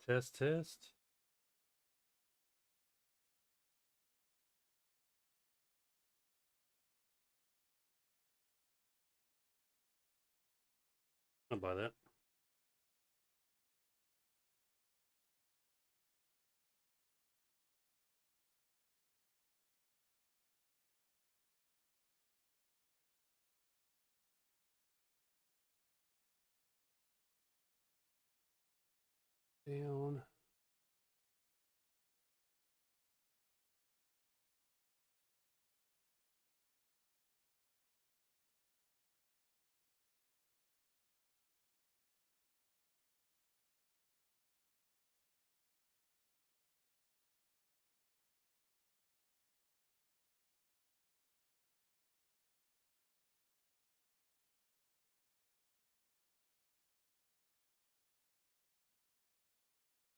Test, test. I'll buy that. Down.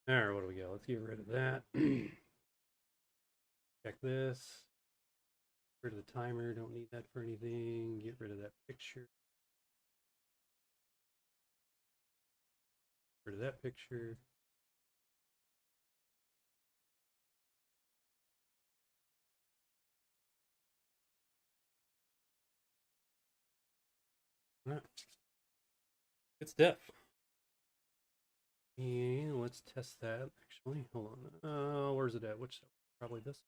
All right, what do we got? Let's get rid of that. Check this. Get rid of the timer. Don't need that for anything. Get rid of that picture. Get rid of that picture. All right. It's def. And let's test that. Actually, hold on. Where's it at? Which? Probably this.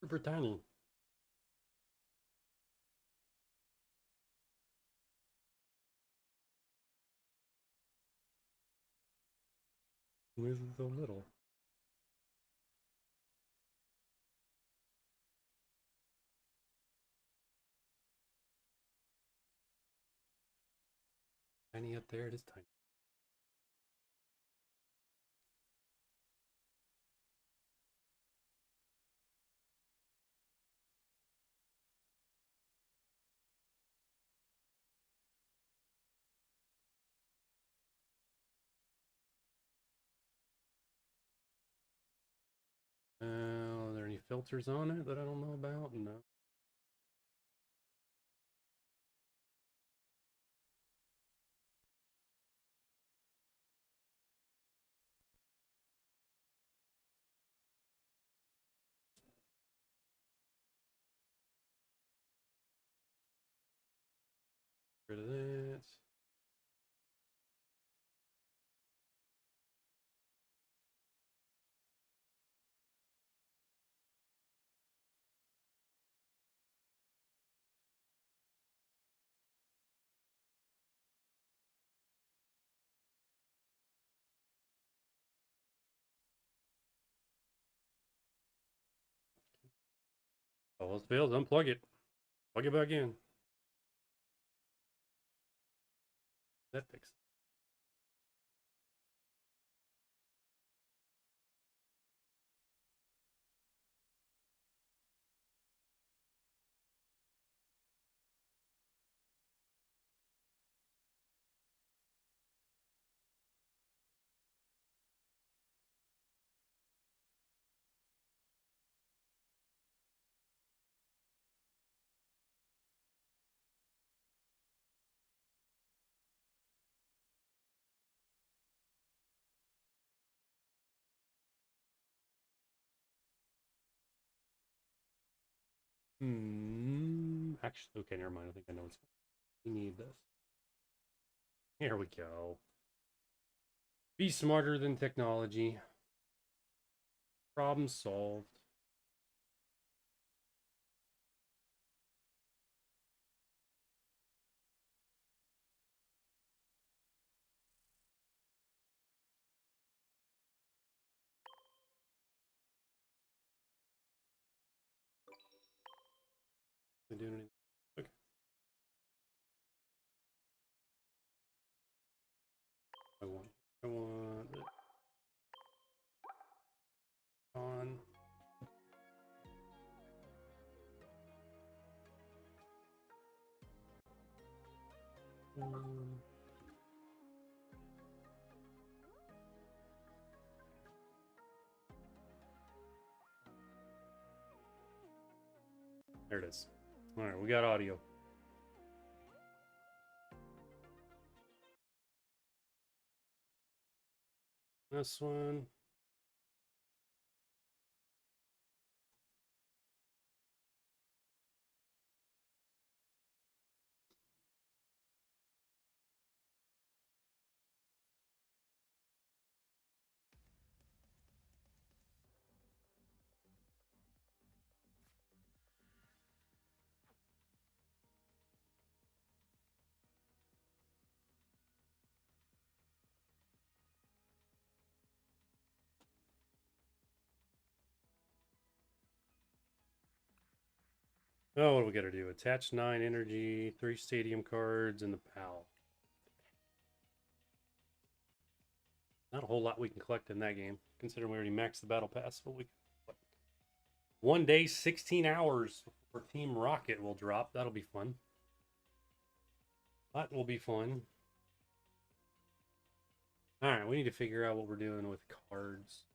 Super tiny. With the little. Tiny up there. It is tiny. Are there any filters on it that I don't know about? No. Rid of that. All else fails, unplug it. Plug it back in. That fixes it. Actually, okay, never mind. I think I know what's going on. We need this. Here we go. Be smarter than technology. Problem solved. They doing anything? Okay. I want it on. There it is. All right, we got audio. This one. Oh, what do we got to do? Attach 9 energy, 3 stadium cards, and the PAL. Not a whole lot we can collect in that game, considering we already maxed the battle pass. But we, what, 1 day, 16 hours for Team Rocket will drop. That'll be fun. That will be fun. All right, we need to figure out what we're doing with cards.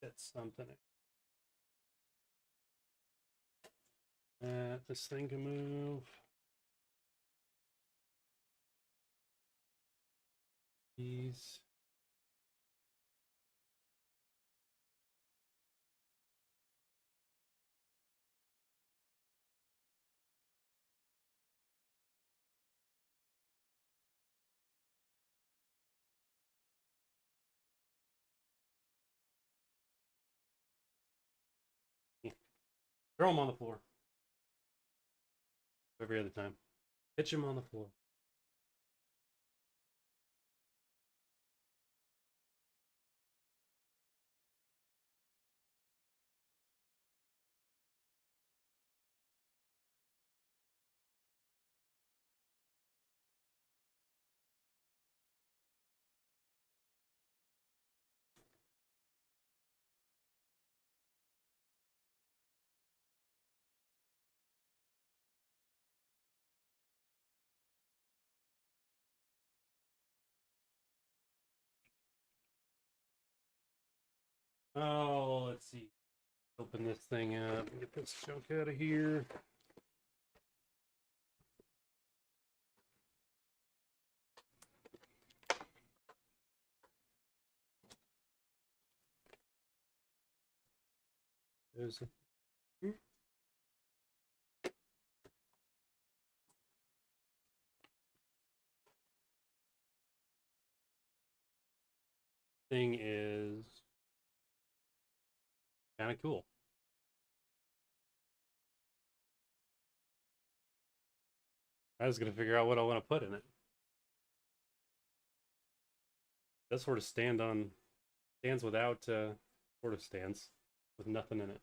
That's something. This thing can move. These. Throw them on the floor. Every other time. Pitch them on the floor. Oh, let's see. Open this thing up and get this junk out of here. There's a... thing is kind of cool. I was going to figure out what I want to put in it. That sort of stands without sort of stands with nothing in it.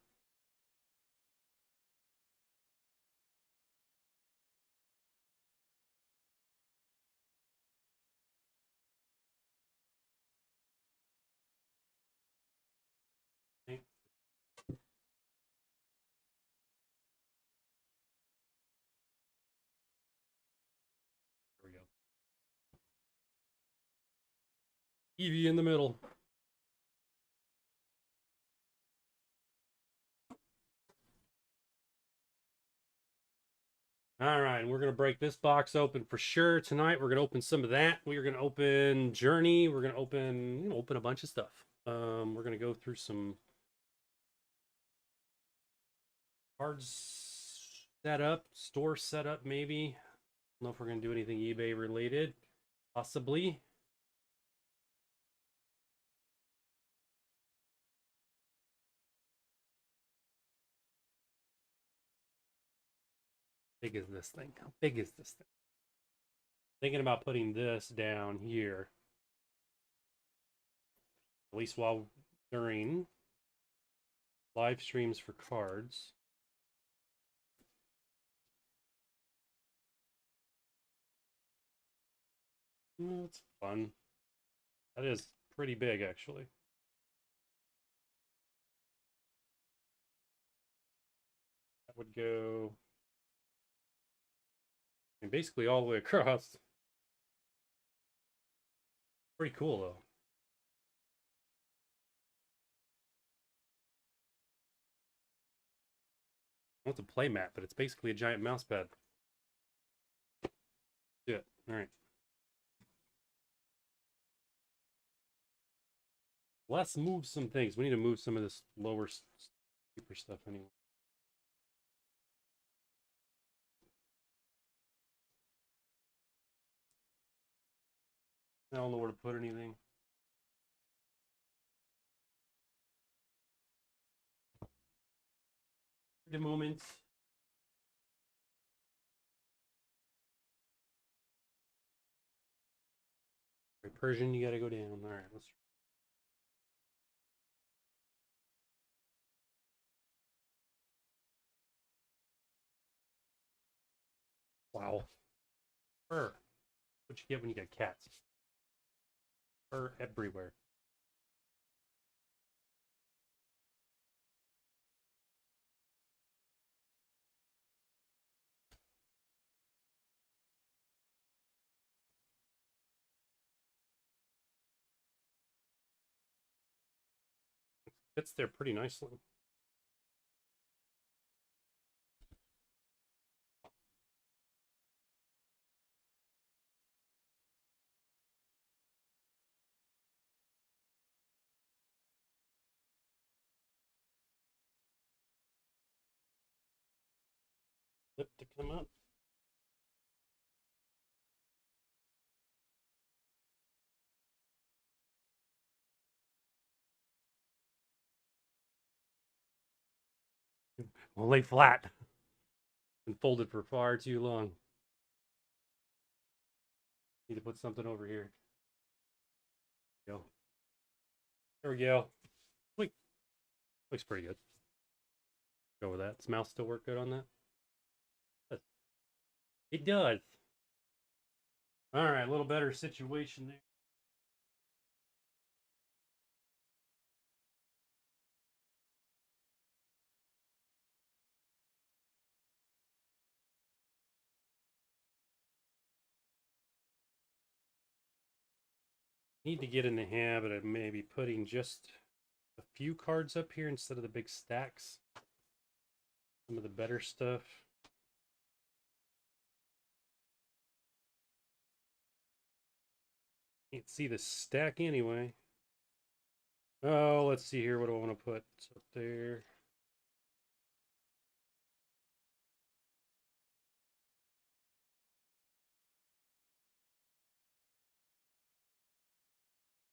Okay. There we go. Eevee in the middle. All right, we're going to break this box open for sure tonight. We're going to open some of that. We're going to open Journey. We're going to open a bunch of stuff. We're going to go through some cards setup, store setup maybe. I don't know if we're going to do anything eBay related. Possibly. How big is this thing? How big is this thing? Thinking about putting this down here. At least while during live streams for cards. It's fun. That is pretty big, actually. That would go basically all the way across. Pretty cool, though. Well, it's a play mat, but it's basically a giant mouse pad. Do it. All right. Let's move some things. We need to move some of this lower super stuff anyway. I don't know where to put anything. The moment. Persian, you gotta go down. All right, let's. Wow. Fur. What you get when you got cats? Fur everywhere. Fits there pretty nicely. Flip to come up. We'll lay flat. Been folded for far too long. Need to put something over here. Go. There we go. Wait. Looks pretty good. Go with that. Does mouse still work good on that? It does. All right, a little better situation there. Need to get in the habit of maybe putting just a few cards up here instead of the big stacks. Some of the better stuff. Can't see the stack anyway. Oh, let's see here. What do I want to put up there?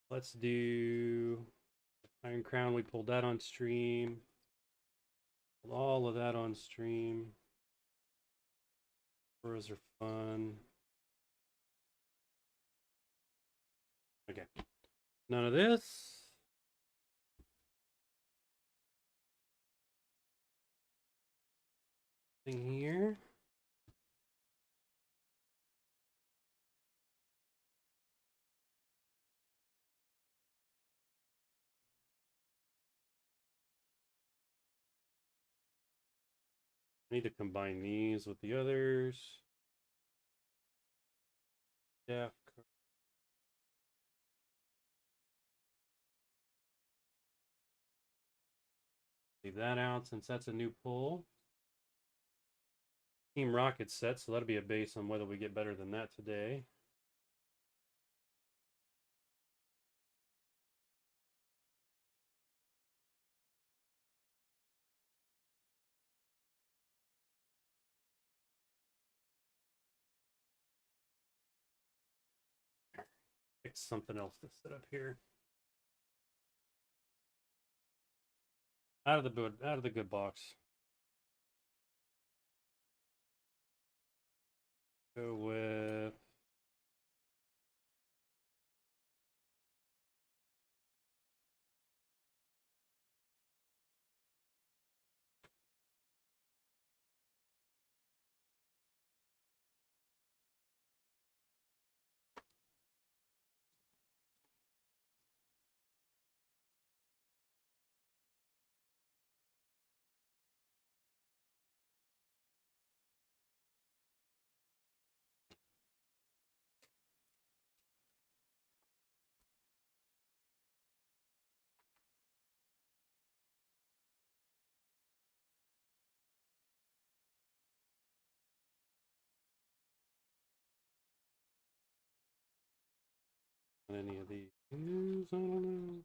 Let's do Iron Crown. We pulled that on stream. Pulled all of that on stream. Those are fun. Okay. None of this. Thing here. I need to combine these with the others. Yeah. Leave that out since that's a new pull. Team Rocket set, so that'll be a base on whether we get better than that today. Pick something else to set up here. Out of the good box. Go with Any of these? I don't know.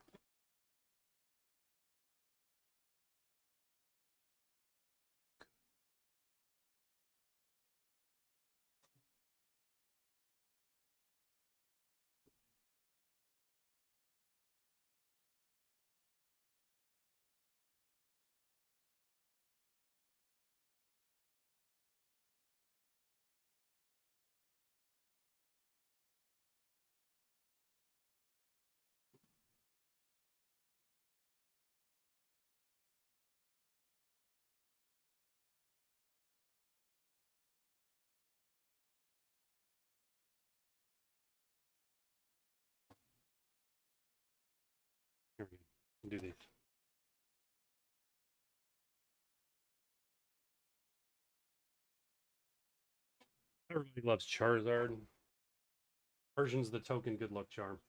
Here we go. Do these. Everybody loves Charizard. Persian's the token good luck charm.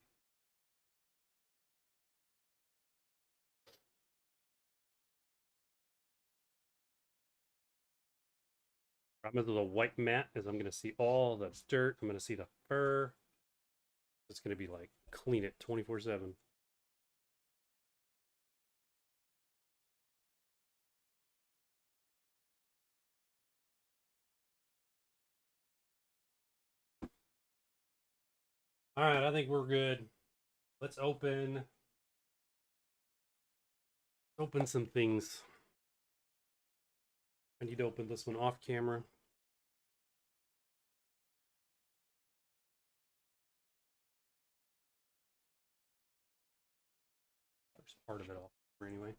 Problem with the white mat is I'm going to see all the dirt. I'm going to see the fur. It's going to be like clean it 24/7. All right, I think we're good. Let's open some things. I need to open this one off camera. There's part of it off anyway.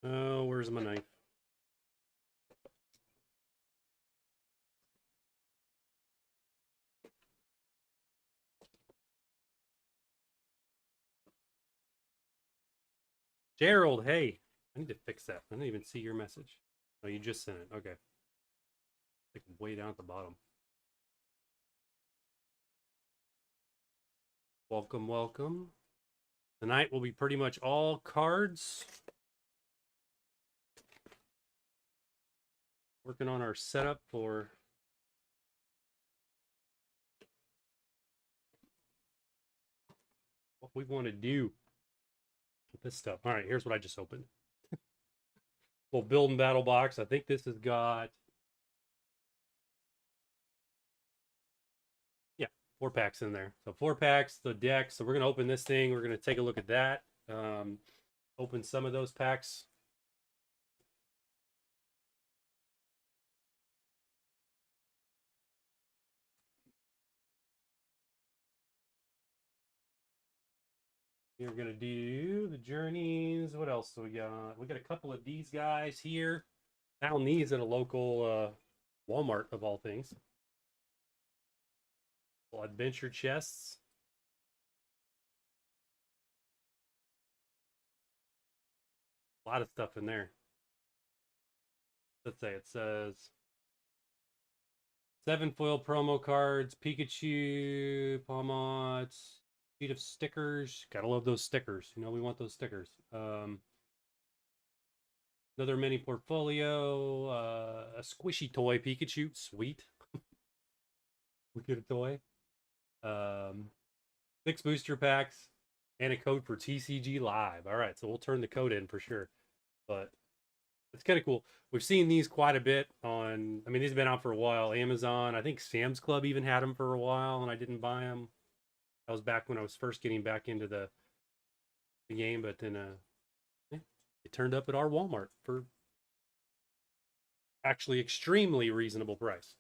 Oh, where's my knife? Gerald, hey. I need to fix that. I didn't even see your message. Oh, you just sent it. Okay. Like way down at the bottom. Welcome, welcome. Tonight will be pretty much all cards. Working on our setup for what we want to do with this stuff. All right, here's what I just opened. Well, build and battle box. I think this has got 4 packs in there. So 4 packs, the deck. So we're gonna open this thing. We're gonna take a look at that. Open some of those packs. We're gonna do the journeys. What else do we got? We got a couple of these guys here. Found these at a local Walmart of all things. Well, adventure chests. A lot of stuff in there. Let's say it says 7 foil promo cards, Pikachu, Palmots, sheet of stickers. Gotta love those stickers. You know, we want those stickers. Another mini portfolio, a squishy toy Pikachu. Sweet. We get a toy. 6 booster packs and a code for TCG Live. All right, so we'll turn the code in for sure. But it's kind of cool. We've seen these quite a bit on, I mean, these have been out for a while. Amazon, I think Sam's Club even had them for a while, and I didn't buy them. That was back when I was first getting back into the game, but then it turned up at our Walmart for actually extremely reasonable price.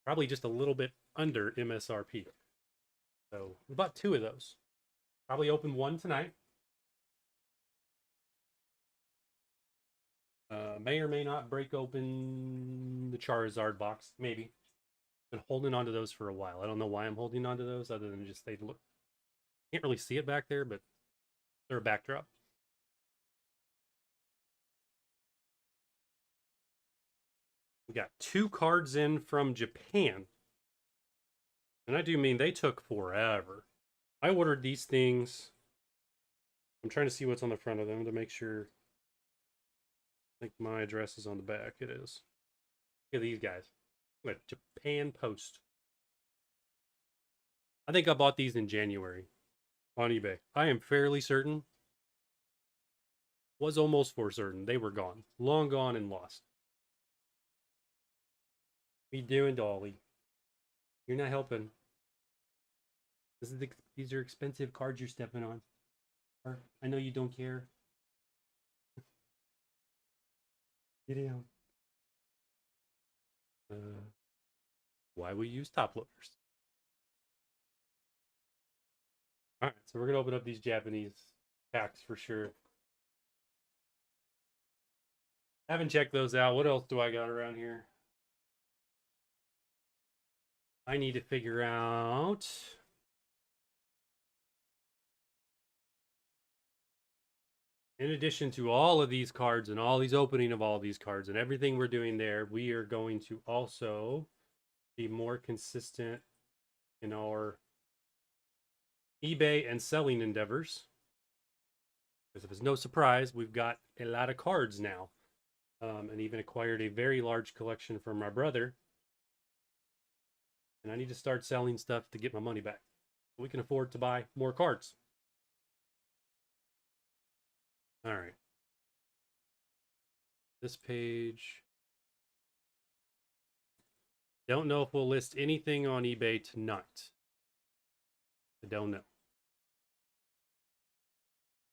Probably just a little bit under MSRP. So we bought 2 of those. Probably open one tonight. May or may not break open the Charizard box. Maybe. Been holding on to those for a while. I don't know why I'm holding on to those other than just they look. Can't really see it back there, but they're a backdrop. We got 2 cards in from Japan. And I do mean they took forever. I ordered these things. I'm trying to see what's on the front of them to make sure. I think my address is on the back. It is. Look at these guys. Look at Japan Post. I think I bought these in January on eBay. I am fairly certain, was almost for certain, they were gone. Long gone and lost. Me doing Dolly. You're not helping. These are expensive cards you're stepping on. I know you don't care. Get down. Why we use top loaders? All right, so we're gonna open up these Japanese packs for sure. Haven't checked those out. What else do I got around here? I need to figure out. In addition to all of these cards and all these opening of all these cards and everything we're doing there, we are going to also be more consistent in our eBay and selling endeavors. Because if it's no surprise, we've got a lot of cards now, and even acquired a very large collection from my brother. And I need to start selling stuff to get my money back. We can afford to buy more cards. All right. This page. Don't know if we'll list anything on eBay tonight. I don't know.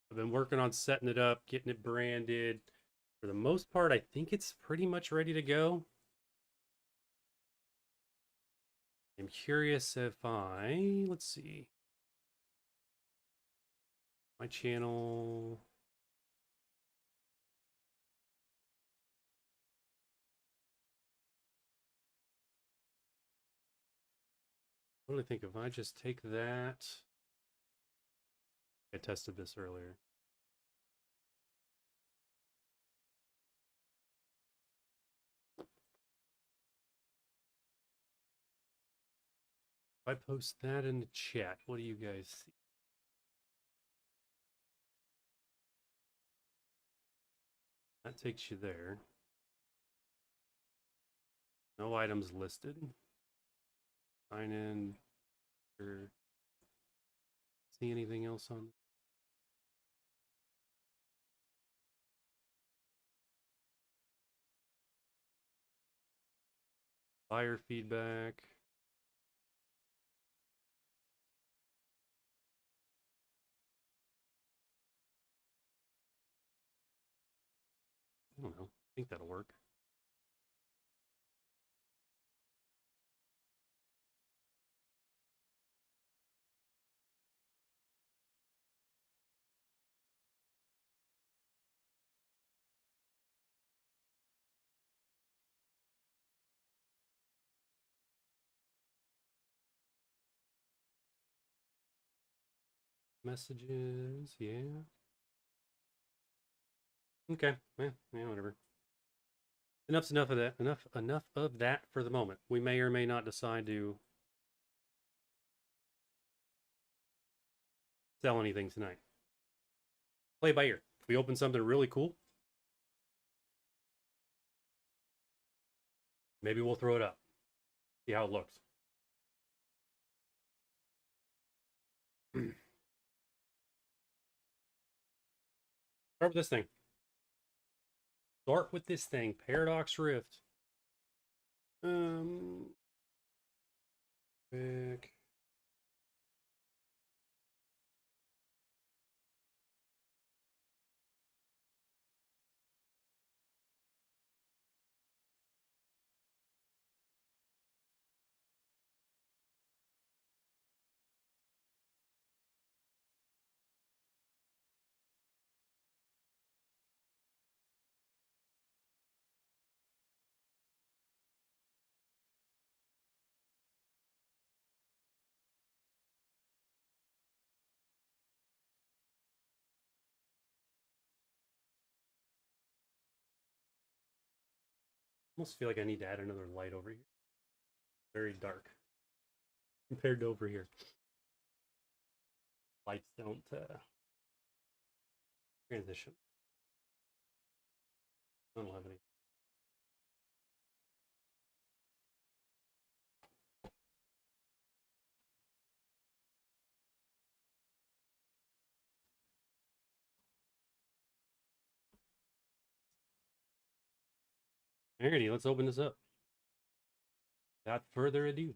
I've been working on setting it up, getting it branded. For the most part, I think it's pretty much ready to go. I'm curious if let's see. My channel. What do I think if I just take that? I tested this earlier. If I post that in the chat, what do you guys see? That takes you there. No items listed. Sign in. Or see anything else on? Buyer feedback. I don't know. I think that'll work. Messages, yeah. Okay, yeah, whatever. Enough's enough of that. Enough of that for the moment. We may or may not decide to sell anything tonight. Play by ear. If we open something really cool, maybe we'll throw it up. See how it looks. Start with this thing. Start with this thing. Paradox Rift. Quick. Almost feel like I need to add another light over here. Very dark compared to over here. Lights don't transition. I don't have any. Alrighty, let's open this up. Without further ado,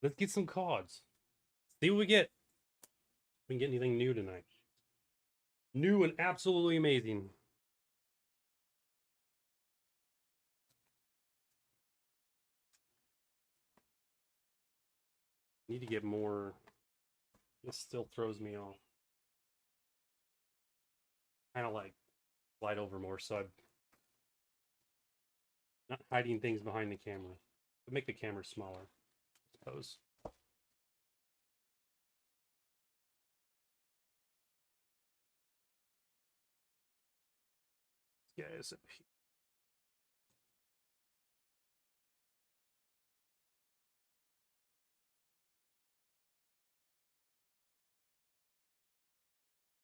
let's get some cards. See what we get. If we can get anything new tonight. New and absolutely amazing. Need to get more. This still throws me off. Kind of like slide over more, so I'm not hiding things behind the camera. But make the camera smaller, I suppose. Guys up here.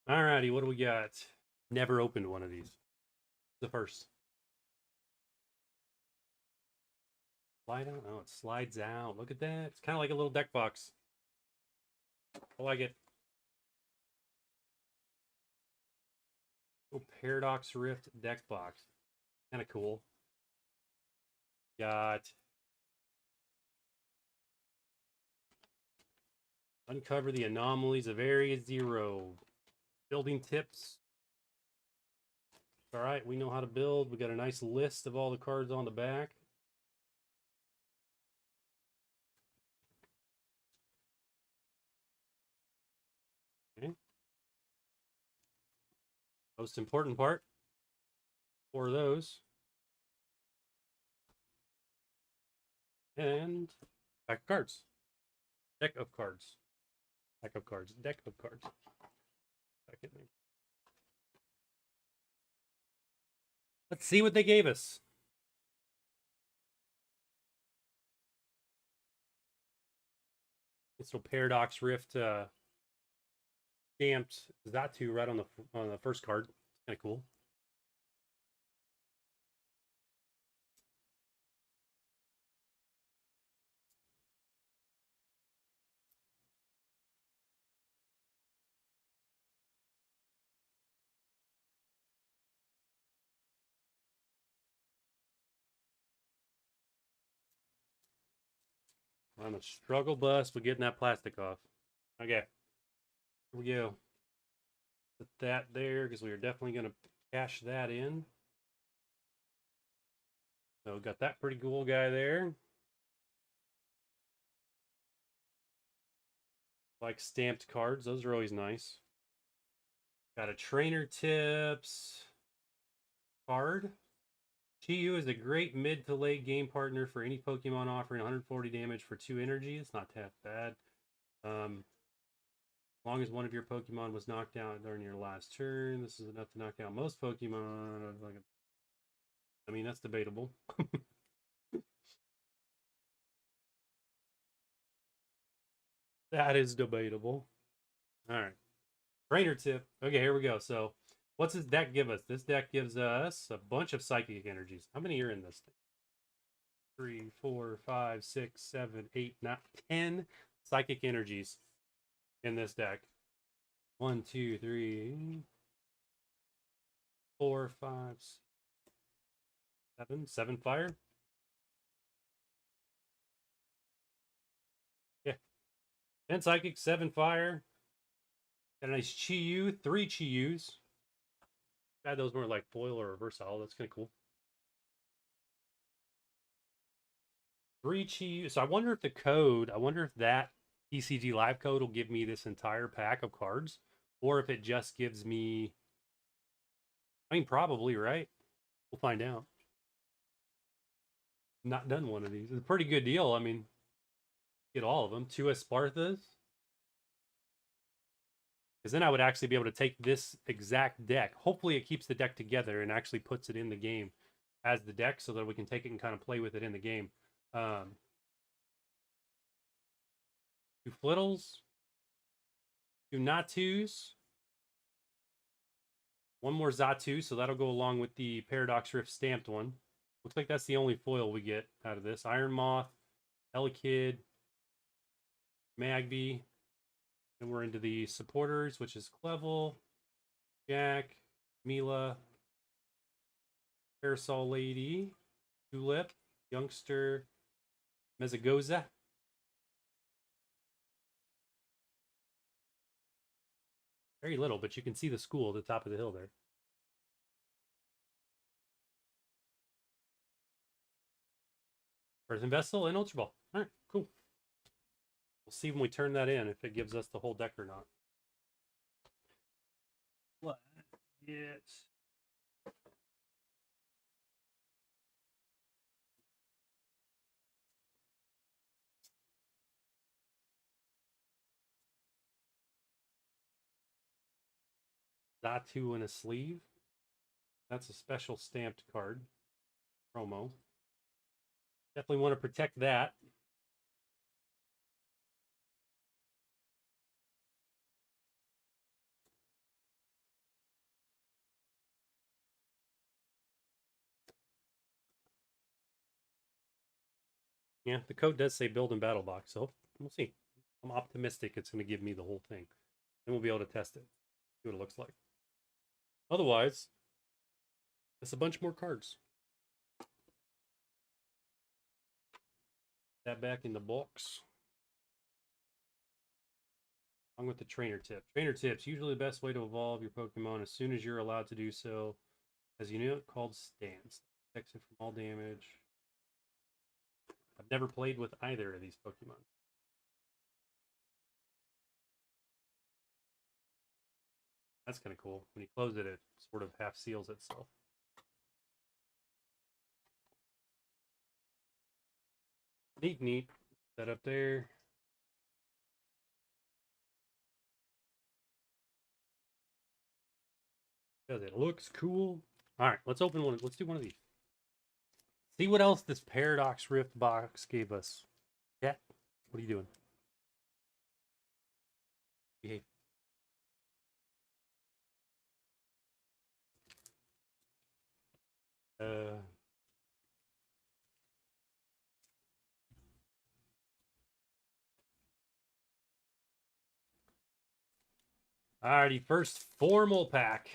Alrighty, what do we got? Never opened one of these. The first. Slide out? Oh, it slides out. Look at that. It's kind of like a little deck box. I like it. Little Paradox Rift deck box. Kind of cool. Got uncover the anomalies of Area 0. Building tips. All right, we know how to build. We got a nice list of all the cards on the back. Okay. Most important part. 4 of those. And pack of cards. Deck of cards. Pack of cards. Deck of cards. Let's see what they gave us. It's a Paradox Rift stamped Xatu right on the first card. Kind of cool. I'm a struggle bus with getting that plastic off. Okay. Here we go. Put that there because we are definitely going to cash that in. So got that pretty cool guy there. Like stamped cards. Those are always nice. Got a trainer tips card. Chi-Yu is a great mid to late game partner for any Pokemon offering 140 damage for 2 energy. It's not that bad. As long as one of your Pokemon was knocked out during your last turn, this is enough to knock out most Pokemon. I mean, that's debatable. That is debatable. All right. Trainer tip. Okay, here we go. So, what's this deck give us? This deck gives us a bunch of psychic energies. How many are in this thing? 3, 4, 5, 6, 7, 8, 9, 10 psychic energies in this deck. 1, 2, 3, 4, 5, 7. 7 fire. Yeah. 10 psychic, 7 fire. Got a nice Chi-Yu, 3 Chi-Yus. God, those weren't like foil or reverse holo. That's kind of cool. 3 Chi-Yu. So I wonder if that TCG Live code will give me this entire pack of cards, or if it just gives me. I mean, probably, right? We'll find out. Not done one of these. It's a pretty good deal. I mean, get all of them. 2 Esparthas. Because then I would actually be able to take this exact deck. Hopefully it keeps the deck together and actually puts it in the game as the deck so that we can take it and kind of play with it in the game. 2 Flittles. 2 Natus. 1 more Xatu, so that'll go along with the Paradox Rift stamped one. Looks like that's the only foil we get out of this. Iron Moth, Elekid, Magby. And we're into the supporters, which is Clevel, Jack, Mila, Parasol Lady, Tulip, Youngster, Mezagoza. Very little, but you can see the school at the top of the hill there. Prison Vessel and Ultra Ball. All right, cool. We'll see when we turn that in if it gives us the whole deck or not. What? It's Zatu in a sleeve. That's a special stamped card. Promo. Definitely want to protect that. Yeah, the code does say build in battle box, so we'll see. I'm optimistic it's going to give me the whole thing. Then we'll be able to test it, see what it looks like. Otherwise, it's a bunch more cards. That back in the box. Along with the trainer tip. Trainer tips, usually the best way to evolve your Pokemon as soon as you're allowed to do so. As you know, called stance. Protects it from all damage. I've never played with either of these Pokemon. That's kind of cool. When you close it, it sort of half seals itself. Neat, neat. That up there. Because it looks cool. All right, let's open one. Let's do one of these. See what else this Paradox Rift box gave us. Yeah, what are you doing? Behave. Alrighty, first formal pack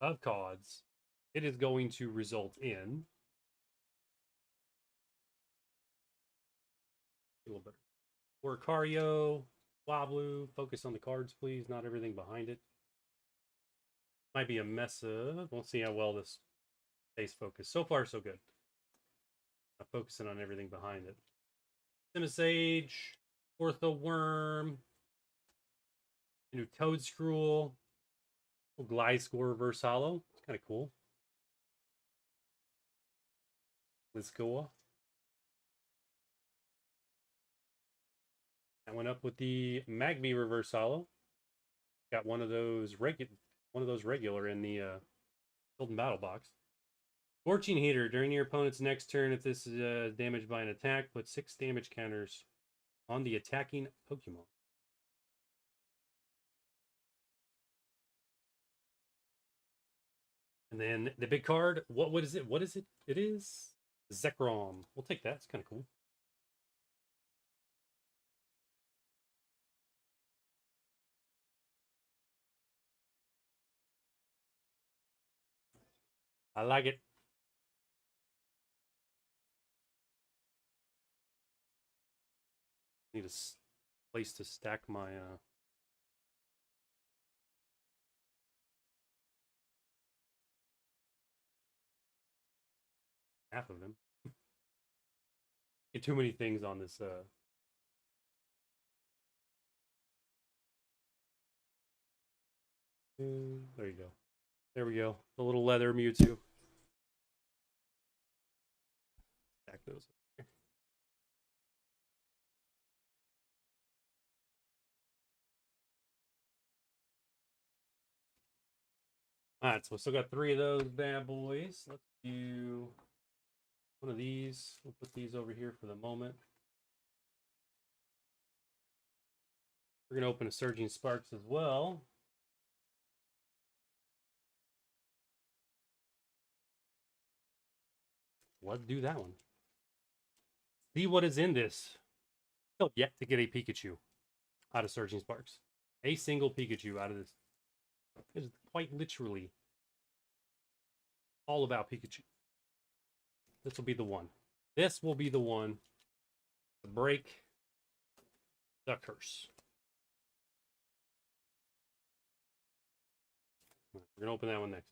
of cards. It is going to result in a little bit. Lucario, Swablu. Focus on the cards, please. Not everything behind it. Might be a mess of. We'll see how well this stays focused. So far, so good. Not focusing on everything behind it. Simisage, Orthoworm, a new Toedscruel, Gliscor Reverse Hollow. It's kind of cool. Let's go. That went up with the Magby Reverse Hollow. Got one of those regular in the Golden Battle box. Scorching Heater. During your opponent's next turn, if this is damaged by an attack, put 6 damage counters on the attacking Pokemon. And then the big card. What is it? What is it? It is Zekrom. We'll take that. It's kind of cool. I like it. Need a place to stack my half of them. Get too many things on this there you go. There we go. The little leather Mewtwo. Stack those. Alright, so we still got 3 of those bad boys. Let's do one of these. We'll put these over here for the moment. We're going to open a Surging Sparks as well. Let's do that one. See what is in this. Still yet to get a Pikachu out of Surging Sparks. A single Pikachu out of this. It's quite literally all about Pikachu. This will be the one. This will be the one to break the curse. We're going to open that one next.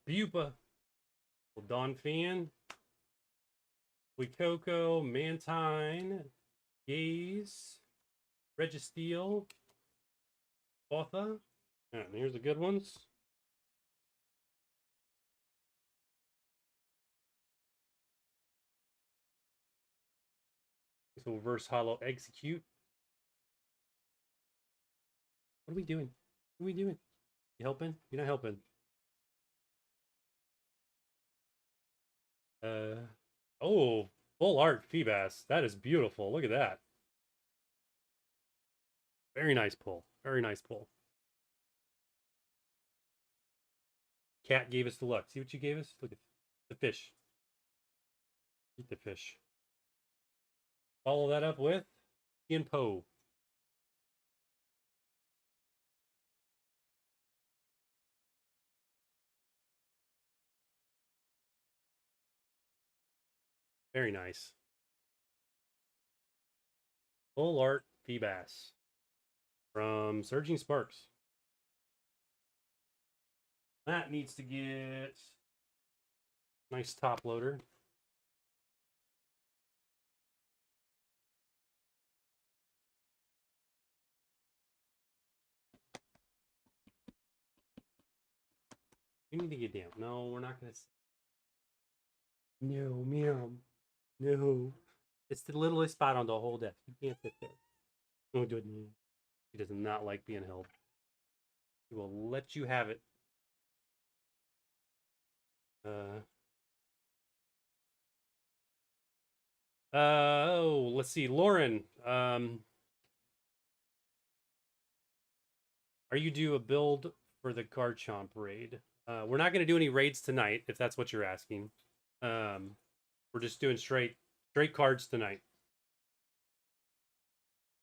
Bupa. Don Fan. Coco, Mantine, Gaze, Registeel, Botha. And here's the good ones. So reverse hollow execute. What are we doing? What are we doing? You helping? You're not helping. Oh, full art Feebas. That is beautiful. Look at that. Very nice pull. Very nice pull. Cat gave us the luck. See what you gave us? Look at the fish. Eat the fish. Follow that up with Ian Poe. Very nice. Full art Feebas from Surging Sparks. That needs to get nice top loader. You need to get down. No, we're not going to. No, meow. No. It's the littlest spot on the whole deck. You can't sit there. No, do it. He does not like being held. He will let you have it. Oh, let's see. Lauren, are you due a build for the Garchomp raid? We're not going to do any raids tonight, if that's what you're asking. We're just doing straight cards tonight.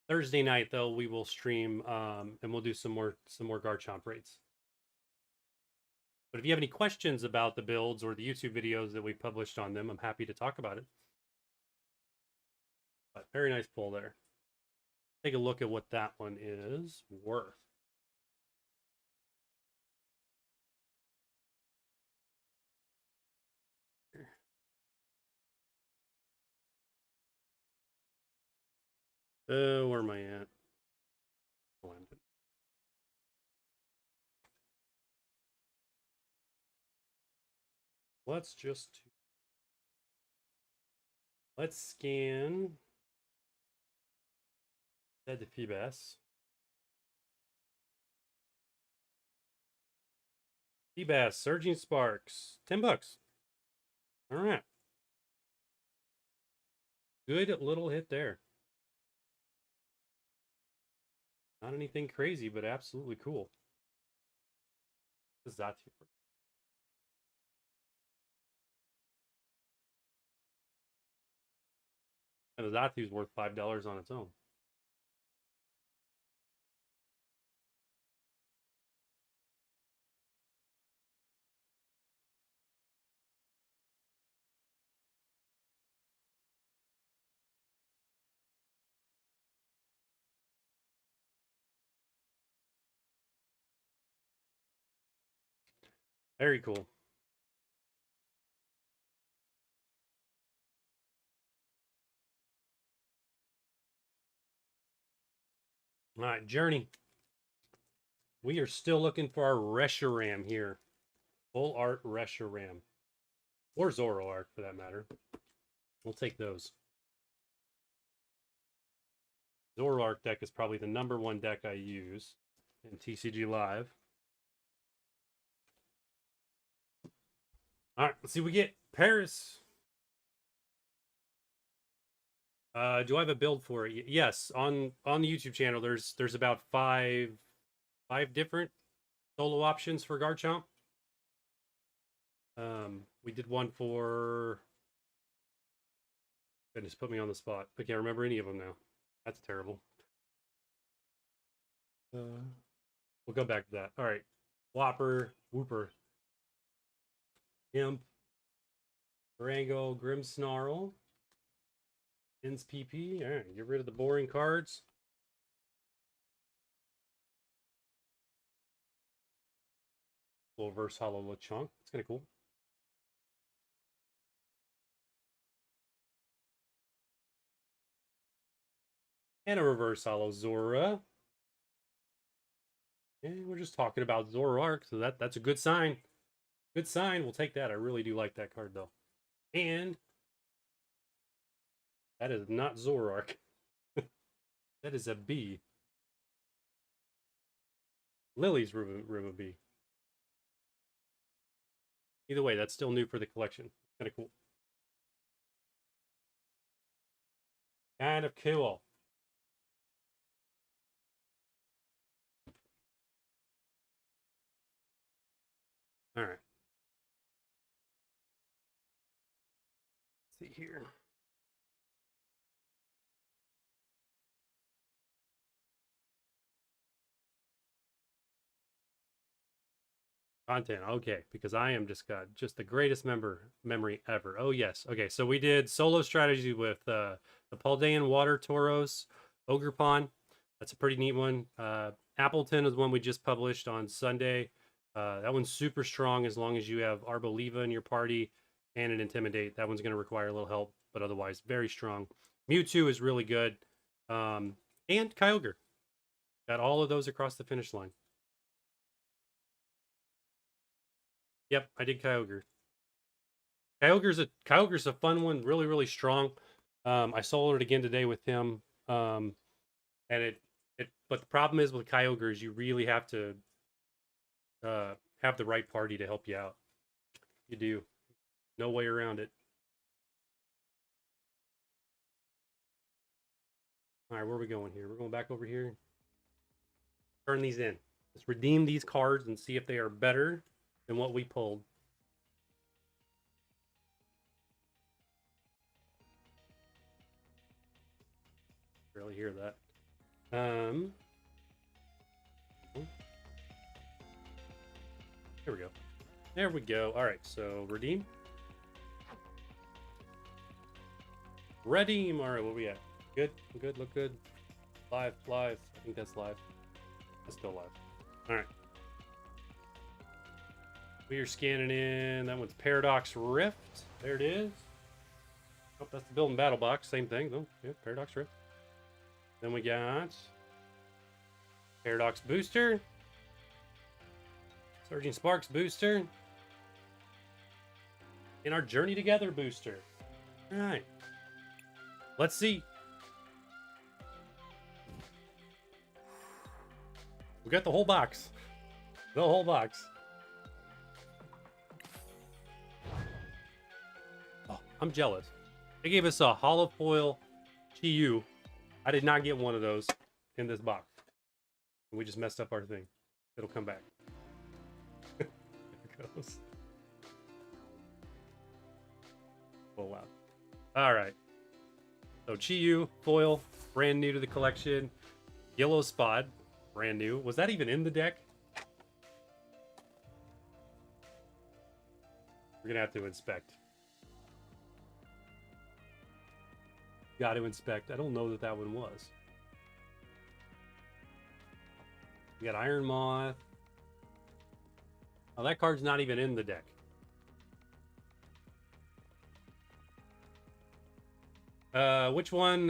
Thursday night, though, we will stream, and we'll do some more Garchomp raids. But if you have any questions about the builds or the YouTube videos that we published on them, I'm happy to talk about it. But very nice pull there. Take a look at what that one is worth. Where am I at? Let's scan Dead to Feebas. Feebas, Surging Sparks, $10. All right. Good little hit there. Not anything crazy, but absolutely cool. This is Zatu. And the Zatu is worth $5 on its own. Very cool. All right, Journey. We are still looking for our Reshiram here. Full art Reshiram. Or Zoroark, for that matter. We'll take those. Zoroark deck is probably the #1 deck I use in TCG Live. All right, let's see what we get. Paris. Do I have a build for it? Yes, on the YouTube channel, there's about five different solo options for Garchomp. We did one for. Goodness, put me on the spot. I can't remember any of them now. That's terrible. We'll go back to that. All right, Whooper, Imp, Durango, Grimmsnarl. Ins PP. All right, get rid of the boring cards. Little reverse hollow Lechonk. It's kind of cool. And a reverse hollow Zora. And we're just talking about Zoroark, so that's a good sign. Good sign. We'll take that. I really do like that card, though. And that is not Zoroark. That is a B. Lily's room of B. Either way, that's still new for the collection. Kind of cool. Kind of cool. All right. Let's see here. Content, okay, because I am got the greatest memory ever. Oh yes, okay. So we did solo strategy with the Paldean Water Tauros, Ogerpon. That's a pretty neat one. Appleton is one we just published on Sunday. That one's super strong as long as you have Arboliva in your party and an Intimidate. That one's going to require a little help, but otherwise very strong. Mewtwo is really good, and Kyogre. Got all of those across the finish line. Yep, I did Kyogre. Kyogre's a fun one, really, really strong. I soloed it again today with him. And but the problem is with Kyogre is you really have to have the right party to help you out. You do. No way around it. All right, where are we going here? We're going back over here. Turn these in. Let's redeem these cards and see if they are better than what we pulled. Barely hear that. Here we go. There we go. All right, so redeem. Redeem. All right, what we at? Good, good, look good. Live. I think that's live. That's still live. All right. We are scanning in. That one's Paradox Rift. There it is. Oh, that's the Build and Battle box. Same thing, though. Yeah, Paradox Rift. Then we got Paradox Booster. Surging Sparks Booster. And our Journey Together Booster. All right. Let's see. We got the whole box. The whole box. Oh, I'm jealous. They gave us a hollow foil GU. I did not get one of those in this box. We just messed up our thing. It'll come back. There it goes. Oh, wow. All right. So Chi-Yu, foil, brand new to the collection. Yellow Spot, brand new. Was that even in the deck? We're gonna have to inspect. Got to inspect. I don't know that one was. We got Iron Moth. Oh, that card's not even in the deck. Which one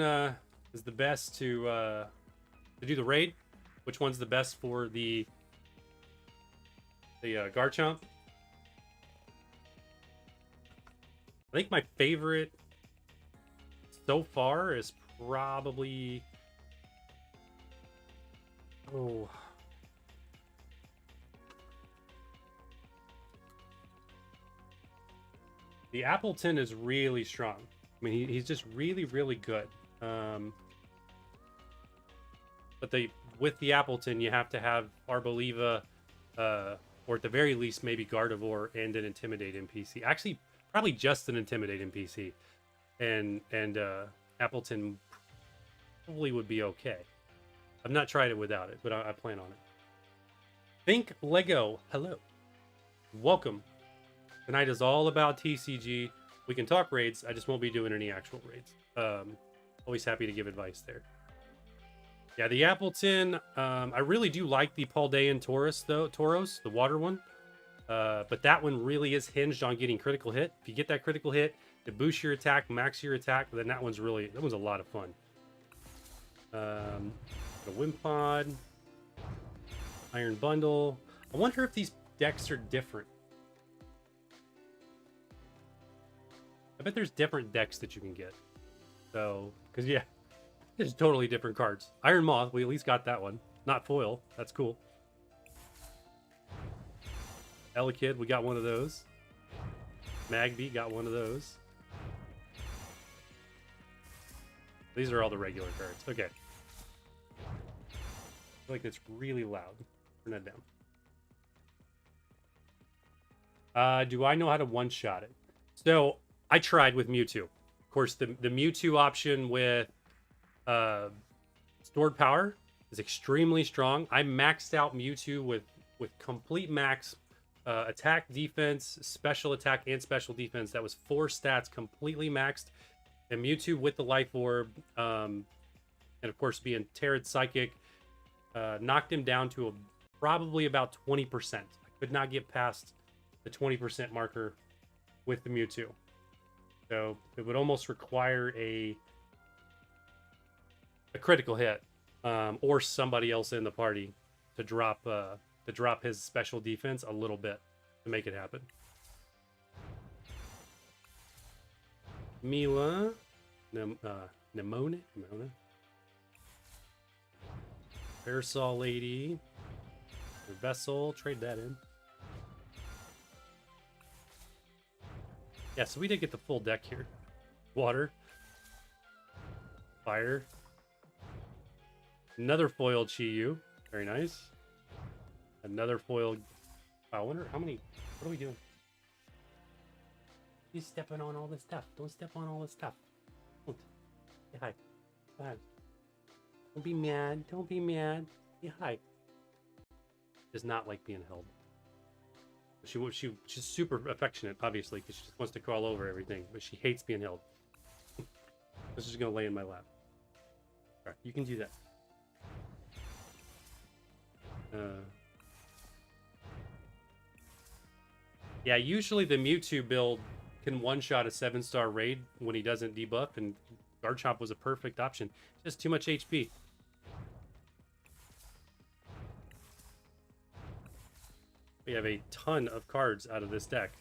is the best to do the raid? Which one's the best for the Garchomp? I think my favorite so far is probably the Appleton is really strong. I mean, he's just really, really good. But with the Appleton, you have to have Arboliva, or at the very least, maybe Gardevoir and an Intimidate NPC. Actually, probably just an Intimidate NPC. And Appleton probably would be okay. I've not tried it without it, but I plan on it. Think Lego, hello. Welcome. Tonight is all about TCG. We can talk raids. I just won't be doing any actual raids. Always happy to give advice there. Yeah, the Appleton. I really do like the Paldean Tauros, the water one. But that one really is hinged on getting critical hit. If you get that critical hit, it boosts your attack, max your attack, then that one's a lot of fun. The Wimpod, Iron Bundle. I wonder if these decks are different. I bet there's different decks that you can get. So, because yeah, there's totally different cards. Iron Moth, we at least got that one. Not foil. That's cool. Elekid, we got one of those. Magby got one of those. These are all the regular cards. Okay. I feel like it's really loud. Turn that down. Do I know how to one-shot it? So, I tried with Mewtwo. Of course, the Mewtwo option with stored power is extremely strong. I maxed out Mewtwo with complete max attack, defense, special attack, and special defense. That was 4 stats completely maxed. And Mewtwo with the Life Orb, and of course being Terran Psychic, knocked him down to probably about 20%. I could not get past the 20% marker with the Mewtwo. So it would almost require a critical hit, or somebody else in the party to drop his special defense a little bit to make it happen. Mila, Nemona, Parasol Lady, Vessel, trade that in. Yeah, so we did get the full deck here. Water, fire, another foiled Chi-Yu, very nice. Another foiled. I wonder how many. What are we doing? He's stepping on all this stuff. Don't step on all this stuff. Don't. Say hi. Say hi. Don't be mad. Don't be mad. Say hi. Does not like being held. She's super affectionate, obviously, because she just wants to crawl over everything, but she hates being held. She's just gonna lay in my lap. All right, you can do that. Yeah, usually the Mewtwo build can one-shot a 7-star raid when he doesn't debuff, and Garchomp was a perfect option. Just too much HP. We have a ton of cards out of this deck.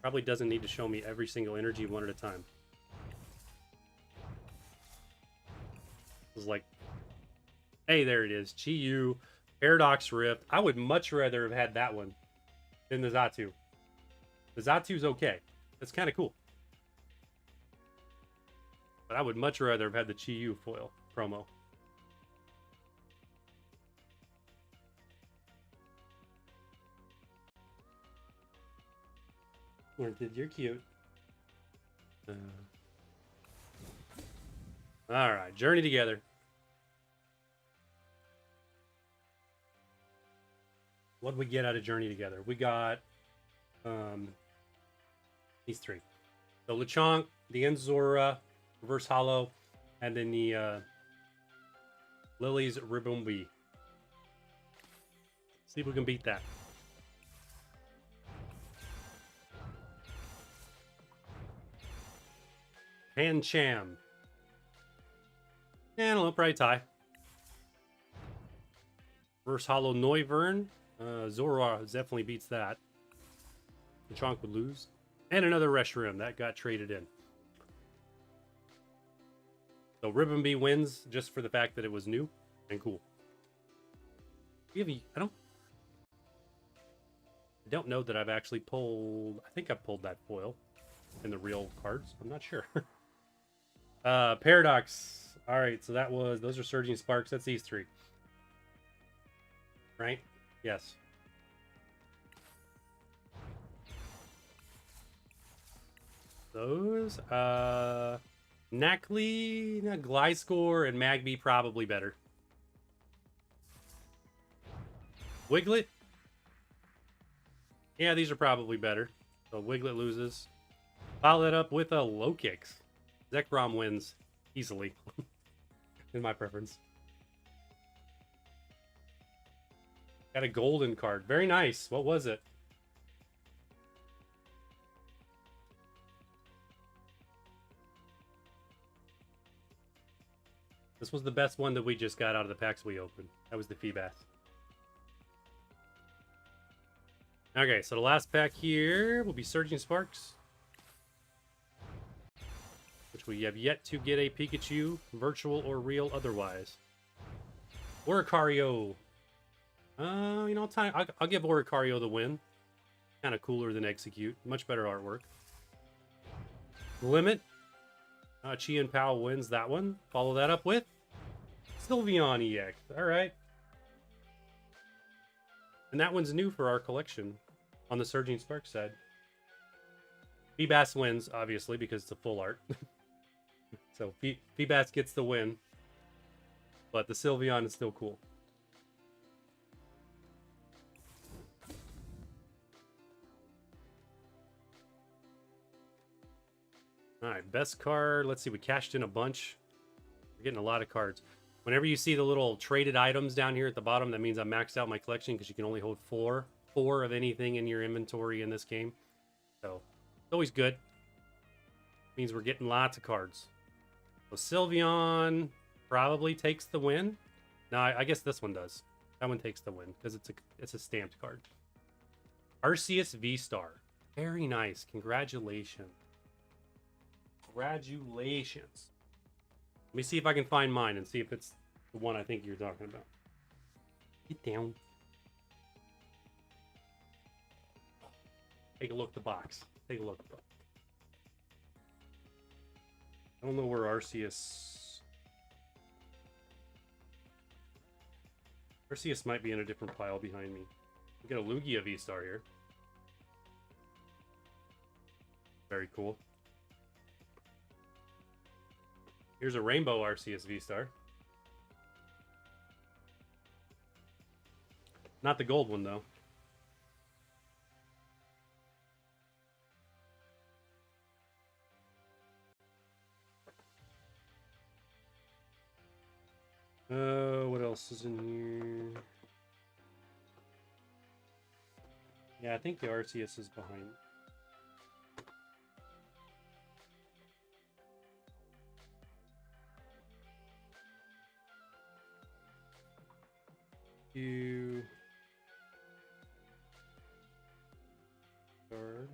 Probably doesn't need to show me every single energy one at a time. This is like, hey, there it is. Chi-Yu, Paradox Rift. I would much rather have had that one than the Xatu. The Xatu's okay. That's kind of cool. But I would much rather have had the Chi-Yu foil promo. You're cute. All right, journey together. What did we get out of Journey Together? We got these 3. So Lechonk, the Enzora, Reverse Hollow, and then the Lily's Ribombee. See if we can beat that. Pancham. And I'll probably tie. Reverse Hollow Noivern. Zora definitely beats that. Lechonk would lose. And another Reshiram that got traded in. So Ribombee wins just for the fact that it was new and cool. I don't know that I've actually pulled. I think I pulled that foil in the real cards. I'm not sure. Paradox. All right, so those are Surging Sparks. That's these 3. Right? Yes. Those, Knackley, Gliscor, and Magby probably better. Wiglet? Yeah, these are probably better. So Wiglet loses. Follow that up with a low kicks. Zekrom wins easily, in my preference. Got a golden card. Very nice. What was it? This was the best one that we just got out of the packs we opened. That was the Feebas. Okay, so the last pack here will be Surging Sparks, which we have yet to get a Pikachu, virtual or real otherwise. Oricario. You know, I'll give Oricario the win. Kind of cooler than Execute. Much better artwork. Limit. Chi and Powell wins that one. Follow that up with Sylveon EX. All right. And that one's new for our collection on the Surging Spark side. Feebas wins, obviously, because it's a full art. So Feebas gets the win. But the Sylveon is still cool. Alright, best card. Let's see, we cashed in a bunch. We're getting a lot of cards. Whenever you see the little traded items down here at the bottom, that means I maxed out my collection because you can only hold four of anything in your inventory in this game. So, it's always good. Means we're getting lots of cards. So Sylveon probably takes the win. No, I guess this one does. That one takes the win because it's a stamped card. Arceus V-Star. Very nice. Congratulations. Congratulations. Let me see if I can find mine and see if it's the one I think you're talking about. Get down. Take a look at the box. Take a look at the box. I don't know where Arceus... Arceus might be in a different pile behind me. We got a Lugia V-Star here. Very cool. Here's a Rainbow Arceus V-Star. Not the gold one, though. What else is in here? Yeah, I think the Arceus is behind. You card.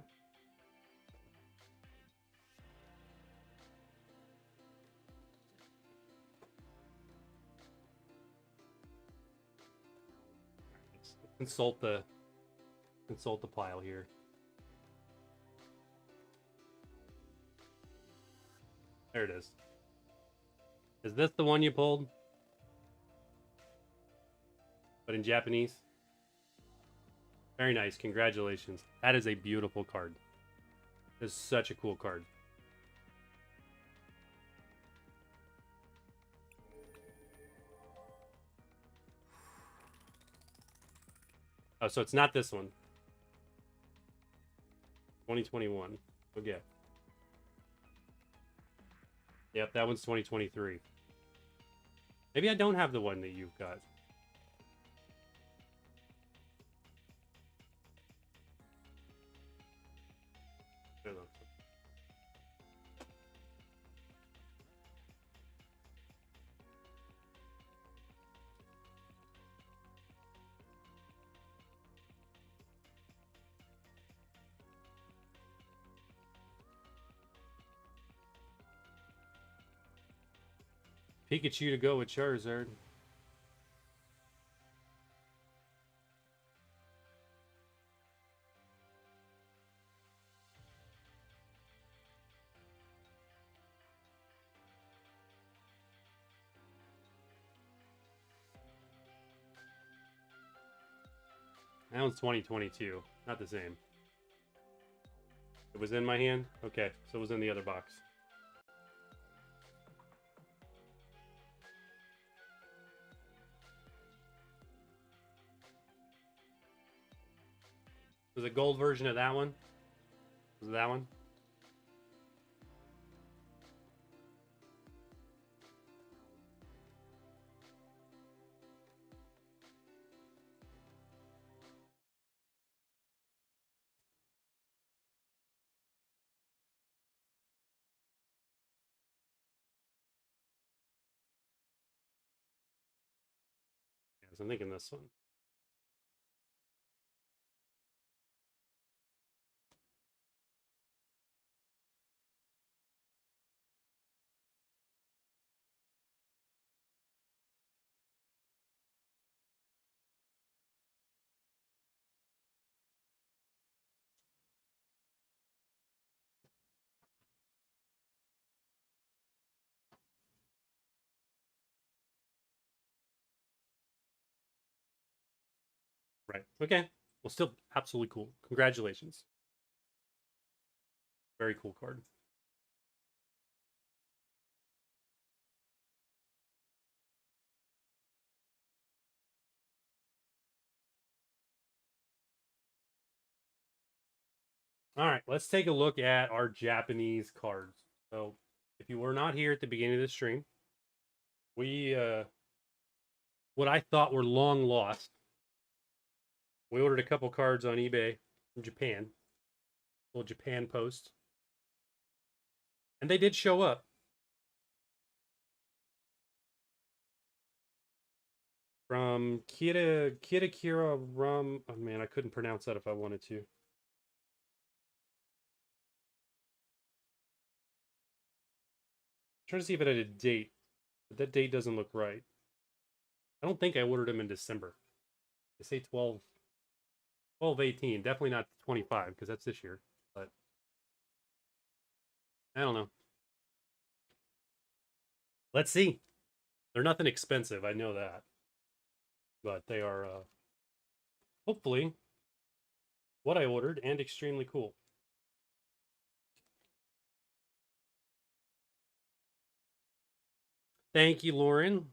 Consult the pile here. There it is. Is this the one you pulled? But in Japanese? Very nice. Congratulations. That is a beautiful card. This is such a cool card. Oh, so it's not this one. 2021. Okay. Yep, that one's 2023. Maybe I don't have the one that you've got. Pikachu to go with Charizard. That one's 2022. Not the same. It was in my hand? Okay, so it was in the other box. Was it gold version of that one? Was it that one? because I'm thinking this one. Right. Okay. Well, still absolutely cool. Congratulations. Very cool card. All right, let's take a look at our Japanese cards. So, if you were not here at the beginning of the stream, we what I thought were long lost. We ordered a couple cards on eBay from Japan, little Japan post, and they did show up. From Kira Rum. Oh man, I couldn't pronounce that if I wanted to. I'm trying to see if it had a date, but that date doesn't look right. I don't think I ordered them in December. They say 12/18. Definitely not 25 because that's this year. But I don't know. Let's see. They're nothing expensive. I know that, but they are hopefully what I ordered and extremely cool. Thank you, Lauren.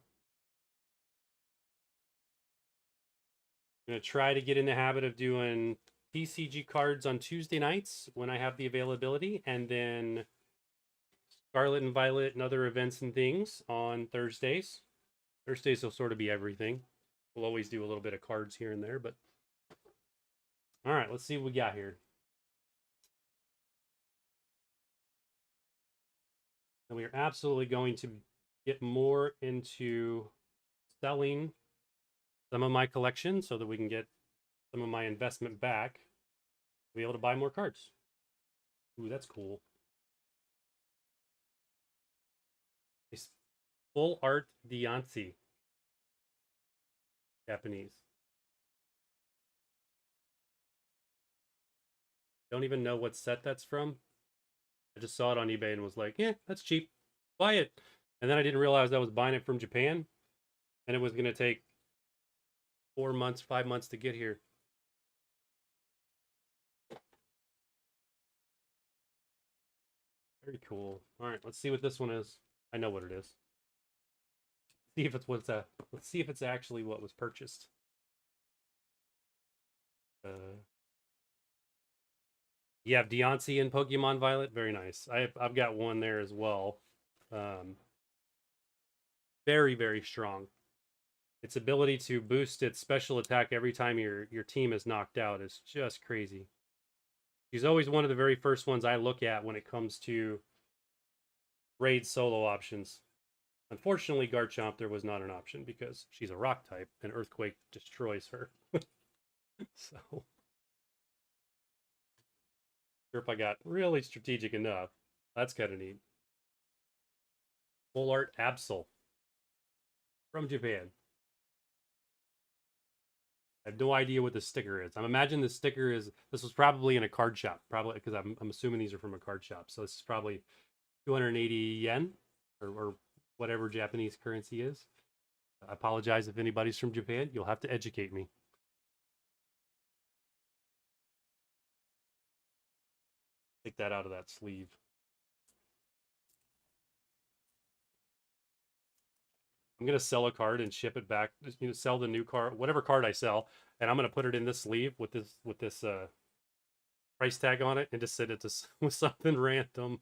I'm going to try to get in the habit of doing TCG cards on Tuesday nights when I have the availability, and then Scarlet and Violet and other events and things on Thursdays. Thursdays will sort of be everything. We'll always do a little bit of cards here and there, but all right, let's see what we got here. And we are absolutely going to get more into selling some of my collection so that we can get some of my investment back to be able to buy more cards. Ooh, that's cool. It's full art Diancie. Japanese. Don't even know what set that's from. I just saw it on eBay and was like, yeah, that's cheap. Buy it. And then I didn't realize I was buying it from Japan and it was going to take 4 months, 5 months to get here. Very cool. All right, let's see what this one is. I know what it is. See if it's what's let's see if it's actually what was purchased. You have Diancie and Pokemon Violet. Very nice. I've got one there as well. Very, very strong. Its ability to boost its special attack every time your team is knocked out is just crazy. She's always one of the very first ones I look at when it comes to raid solo options. Unfortunately, Garchomp there was not an option because she's a rock type and Earthquake destroys her. So, sure if I got really strategic enough. That's kind of neat. Full art Absol from Japan. I have no idea what the sticker is. I'm imagining the sticker is, this was probably in a card shop, probably because I'm assuming these are from a card shop. So this is probably 280 yen or whatever Japanese currency is. I apologize if anybody's from Japan. You'll have to educate me. Take that out of that sleeve. I'm gonna sell a card and ship it back. You know, sell the new card, whatever card I sell, and I'm gonna put it in this sleeve with this price tag on it, and just send it to with something random.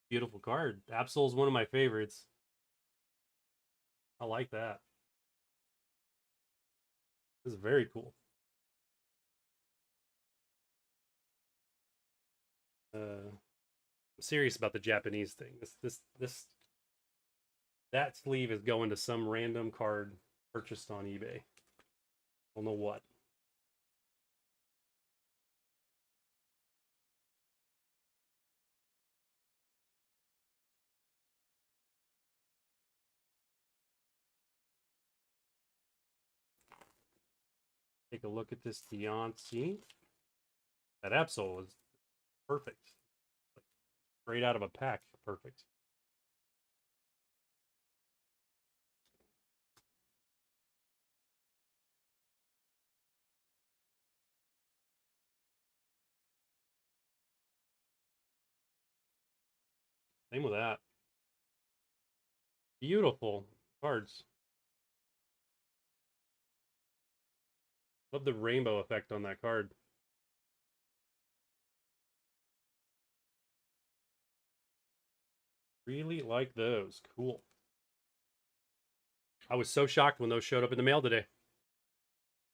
Beautiful card. Absol is one of my favorites. I like that. This is very cool. I'm serious about the Japanese thing. That sleeve is going to some random card purchased on eBay. Don't know what. Take a look at this Deontay. That Absol is perfect. Straight out of a pack. Perfect. Same with that. Beautiful cards. Love the rainbow effect on that card. Really like those. Cool. I was so shocked when those showed up in the mail today.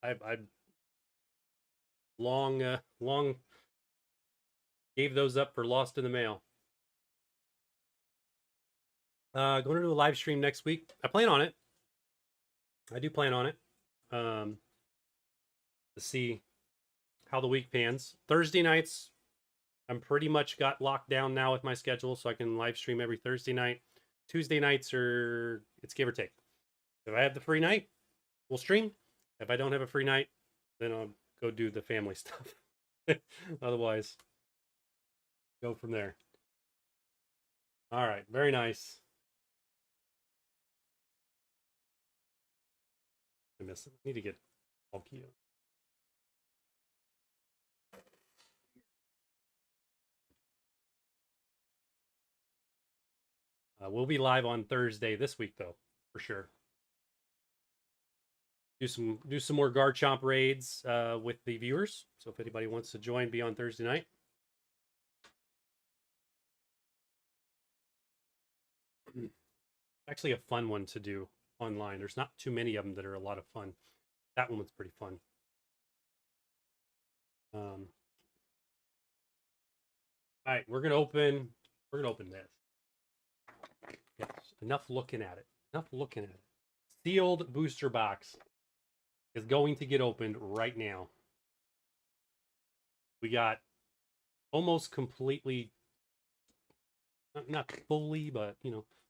I long gave those up for lost in the mail. Going to do a live stream next week. I plan on it. I do plan on it. To see how the week pans. Thursday nights, I'm pretty much got locked down now with my schedule, so I can live stream every Thursday night. Tuesday nights it's give or take. If I have the free night, we'll stream. If I don't have a free night, then I'll go do the family stuff. Otherwise, go from there. All right, very nice. I miss it. I need to get bulky. We'll be live on Thursday this week, though, for sure. Do some more Garchomp raids with the viewers. So if anybody wants to join, be on Thursday night. Actually, a fun one to do online. There's not too many of them that are a lot of fun. That one was pretty fun. All right, we're gonna open this. Yes, enough looking at it. Enough looking at it. Sealed booster box is going to get opened right now. We got almost completely, not fully, but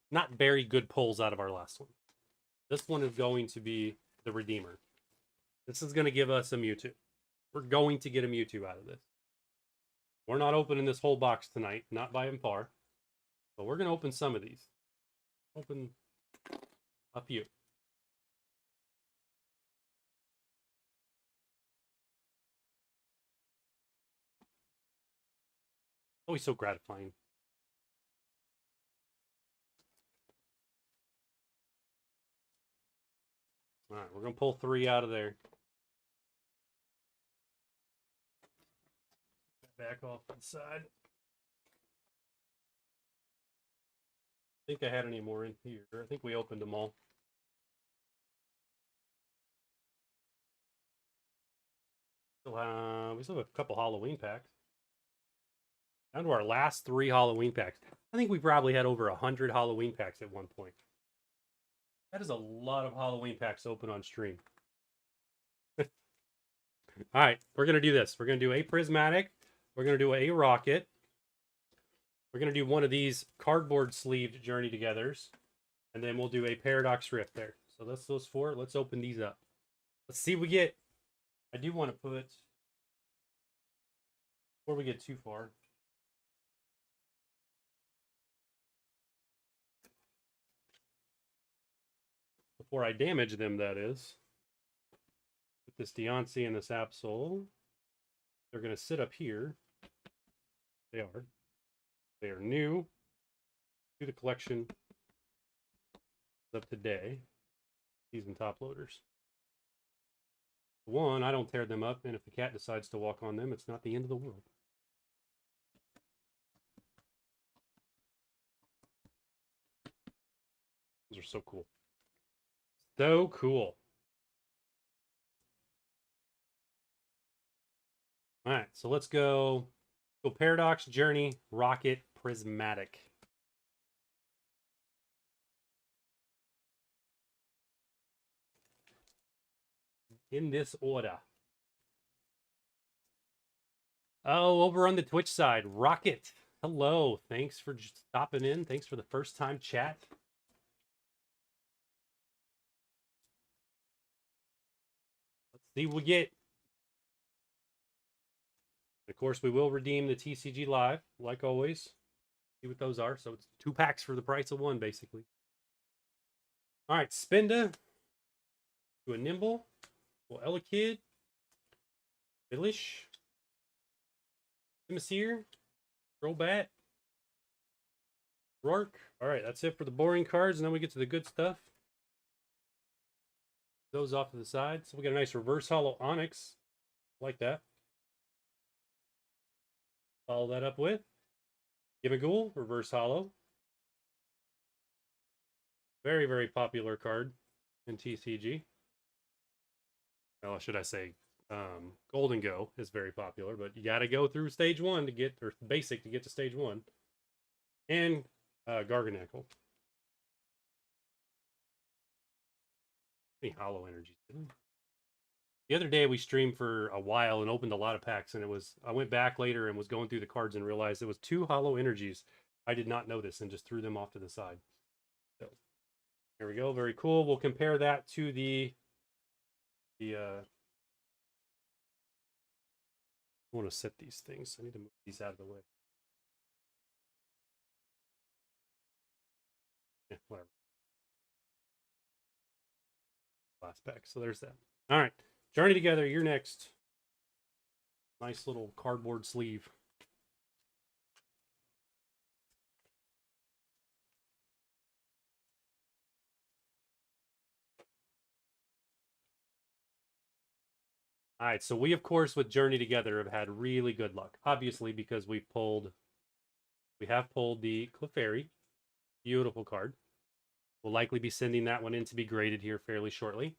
not very good pulls out of our last one. This one is going to be the Redeemer. This is going to give us a Mewtwo. We're going to get a Mewtwo out of this. We're not opening this whole box tonight, not by and far. But we're going to open some of these. Open a few. Always so gratifying. All right, we're going to pull 3 out of there. Back off to the side. I think I had any more in here. I think we opened them all. We still have a couple Halloween packs. Down to our last 3 Halloween packs. I think we probably had over 100 Halloween packs at one point. That is a lot of Halloween packs open on stream. All right, we're going to do this. We're going to do a Prismatic. We're going to do a Rocket. We're going to do one of these cardboard sleeved Journey Togethers. And then we'll do a Paradox Rift there. So that's those 4. Let's open these up. Let's see what we get. I do want to put, before we get too far, before I damage them, that is, with this Deontay and this Absol, they're going to sit up here. They are. They are new to the collection of today. Season top loaders. One, I don't tear them up, and if the cat decides to walk on them, it's not the end of the world. Those are so cool. So cool. All right, so let's go Paradox, Journey, Rocket, Prismatic. In this order. Oh, over on the Twitch side, Rocket. Hello. Thanks for stopping in. Thanks for the first time chat. Let's see what we get. Of course, we will redeem the TCG Live, like always. See what those are. So it's 2 packs for the price of 1, basically. All right, Spinda. To a Nimble. Well, Elekid. Bilish. Timacere. Crobat. Rourke. All right, that's it for the boring cards, and then we get to the good stuff. Those off to the side. So we got a nice reverse holo Onyx. Like that. Follow that up with Gimmighoul, reverse holo. Very, very popular card in TCG. Well, should I say Golden Go is very popular, but you got to go through stage 1 to get, or basic to get to stage 1. And Garganacl. Any hollow energies? The other day we streamed for a while and opened a lot of packs, and I went back later and was going through the cards and realized it was 2 hollow energies. I did not notice and just threw them off to the side. So here we go, very cool. We'll compare that to I want to set these things. I need to move these out of the way. Yeah, whatever. Last pack. So there's that. All right. Journey Together, you're next. Nice little cardboard sleeve. All right, so we, of course, with Journey Together have had really good luck. Obviously, because we have pulled the Clefairy. Beautiful card. We'll likely be sending that one in to be graded here fairly shortly.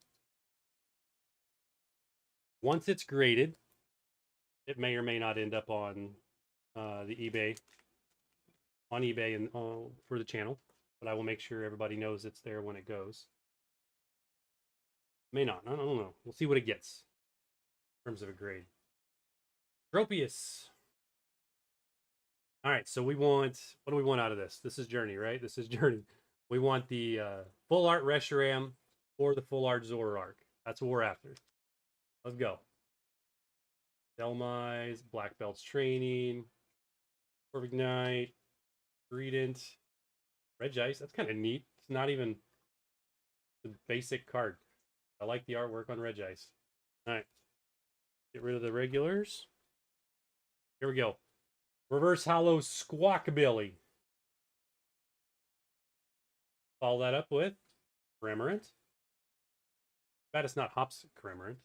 Once it's graded, it may or may not end up on the eBay, and for the channel, but I will make sure everybody knows it's there when it goes. May not. I don't know. We'll see what it gets in terms of a grade. Tropius. All right, so what do we want out of this? This is Journey, right? This is Journey. We want the full art Reshiram or the full art Zoroark. That's what we're after. Let's go. Delmise, Black Belt's Training, Perfect Night, Greedent, Regice. That's kind of neat. It's not even the basic card. I like the artwork on Regice. All right. Get rid of the regulars. Here we go. Reverse Holo Squawkabilly. Follow that up with Cramorant. Bet it's not Hops Cramorant.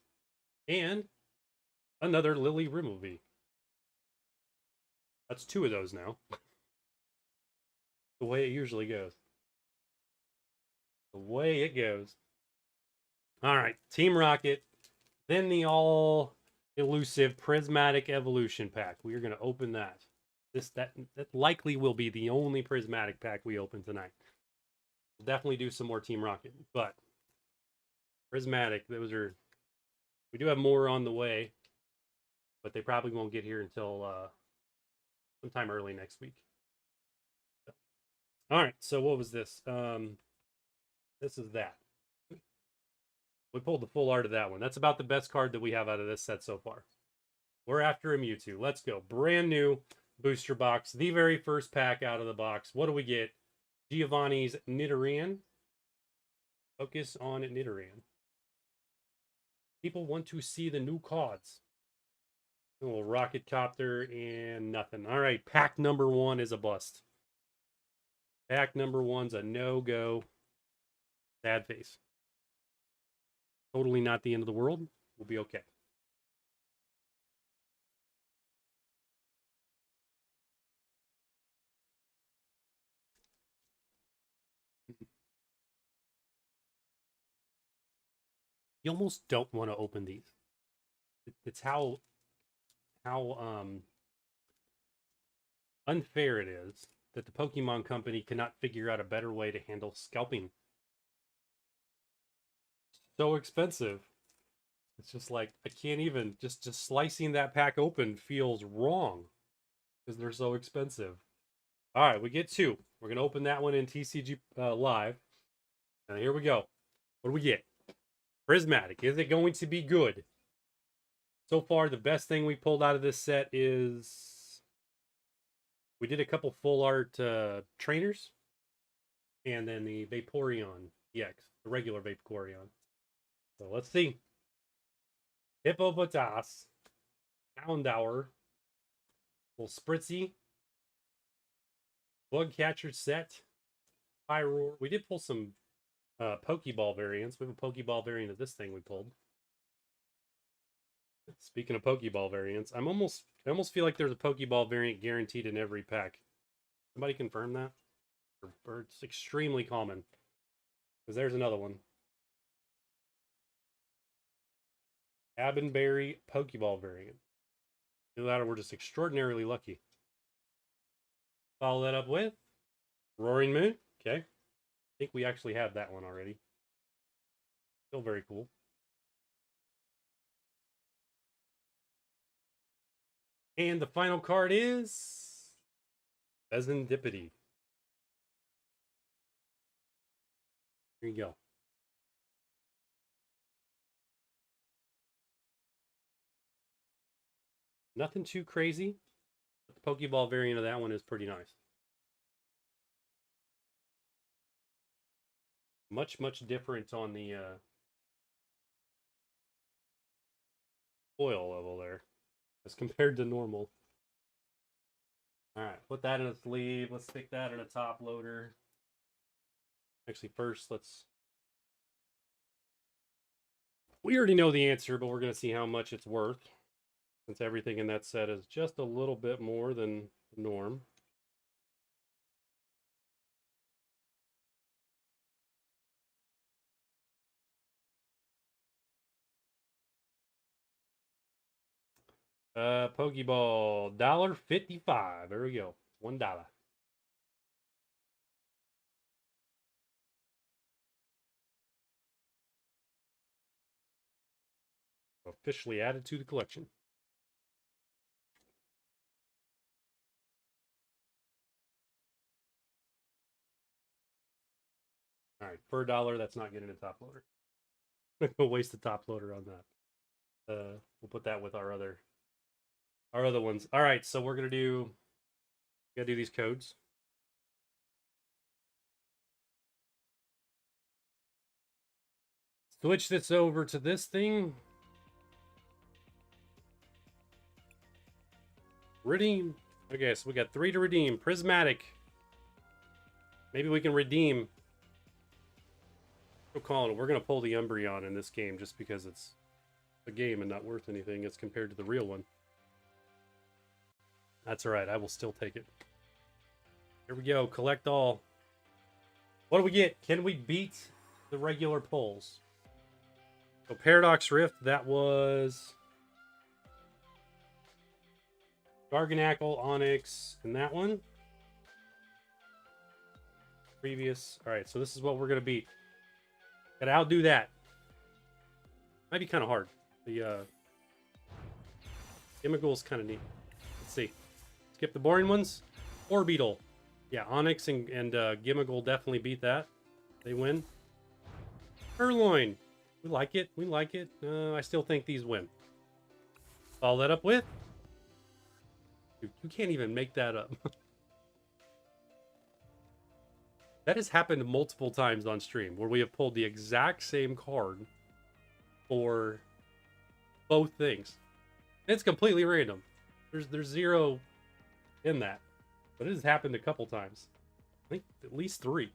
And another Lily Rimuvi. That's 2 of those now. The way it usually goes. The way it goes. All right, Team Rocket. Then the all elusive Prismatic Evolution pack. We are going to open that. That likely will be the only Prismatic pack we open tonight. We'll definitely do some more Team Rocket, but Prismatic, we do have more on the way, but they probably won't get here until sometime early next week. So. All right, so what was this? This is that. We pulled the full art of that one. That's about the best card that we have out of this set so far. We're after a Mewtwo. Let's go. Brand new booster box. The very first pack out of the box. What do we get? Giovanni's Nidoran. Focus on Nidoran. People want to see the new cards. A little Rocket Copter and nothing. All right, pack number 1 is a bust. Pack number 1's a no-go. Sad face. Totally not the end of the world. We'll be okay. You almost don't want to open these. It's how unfair it is that the Pokemon Company cannot figure out a better way to handle scalping. So expensive. It's just like, I can't even, just slicing that pack open feels wrong because they're so expensive. All right, we get 2. We're going to open that one in TCG Live. And here we go. What do we get? Prismatic. Is it going to be good? So far, the best thing we pulled out of this set is we did a couple full art trainers. And then the Vaporeon EX, the regular Vaporeon. So let's see. Hippopotas, Houndour, little Spritzy, Bug Catcher set, Pyroar. We did pull some Pokeball variants. We have a Pokeball variant of this thing we pulled. Speaking of Pokeball variants, I almost feel like there's a Pokeball variant guaranteed in every pack. Somebody confirm that? Or it's extremely common. Because there's another one. Abinberry Pokeball variant. Either that or we're just extraordinarily lucky. Follow that up with Roaring Moon. Okay. I think we actually have that one already. Still very cool. And the final card is Serendipity. Here you go. Nothing too crazy. But the Pokeball variant of that one is pretty nice. Much different on the foil level there as compared to normal. All right, put that in a sleeve. Let's stick that in a top loader. Actually, first, we already know the answer, but we're going to see how much it's worth, since everything in that set is just a little bit more than the norm. Pokeball, $1.55. There we go. $1. Officially added to the collection. All right, for $1, that's not getting a top loader. We'll waste the top loader on that. We'll put that with our other ones. All right, so we're gonna do these codes. Switch this over to this thing. Redeem. Okay, so we got 3 to redeem. Prismatic. Maybe we can redeem. We're calling it. We're gonna pull the Umbreon in this game just because it's a game and not worth anything as compared to the real one. That's all right. I will still take it. Here we go. Collect all. What do we get? Can we beat the regular pulls? So Paradox Rift, that was Garganacl, Onyx, and that one. Previous. All right, so this is what we're going to beat. Gotta outdo that. Might be kind of hard. The Gimmighoul's kind of neat. Let's see. Skip the boring ones. Orbeetle. Yeah, Onyx and Gimmighoul definitely beat that. They win. Purloin. We like it. We like it. I still think these win. Follow that up with... Dude, you can't even make that up. That has happened multiple times on stream where we have pulled the exact same card for both things. It's completely random. There's 0 in that. But it has happened a couple times. I think at least 3.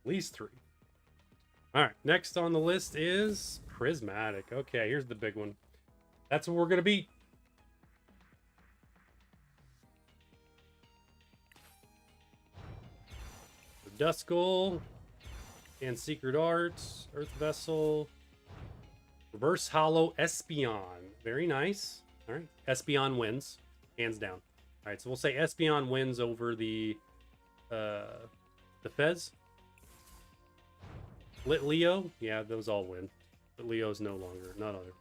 At least 3. Alright, next on the list is Prismatic. Okay, here's the big one. That's what we're going to beat. Duskull and Secret Arts, Earth Vessel, Reverse Hollow Espeon. Very nice. All right, Espeon wins, hands down. All right, so we'll say Espeon wins over the Fez. Lit Leo, yeah, those all win. But Leo's no longer, not other.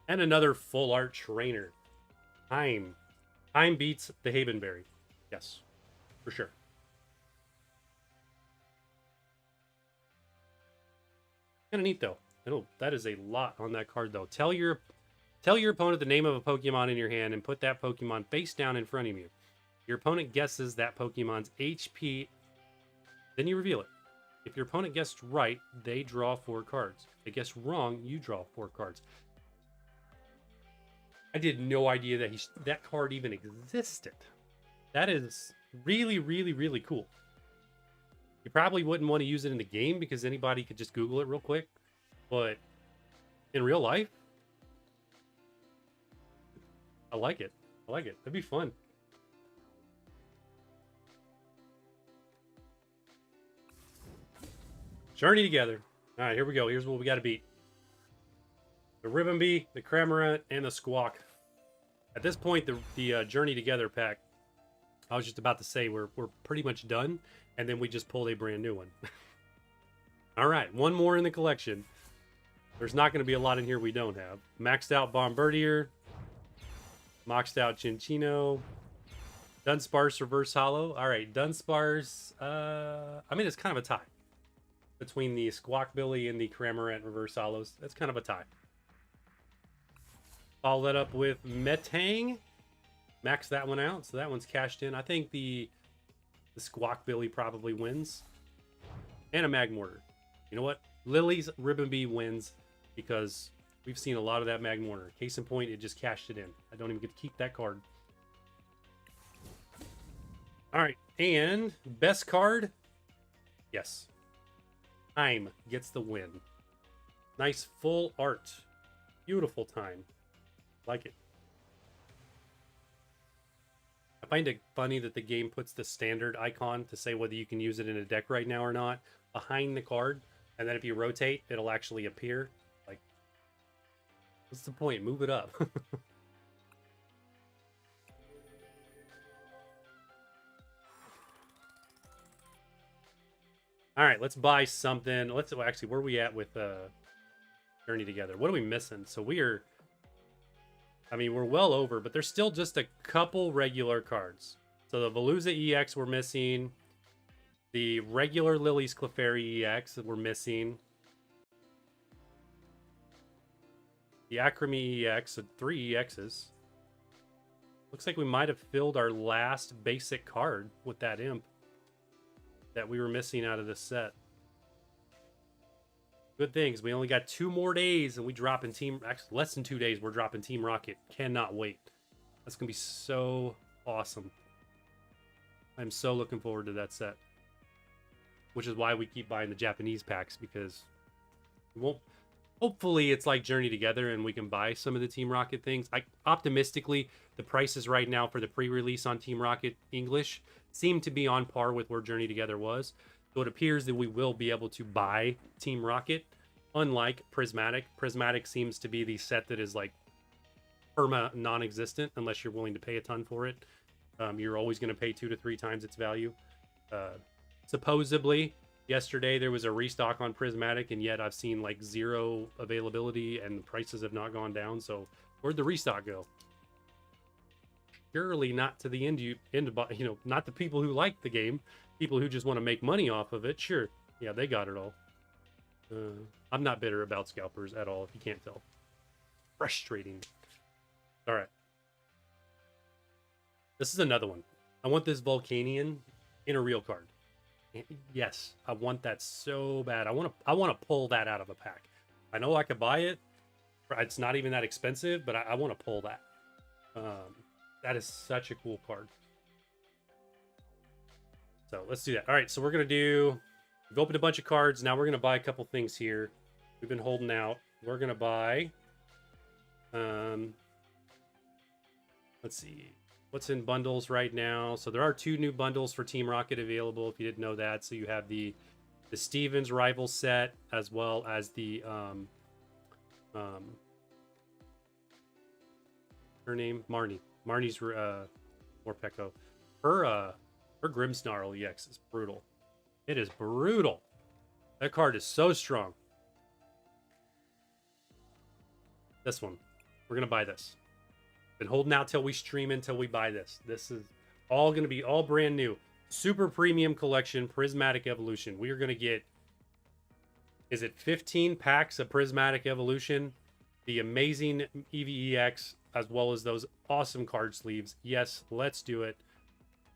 And another full art trainer. Time beats the Havenberry. Yes, for sure. Kind of neat though. That is a lot on that card though. Tell your opponent the name of a Pokemon in your hand and put that Pokemon face down in front of you. Your opponent guesses that Pokemon's HP, then you reveal it. If your opponent guessed right, they draw 4 cards. If they guess wrong, you draw 4 cards. I did no idea that that card even existed. That is really, really, really cool. You probably wouldn't want to use it in the game because anybody could just Google it real quick. But in real life, I like it. I like it. That'd be fun. Journey together. All right, here we go. Here's what we got to beat. The Ribbonbee, the Cramorant, and the Squawk. At this point, the Journey Together pack, I was just about to say we're pretty much done, and then we just pulled a brand new one. All right, one more in the collection. There's not going to be a lot in here we don't have. Maxed out Bombardier, maxed out Chinchino, Dunsparce Reverse Hollow. All right, Dunsparce, I mean, it's kind of a tie between the Squawkbilly and the Cramorant Reverse Hollows. That's kind of a tie. Follow that up with Metang. Max that one out, so that one's cashed in. I think the Squawkbilly probably wins. And a Magmortar. You know what? Lily's Ribbonbee wins because we've seen a lot of that Magmortar. Case in point, it just cashed it in. I don't even get to keep that card. All right, and best card? Yes. Time gets the win. Nice full art. Beautiful Time. Like it. I find it funny that the game puts the standard icon to say whether you can use it in a deck right now or not behind the card, and then if you rotate, it'll actually appear. Like, what's the point? Move it up. All right, let's buy something. Let's actually, where are we at with Journey Together? What are we missing? So we're well over, but there's still just a couple regular cards. So the Veluza EX we're missing. The regular Lily's Clefairy EX that we're missing. The Acremy EX, so 3 EXs. Looks like we might have filled our last basic card with that imp that we were missing out of this set. Good things. We only got 2 more days and we drop in actually less than 2 days, we're dropping Team Rocket. Cannot wait. That's going to be so awesome. I'm so looking forward to that set. Which is why we keep buying the Japanese packs, because we won't. Hopefully it's like Journey Together and we can buy some of the Team Rocket things. Optimistically, the prices right now for the pre-release on Team Rocket English seem to be on par with where Journey Together was. So it appears that we will be able to buy Team Rocket, unlike Prismatic. Prismatic seems to be the set that is like perma non-existent unless you're willing to pay a ton for it. You're always going to pay 2 to 3 times its value. Supposedly, yesterday there was a restock on Prismatic, and yet I've seen like 0 availability and the prices have not gone down. So where'd the restock go? Surely not to the not the people who like the game. People who just want to make money off of it. Sure, yeah, they got it all. I'm not bitter about scalpers at all, if you can't tell. Frustrating. All right. This is another one. I want this Volcanion in a real card. Yes, I want that so bad. I want to pull that out of a pack. I know I could buy it. It's not even that expensive, but I want to pull that. That is such a cool card. So let's do that. All right, so we've opened a bunch of cards. Now we're going to buy a couple things here. We've been holding out. We're going to buy, let's see, what's in bundles right now. So there are 2 new bundles for Team Rocket available, if you didn't know that. So you have the Stevens Rival set, as well as the, her name? Marnie's Morpeko. Her Grimmsnarl EX is brutal. It is brutal. That card is so strong. This one. We're going to buy this. Been holding out till we stream until we buy this. This is all going to be all brand new. Super premium collection, Prismatic Evolution. We are going to get, is it 15 packs of Prismatic Evolution? The amazing EVEX, as well as those awesome card sleeves. Yes, let's do it.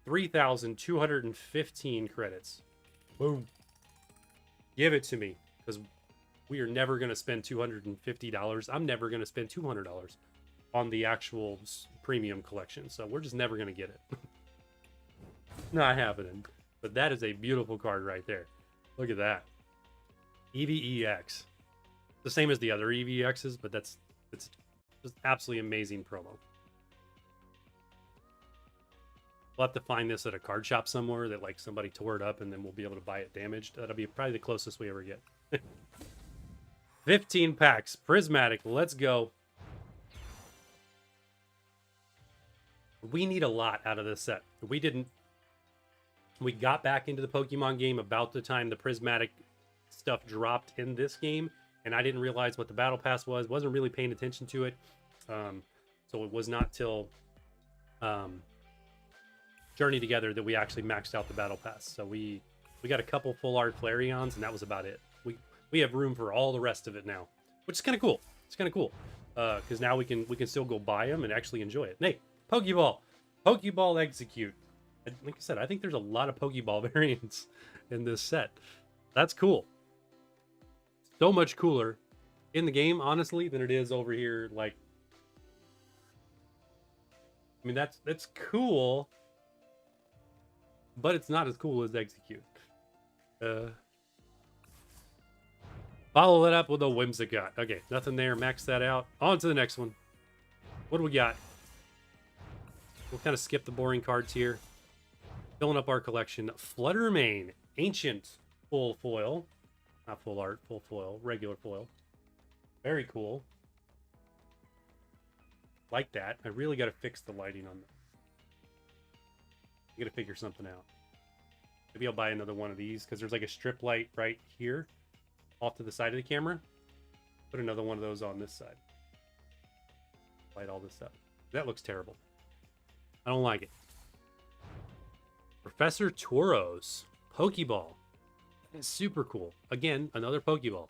3,215 credits. Boom. Give it to me, because we are never going to spend $250. I'm never going to spend $200 on the actual premium collection, so we're just never going to get it. Not happening. But that is a beautiful card right there. Look at that. EVEX. The same as the other EVEXs, but it's just absolutely amazing promo. We'll have to find this at a card shop somewhere that like somebody tore it up, and then we'll be able to buy it damaged. That'll be probably the closest we ever get. 15 packs. Prismatic. Let's go. We need a lot out of this set. We got back into the Pokemon game about the time the Prismatic stuff dropped in this game, and I didn't realize what the Battle Pass was. Wasn't really paying attention to it. So it was not till Journey Together that we actually maxed out the Battle Pass. So we got a couple full art Flareons, and that was about it. We have room for all the rest of it now, which is kind of cool. It's kind of cool because now we can still go buy them and actually enjoy it. Hey, Pokeball Execute. Like I said, I think there's a lot of Pokeball variants in this set. That's cool. So much cooler in the game, honestly, than it is over here. Like, I mean, that's cool, but it's not as cool as Execute. Follow that up with a Whimsicott. Okay, nothing there. Max that out. On to the next one. What do we got? We'll kind of skip the boring cards here. Filling up our collection. Fluttermane. Ancient full foil. Not full art, full foil. Regular foil. Very cool. Like that. I really got to fix the lighting on that. I got to figure something out. Maybe I'll buy another one of these because there's like a strip light right here off to the side of the camera. Put another one of those on this side. Light all this up. That looks terrible. I don't like it. Professor Tauros. Pokeball. That is super cool. Again, another Pokeball.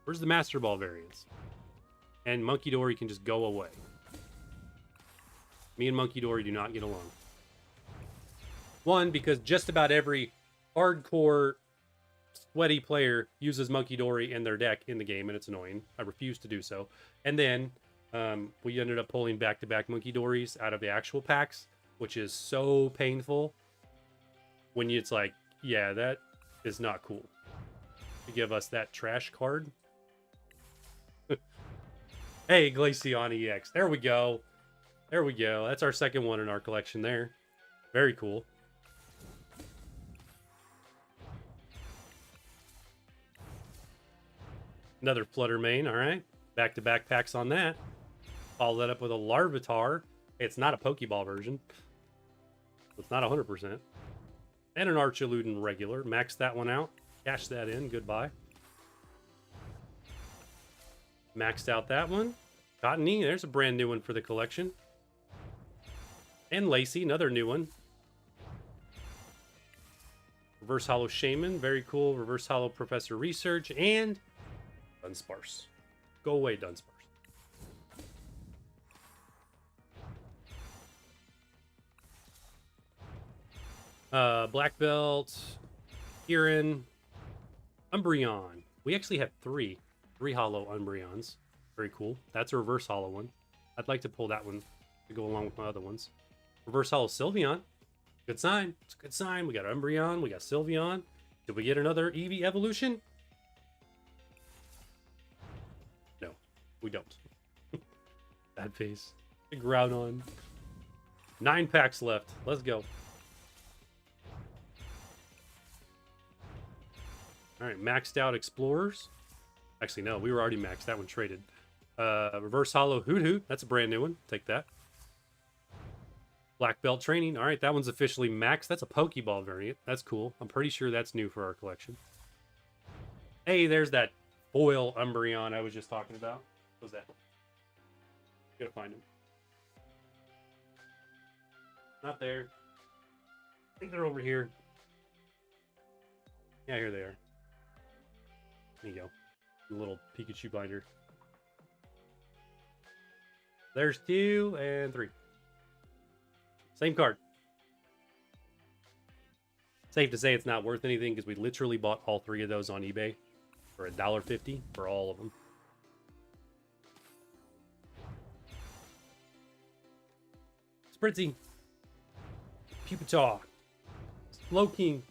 Where's the Master Ball variants? And Monkey Dory can just go away. Me and Monkey Dory do not get along. One, because just about every hardcore sweaty player uses Monkey Dory in their deck in the game, and it's annoying. I refuse to do so. And then we ended up pulling back-to-back Monkey Dories out of the actual packs, which is so painful. When it's like, yeah, that is not cool. To give us that trash card. Hey, Glaceon EX. There we go. There we go. That's our second one in our collection there. Very cool. Another Fluttermane, all right. Back-to-back packs on that. Follow that up with a Larvitar. It's not a Pokeball version. It's not 100%. And an Archaludin regular. Max that one out. Cash that in. Goodbye. Maxed out that one. Cottony, there's a brand new one for the collection. And Lacey, another new one. Reverse Hollow Shaman, very cool. Reverse Hollow Professor Research, and Dunsparce. Go away, Dunsparce. Black Belt, Kieran, Umbreon. We actually have three hollow Umbreons. Very cool. That's a reverse hollow one. I'd like to pull that one to go along with my other ones. Reverse hollow Sylveon. Good sign. It's a good sign. We got Umbreon. We got Sylveon. Did we get another Eevee evolution? No, we don't. Bad face. Big Groudon. 9 packs left. Let's go. All right, maxed out Explorers. Actually, no, we were already maxed. That one traded. Reverse Hollow Hoot Hoot. That's a brand new one. Take that. Black Belt Training. All right, that one's officially maxed. That's a Pokeball variant. That's cool. I'm pretty sure that's new for our collection. Hey, there's that foil Umbreon I was just talking about. What was that? Gotta find him. Not there. I think they're over here. Yeah, here they are. There you go. A little Pikachu binder. There's 2 and 3. Same card. Safe to say it's not worth anything because we literally bought all 3 of those on eBay for $1.50 for all of them. Spritzy. Pupitar. Slowking.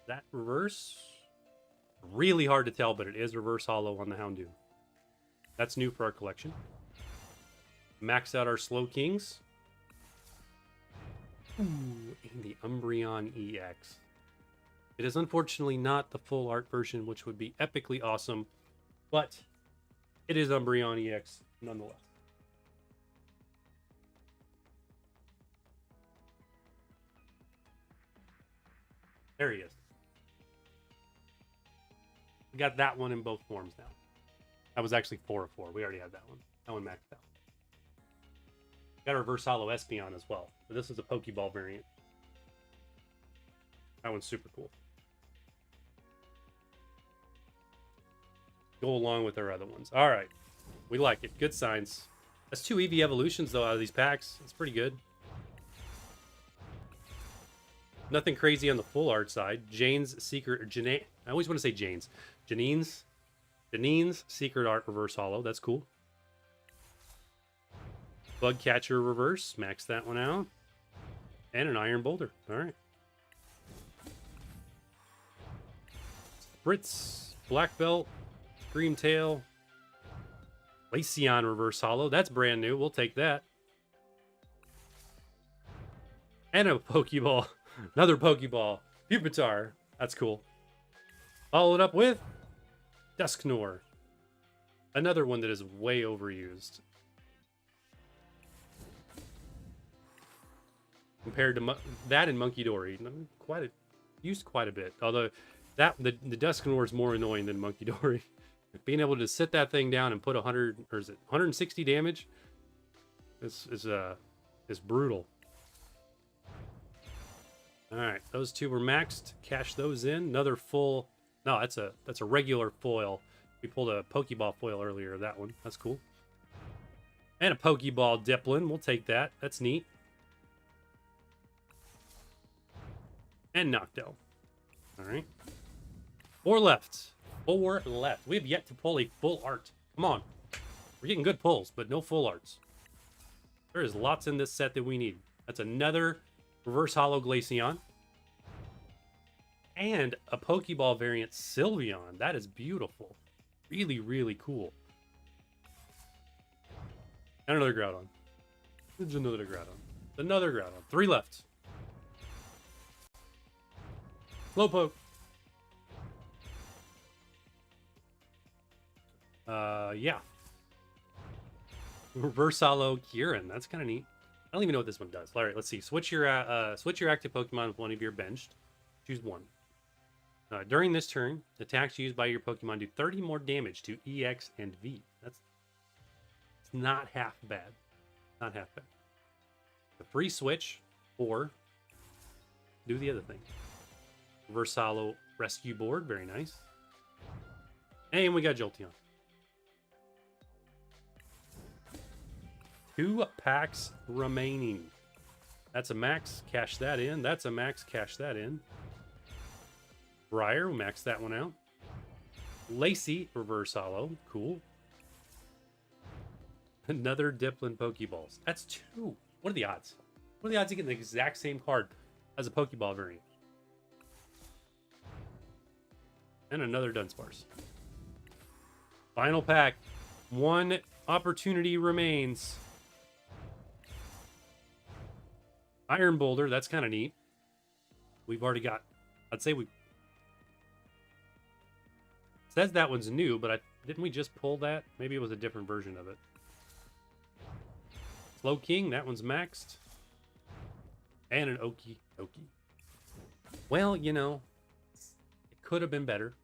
That reverse? Really hard to tell, but it is reverse hollow on the Houndoom. That's new for our collection. Max out our Slow Kings. Ooh, and the Umbreon EX. It is unfortunately not the full art version, which would be epically awesome, but it is Umbreon EX nonetheless. There he is. We got that one in both forms now. That was actually 4 of 4. We already had that one. That one maxed out. Got a reverse hollow Espeon as well. But this is a Pokeball variant. That one's super cool. Go along with our other ones. All right. We like it. Good signs. That's 2 EV evolutions, though, out of these packs. It's pretty good. Nothing crazy on the full art side. Jane's Secret... Or Janae, I always want to say Jane's. Janine's Secret Art Reverse Hollow. That's cool. Bug Catcher Reverse. Max that one out. And an Iron Boulder. All right. Spritz. Black Belt. Scream Tail. Glaceon Reverse Hollow. That's brand new. We'll take that. And a Pokeball. Another Pokeball. Pupitar. That's cool. Followed up with Dusknoir. Another one that is way overused. Compared to that and Monkey Dory. Used quite a bit. Although the Dusknoir is more annoying than Monkey Dory. Being able to sit that thing down and put 100, or is it 160 damage? Is brutal. All right, those 2 were maxed. Cash those in. Another full. No, that's a regular foil. We pulled a Pokeball foil earlier. That one. That's cool. And a Pokeball Diplin. We'll take that. That's neat. And Noctowl. All right. 4 left. 4 left. We have yet to pull a full art. Come on. We're getting good pulls, but no full arts. There is lots in this set that we need. That's another reverse hollow Glaceon. And a Pokeball variant Sylveon. That is beautiful. Really, really cool. And another Groudon. There's another Groudon. Another Groudon. 3 left. Slowpoke. Yeah. Reverse hollow Kieran. That's kind of neat. I don't even know what this one does. All right, let's see. Switch your active Pokemon with one of your benched. Choose one. During this turn, attacks used by your Pokemon do 30 more damage to EX and V. It's not half bad. Not half bad. The free switch, or do the other thing. Reverse hollow rescue board. Very nice. And we got Jolteon. 2 packs remaining. That's a max. Cash that in. That's a max. Cash that in. Briar. We'll max that one out. Lacey. Reverse hollow. Cool. Another Diplin Pokeballs. That's 2. What are the odds? What are the odds of getting the exact same card as a Pokeball variant? And another Dunsparce. Final pack. 1 opportunity remains. Iron Boulder, that's kind of neat. We've already got, I'd say we... Says that one's new, but didn't we just pull that? Maybe it was a different version of it. Slow King, that one's maxed. And an Okie Dokie. Well, you know, it could have been better.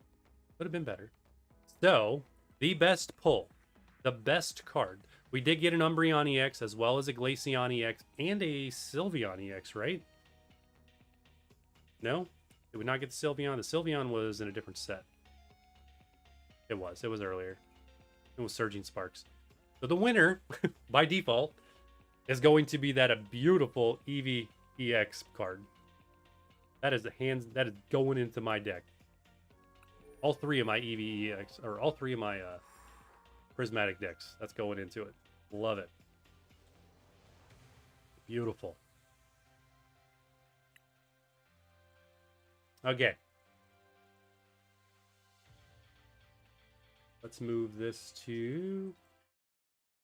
Could have been better. So, the best pull. The best card. We did get an Umbreon EX as well as a Glaceon EX and a Sylveon EX, right? No? Did we not get the Sylveon? The Sylveon was in a different set. It was earlier. It was Surging Sparks. So the winner, by default, is going to be that a beautiful Eevee EX card. That is going into my deck. All three of my Eevee EX, or all three of my Prismatic decks. That's going into it. Love it. Beautiful. Okay. Let's move this to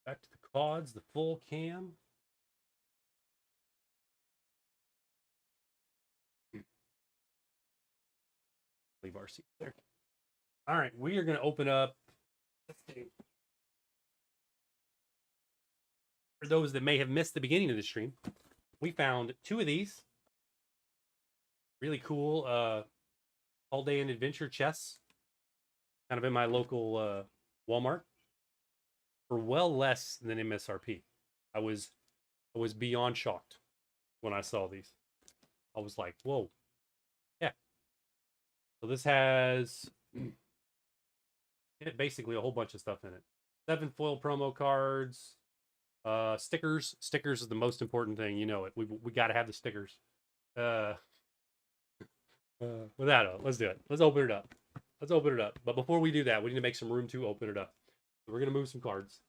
back to the cards, the full cam. Leave our seat there. All right, we are going to open up. Let's see. For those that may have missed the beginning of the stream, we found two of these. Really cool all day in adventure chests. Kind of in my local Walmart. For well less than MSRP. I was beyond shocked when I saw these. I was like, whoa. Yeah. So this has basically a whole bunch of stuff in it. 7 foil promo cards. Stickers. Stickers is the most important thing. You know it. We got to have the stickers. Without let's do it. Let's open it up. Let's open it up. But before we do that, we need to make some room to open it up. So we're going to move some cards.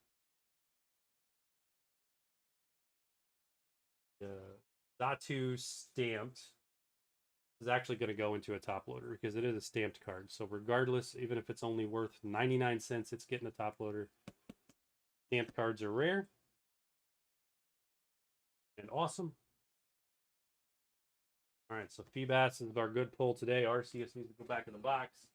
Zatu stamped is actually going to go into a top loader because it is a stamped card. So regardless, even if it's only worth 99 cents, it's getting a top loader. Stamped cards are rare and awesome. All right, so Feebas is our good pull today. Arceus needs to go back in the box.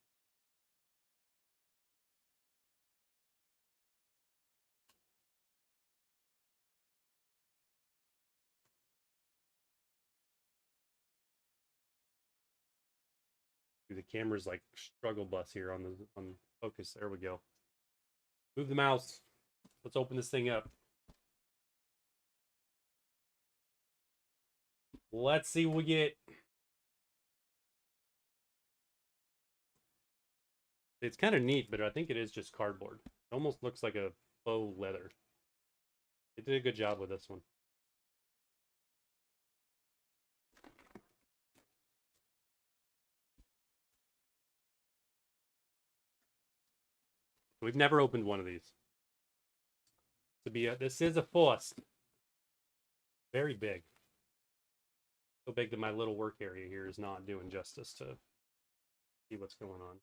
The camera's like struggle bus here on focus. There we go. Move the mouse. Let's open this thing up. Let's see what we get. It's kind of neat, but I think it is just cardboard. It almost looks like a faux leather. They did a good job with this one. We've never opened one of these. This is a first. Very big. So big that my little work area here is not doing justice to see what's going on.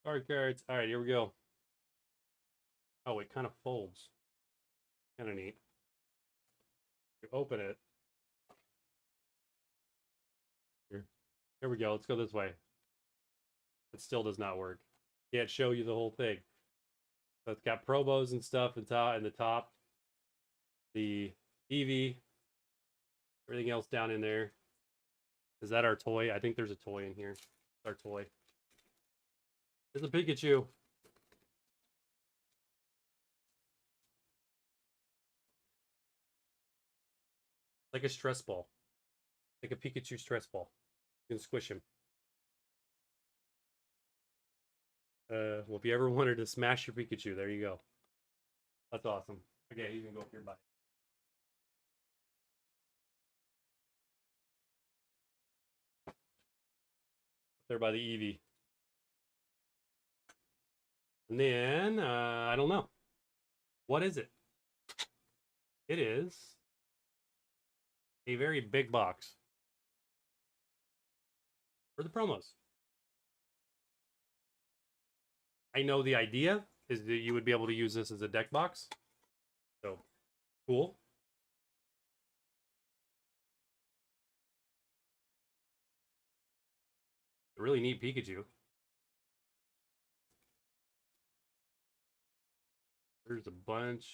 Card cards. All right, here we go. Oh, it kind of folds. Kind of neat. You open it. Here we go. Let's go this way. It still does not work. Can't show you the whole thing. So it's got promos and stuff in the top. The Eevee. Everything else down in there. Is that our toy? I think there's a toy in here. It's our toy. There's a Pikachu. Like a stress ball. Like a Pikachu stress ball. You can squish him. Well, if you ever wanted to smash your Pikachu, there you go. That's awesome. Okay, you can go up your butt. There by the Eevee. And then, I don't know. What is it? It is a very big box for the promos. I know the idea is that you would be able to use this as a deck box. So, cool. A really neat Pikachu. There's a bunch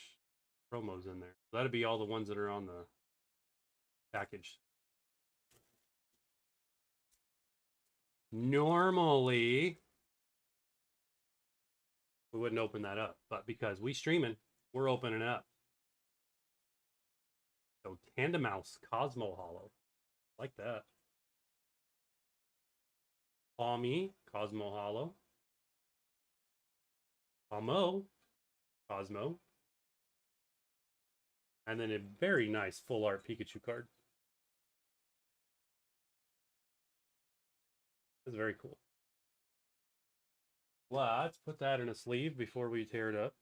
of promos in there. That'd be all the ones that are on the package. Normally, we wouldn't open that up, but because we streaming, we're opening it up. So Tandemaus Cosmo Hollow. Like that. Palmy Cosmo Hollow. Palmo Cosmo. And then a very nice full art Pikachu card. That's very cool. Let's put that in a sleeve before we tear it up.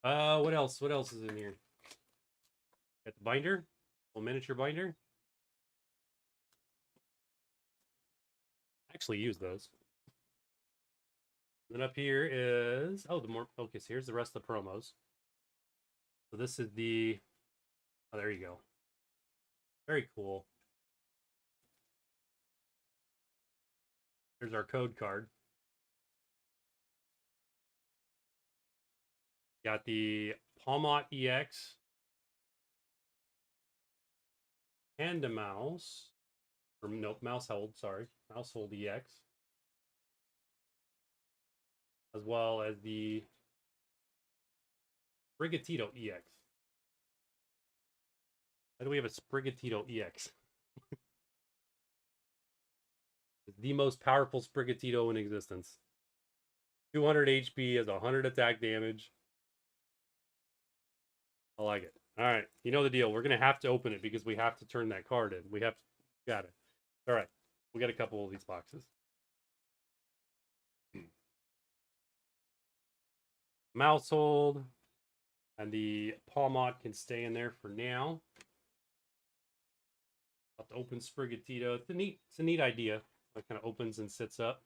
What else? What else is in here? Got the binder, little miniature binder. Actually use those. And then up here is the more okay. So here's the rest of the promos. So this is the there you go. Very cool. Here's our code card. Got the Palmot EX. Tandemaus. Or nope, Mousehold, sorry. Mousehold EX. As well as the Sprigatito EX. Why do we have a Sprigatito EX? It's the most powerful Sprigatito in existence. 200 HP, has 100 attack damage. I like it. All right, you know the deal. We're going to have to open it because we have to turn that card in. We have to, got it. All right, we got a couple of these boxes. Mousehold and the Palmot can stay in there for now. I'll have to open Sprigatito. It's a neat idea. It kind of opens and sits up.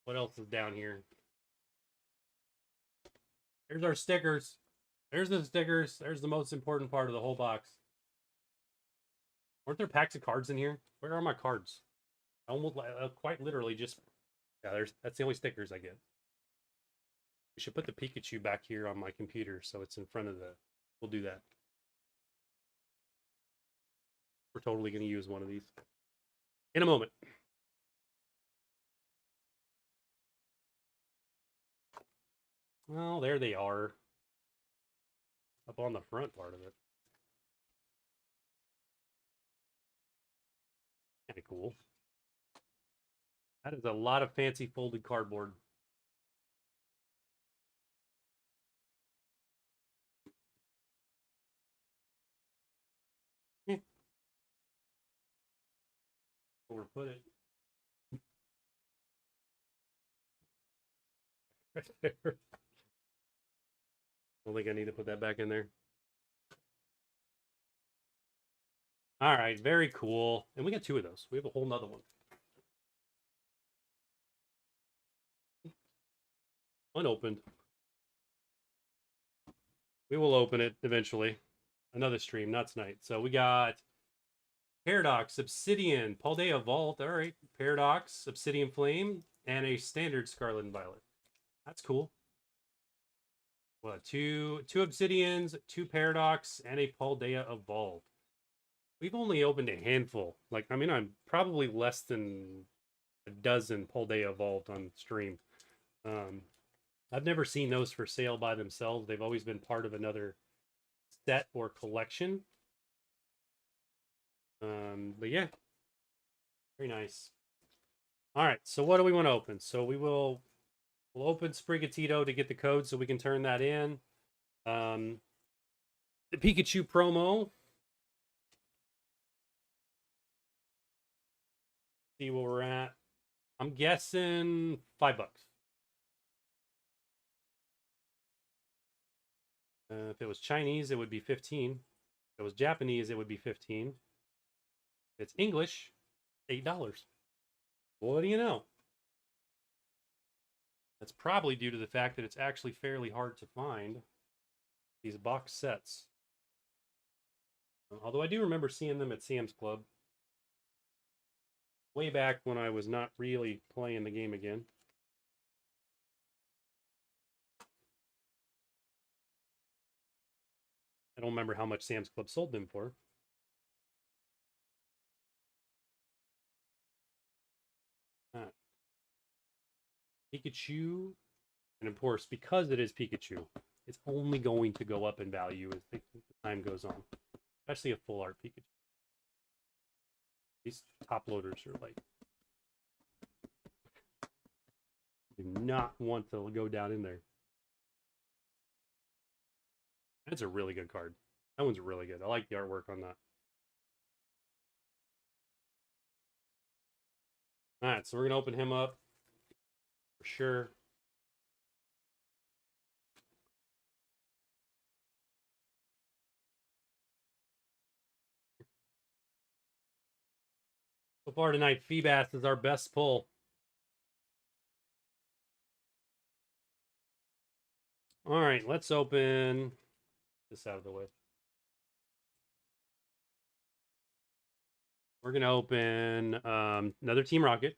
What else is down here? There's our stickers. There's the stickers. There's the most important part of the whole box. Weren't there packs of cards in here? Where are my cards? I almost quite literally just that's the only stickers I get. We should put the Pikachu back here on my computer so it's in front of the. We'll do that. We're totally going to use one of these in a moment. Well, there they are. Up on the front part of it. Kind of cool. That is a lot of fancy folded cardboard. Or put it right there. I don't think I need to put that back in there. All right, very cool. And we got two of those. We have a whole nother one. Unopened. We will open it eventually. Another stream, not tonight. So we got Paradox, Obsidian, Paldea Vault. All right, Paradox, Obsidian Flame, and a standard Scarlet and Violet. That's cool. Well, two Obsidians, two Paradox, and a Paldea Evolved. We've only opened a handful. Like, I mean, I'm probably less than a dozen Paldea Evolved on stream. I've never seen those for sale by themselves. They've always been part of another set or collection. But yeah, very nice. All right, so what do we want to open? So we'll open Sprigatito to get the code so we can turn that in. The Pikachu promo. See where we're at. I'm guessing $5. If it was Chinese, it would be 15. If it was Japanese, it would be 15. If it's English, $8. What do you know? That's probably due to the fact that it's actually fairly hard to find these box sets. Although I do remember seeing them at Sam's Club way back when I was not really playing the game again. I don't remember how much Sam's Club sold them for. Pikachu, and of course, because it is Pikachu, it's only going to go up in value as the time goes on, especially a full art Pikachu. These top loaders are like, do not want to go down in there. That's a really good card. That one's really good. I like the artwork on that. All right, so we're gonna open him up for sure. So far tonight, Feebas is our best pull. All right, let's open this out of the way. We're going to open another Team Rocket.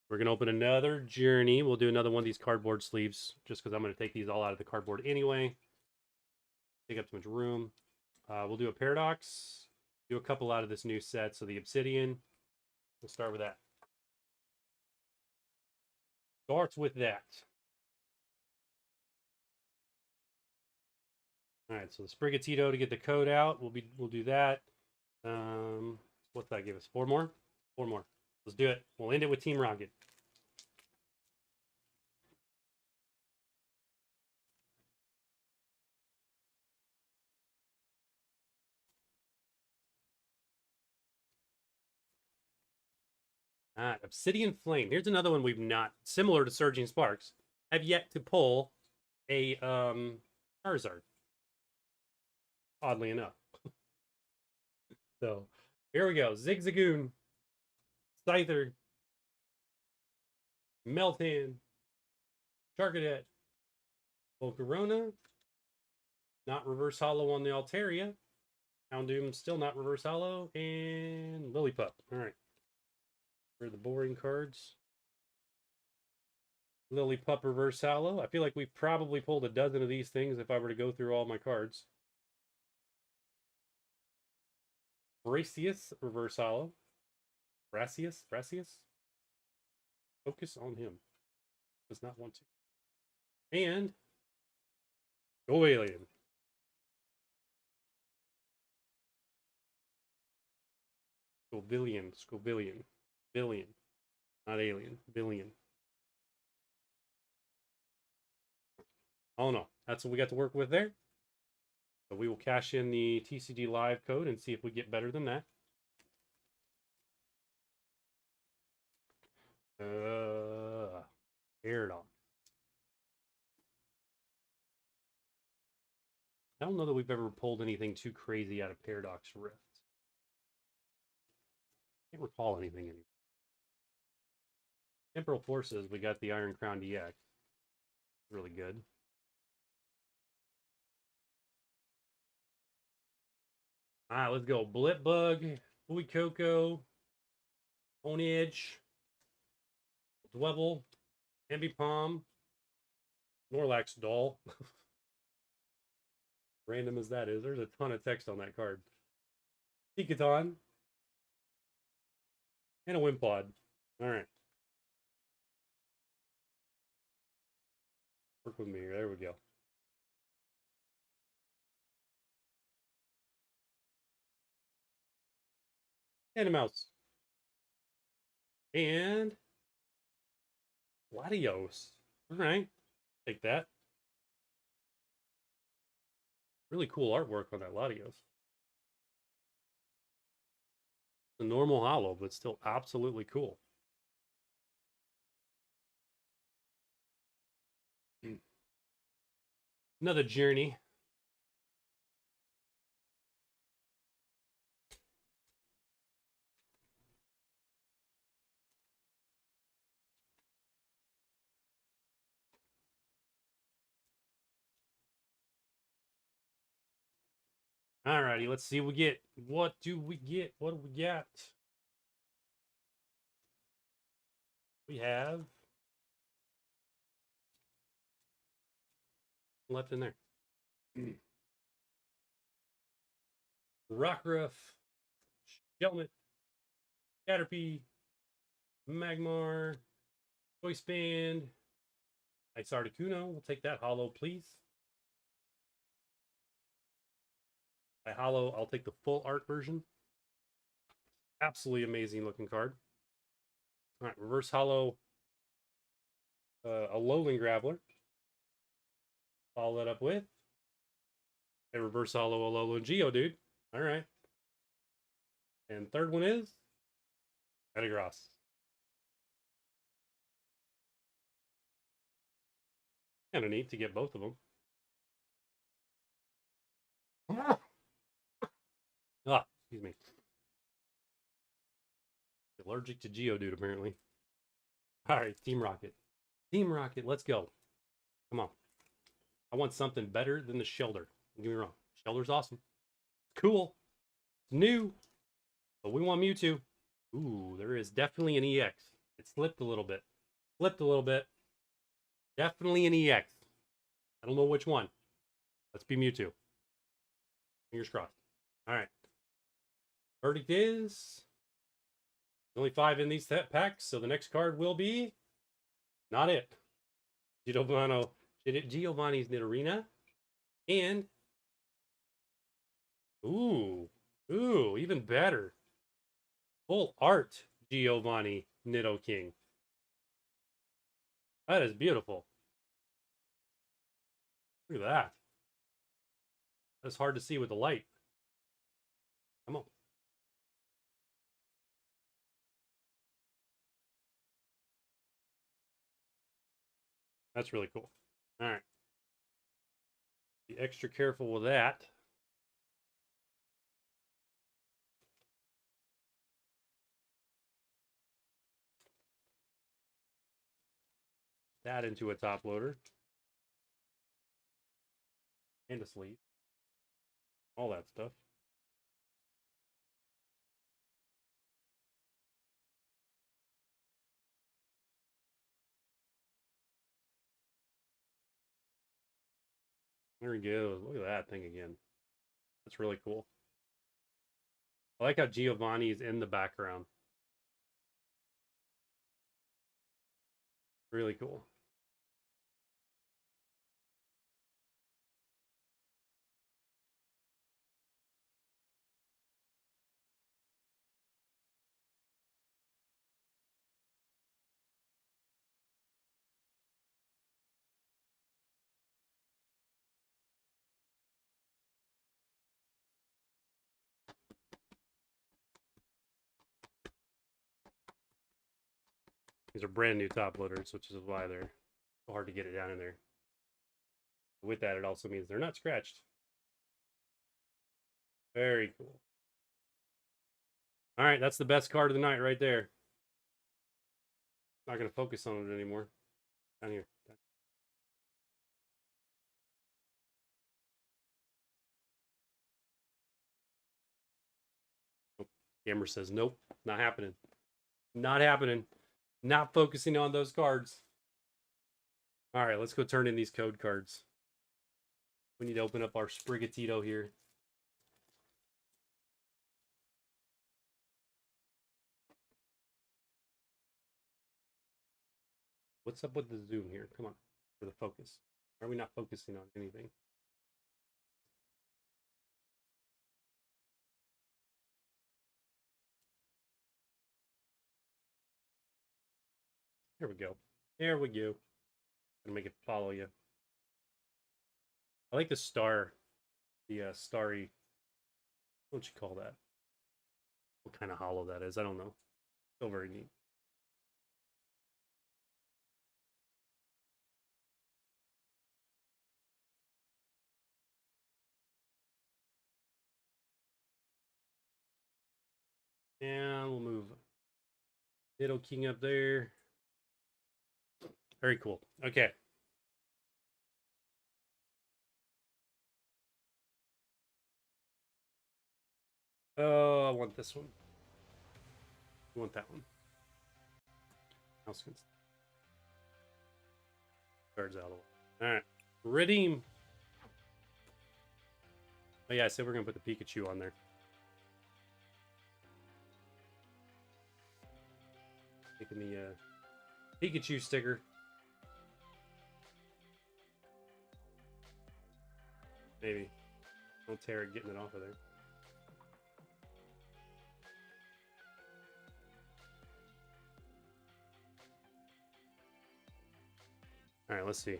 We're going to open another Journey. We'll do another one of these cardboard sleeves just because I'm going to take these all out of the cardboard anyway. Take up too much room. We'll do a Paradox. Do a couple out of this new set. So the Obsidian. We'll start with that. Starts with that. All right, so the Sprigatito to get the code out. We'll do that. What's that give us? 4 more? 4 more. Let's do it. We'll end it with Team Rocket. Obsidian Flame. Here's another one we've not, similar to Surging Sparks, have yet to pull a Charizard. Oddly enough. So here we go. Zigzagoon, Scyther, Meltan, Charcadet, Volcarona, not reverse hollow on the Altaria. Houndoom still not reverse hollow, and Lillipup. All right. For the boring cards. Lillipup reverse hollow. I feel like we've probably pulled a dozen of these things if I were to go through all my cards. Bracius reverse hollow. Bracius? Focus on him. Does not want to. And Go Alien. Scovillian. Billion. Not alien. Billion. Oh no. That's what we got to work with there. So we will cash in the TCG Live code and see if we get better than that. Paradox. I don't know that we've ever pulled anything too crazy out of Paradox Rift. Can't recall anything anymore. Temporal Forces, we got the Iron Crown DX. Really good. Let's go. Blipbug, Fuecoco, Pony Edge, Dwebble, Ambipom, Snorlax Doll. Random as that is, there's a ton of text on that card. Pikaton, and a Wimpod. All right. Work with me here. There we go. And a mouse. And Latios. All right. Take that. Really cool artwork on that Latios. The normal hollow, but still absolutely cool. Another Journey. Alrighty, let's see what we get. What do we get? What do we got? We have left in there. Rockruff, Shelmet, Caterpie, Magmar, Choice Band, Ice Articuno. We'll take that hollow, please. By hollow, I'll take the full art version. Absolutely amazing looking card. All right, reverse hollow, a Alolan Graveler. Follow that up with a reverse hollow Alolan Geodude. All right. And third one is Metagross. Kind of neat to get both of them. Ah, excuse me. Allergic to Geodude, apparently. All right, Team Rocket. Team Rocket, let's go. Come on. I want something better than the Shelter. Don't get me wrong. Shelter's awesome. It's cool. It's new. But we want Mewtwo. Ooh, there is definitely an EX. It slipped a little bit. Flipped a little bit. Definitely an EX. I don't know which one. Let's be Mewtwo. Fingers crossed. All right. Verdict is only 5 in these packs, so the next card will be not it. Giovanni's Nidorina. And ooh, even better. Full art Giovanni Nidoking. That is beautiful. Look at that. That's hard to see with the light. Come on. That's really cool. All right. Be extra careful with that. That into a top loader. And a sleeve. All that stuff. There he goes. Look at that thing again. That's really cool. I like how Giovanni is in the background. Really cool. These are brand new top loaders, which is why they're so hard to get it down in there. With that, it also means they're not scratched. Very cool. All right, that's the best card of the night right there. Not going to focus on it anymore. Down here. Oh, camera says, nope, not happening. Not happening. Not focusing on those cards. All right, let's go turn in these code cards. We need to open up our Sprigatito here. What's up with the zoom here? Come on, for the focus. Why are we not focusing on anything? There we go. There we go. Gonna make it follow you. I like the star, the starry. What you call that? What kind of hollow that is? I don't know. Still very neat. And we'll move Nidoking up there. Very cool. Okay. Oh, I want this one. I want that one. Mouse cards out of the way. All right, redeem. Oh yeah, I said we're gonna put the Pikachu on there. Taking the Pikachu sticker. Maybe. Don't tear it getting it off of there. All right, let's see.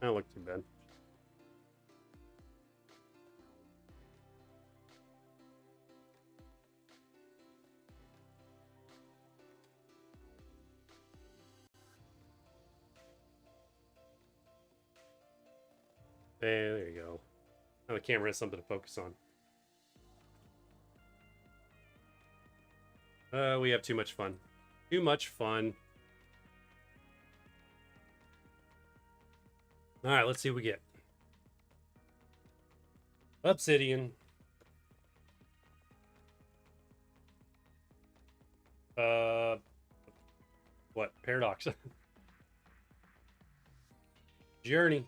I don't look too bad. There you go. Now the camera has something to focus on. We have too much fun. Too much fun. All right, let's see what we get. Obsidian. What? Paradox. Journey.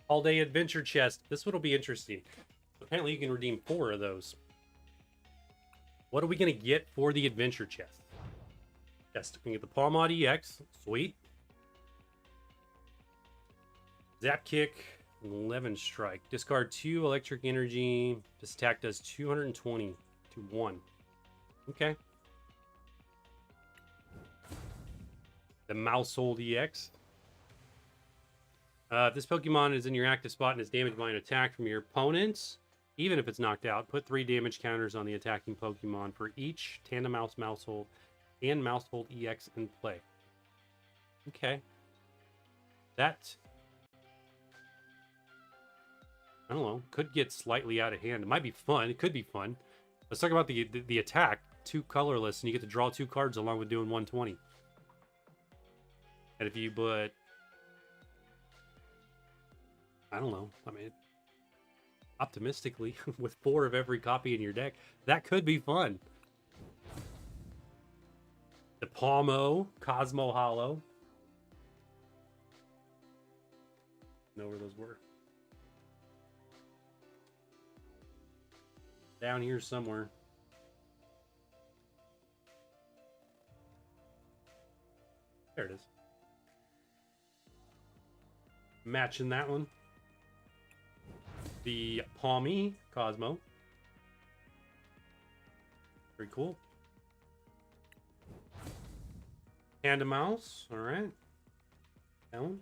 All-day adventure chest. This one will be interesting. Apparently you can redeem 4 of those. What are we going to get for the adventure chest? Yes, we can get the Palmod EX. Sweet. Zap Kick. 11 Strike. Discard 2 electric energy. This attack does 220 to 1. Okay. The Mousehold EX. If this Pokemon is in your active spot and is damaged by an attack from your opponents, even if it's knocked out, put 3 damage counters on the attacking Pokemon for each Tandemaus Mousehold and Mousehold EX in play. Okay. That, I don't know, could get slightly out of hand. It might be fun. It could be fun. Let's talk about the attack. 2 colorless, and you get to draw 2 cards along with doing 120. And if you put, I don't know, I mean, optimistically, with 4 of every copy in your deck, that could be fun. The Palmo, Cosmo Hollow. Know where those were. Down here somewhere. There it is. Matching that one. The Palmy Cosmo. Very cool. Tandemaus. All right. That one.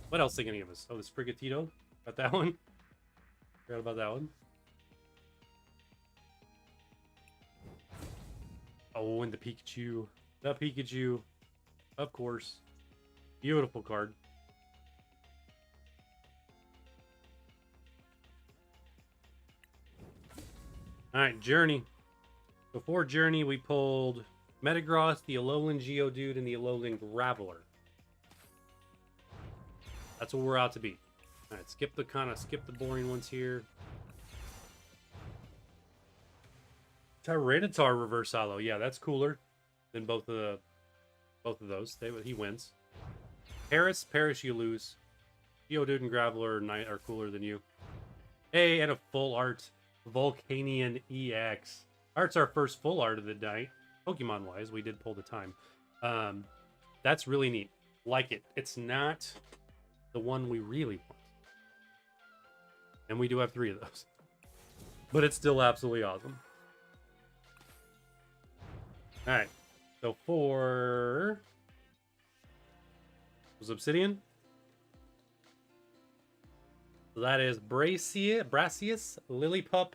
What else are they going to give us? Oh, the Sprigatito. Got that one. Forgot about that one. Oh, and the Pikachu. The Pikachu. Of course. Beautiful card. Alright, Journey. Before Journey, we pulled Metagross, the Alolan Geodude, and the Alolan Graveler. That's what we're out to be. Alright, skip the boring ones here. Tyranitar Reverse Hollow. Yeah, that's cooler than both of those. He wins. Paris, you lose. Geodude and Graveler are cooler than you. Hey, and a full art Volcanion EX. Art's our first full art of the night. Pokemon wise, we did pull the time. That's really neat. Like it. It's not the one we really want. And we do have 3 of those. But it's still absolutely awesome. Alright. So for was Obsidian. So that is Brassius, Lillipup,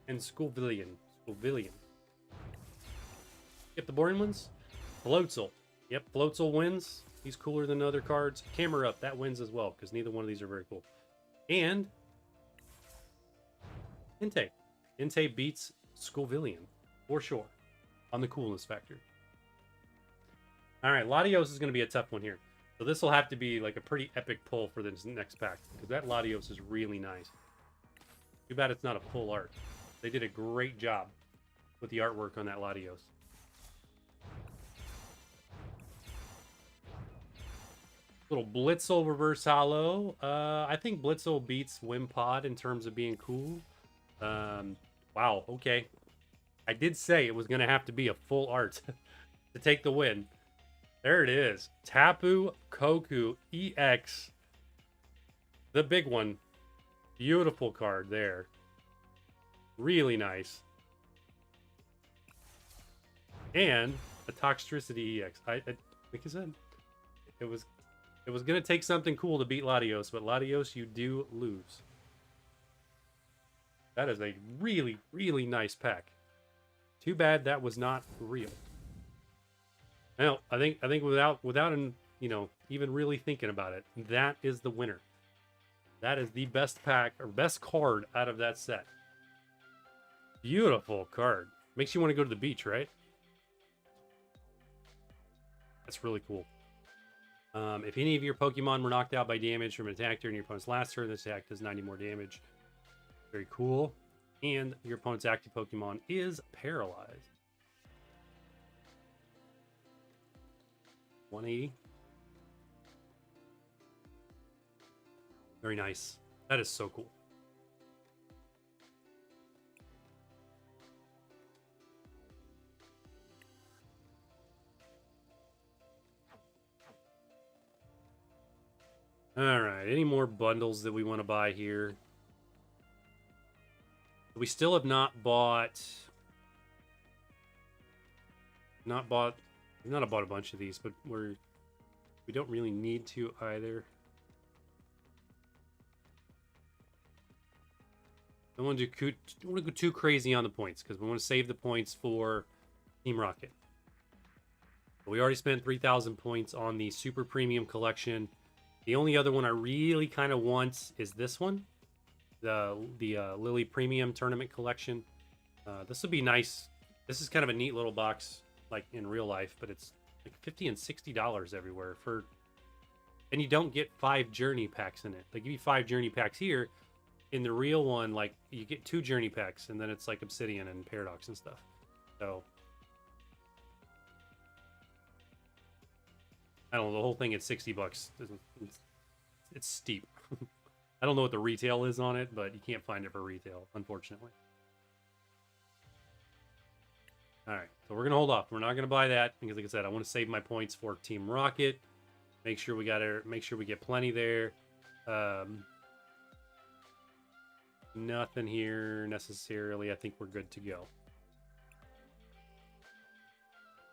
and Scovillion. Get the boring ones. Floatzel. Yep, Floatzel wins. He's cooler than other cards. Camera Up, that wins as well, because neither one of these are very cool. And Entei. Entei beats Scovillion, for sure, on the coolness factor. All right, Latios is going to be a tough one here. So this will have to be like a pretty epic pull for this next pack, because that Latios is really nice. Too bad it's not a full art. They did a great job with the artwork on that Latios. Little Blitzel reverse hollow. I think Blitzel beats Wimpod in terms of being cool. Wow, okay. I did say it was going to have to be a full art to take the win. There it is. Tapu Koku EX. The big one. Beautiful card there. Really nice. And a Toxtricity EX. Like I said, it was going to take something cool to beat Latios, but Latios, you do lose. That is a really, really nice pack. Too bad that was not real. Now, I think without you know, even really thinking about it, that is the winner. That is the best pack or best card out of that set. Beautiful card. Makes you want to go to the beach, right? That's really cool. If any of your Pokemon were knocked out by damage from an attack during your opponent's last turn, this attack does 90 more damage. Very cool. And your opponent's active Pokemon is paralyzed. 180. Very nice. That is so cool. All right. Any more bundles that we want to buy here? We still have not bought. Not bought a bunch of these, but we don't really need to either. Don't want to go too crazy on the points because we want to save the points for Team Rocket. But we already spent 3,000 points on the Super Premium Collection. The only other one I really kind of want is this one, the Lily Premium Tournament Collection. This would be nice. This is kind of a neat little box, like in real life, but it's like $50 and $60 everywhere and you don't get 5 journey packs in it. They give you 5 journey packs here. In the real one, like you get 2 journey packs, and then it's like Obsidian and Paradox and stuff. So I don't know, the whole thing at $60. It's steep. I don't know what the retail is on it, but you can't find it for retail, unfortunately. All right, so we're gonna hold off. We're not gonna buy that because, like I said, I want to save my points for Team Rocket. Make sure we get plenty there. Nothing here necessarily. I think we're good to go.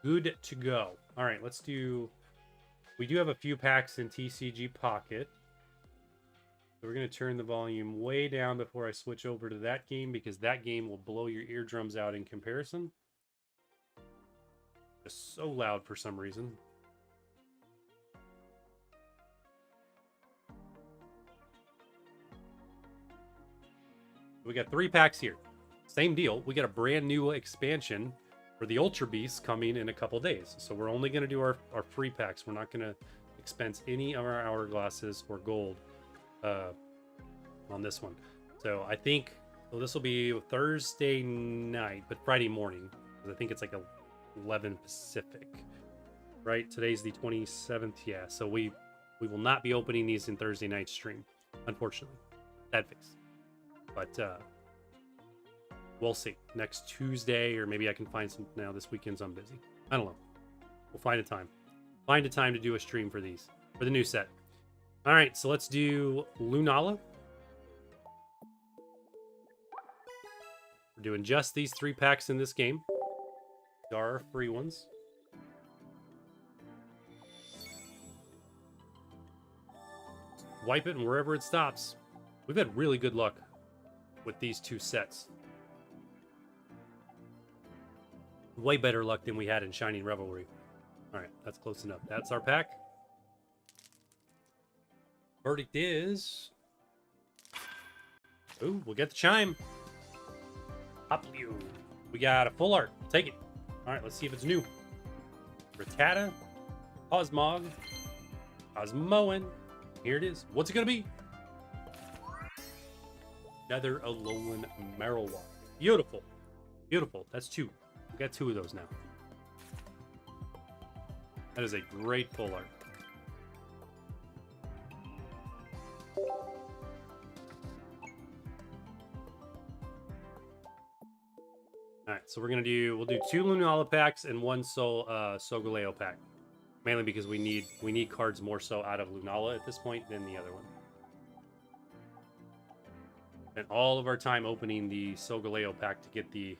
Good to go. All right, let's do. We do have a few packs in TCG Pocket. So we're going to turn the volume way down before I switch over to that game because that game will blow your eardrums out in comparison. It's so loud for some reason. We got 3 packs here. Same deal. We got a brand new expansion for the Ultra Beasts coming in a couple days. So we're only going to do our free packs. We're not going to expense any of our hourglasses or gold on this one. So I think this will be Thursday night, but Friday morning. I think it's like 11 Pacific. Right? Today's the 27th. Yeah. So we will not be opening these in Thursday night stream, unfortunately. Sad face. But we'll see. Next Tuesday, or maybe I can find some. Now this weekend's I'm busy. I don't know. We'll find a time. Find a time to do a stream for these. For the new set. All right, so let's do Lunala. We're doing just these 3 packs in this game. These are our free ones. Wipe it and wherever it stops. We've had really good luck with these 2 sets. Way better luck than we had in Shining Revelry. Alright, that's close enough. That's our pack. Verdict is... Ooh, we'll get the chime. Hoplew. We got a full art. Take it. Alright, let's see if it's new. Rattata. Cosmog. Cosmoan. Here it is. What's it gonna be? Another Alolan Marowak. Beautiful. Beautiful. That's 2. We got 2 of those now. That is a great full art. Alright, so we'll do 2 Lunala packs and 1 Solgaleo pack. Mainly because we need cards more so out of Lunala at this point than the other one. And all of our time opening the Solgaleo pack to get the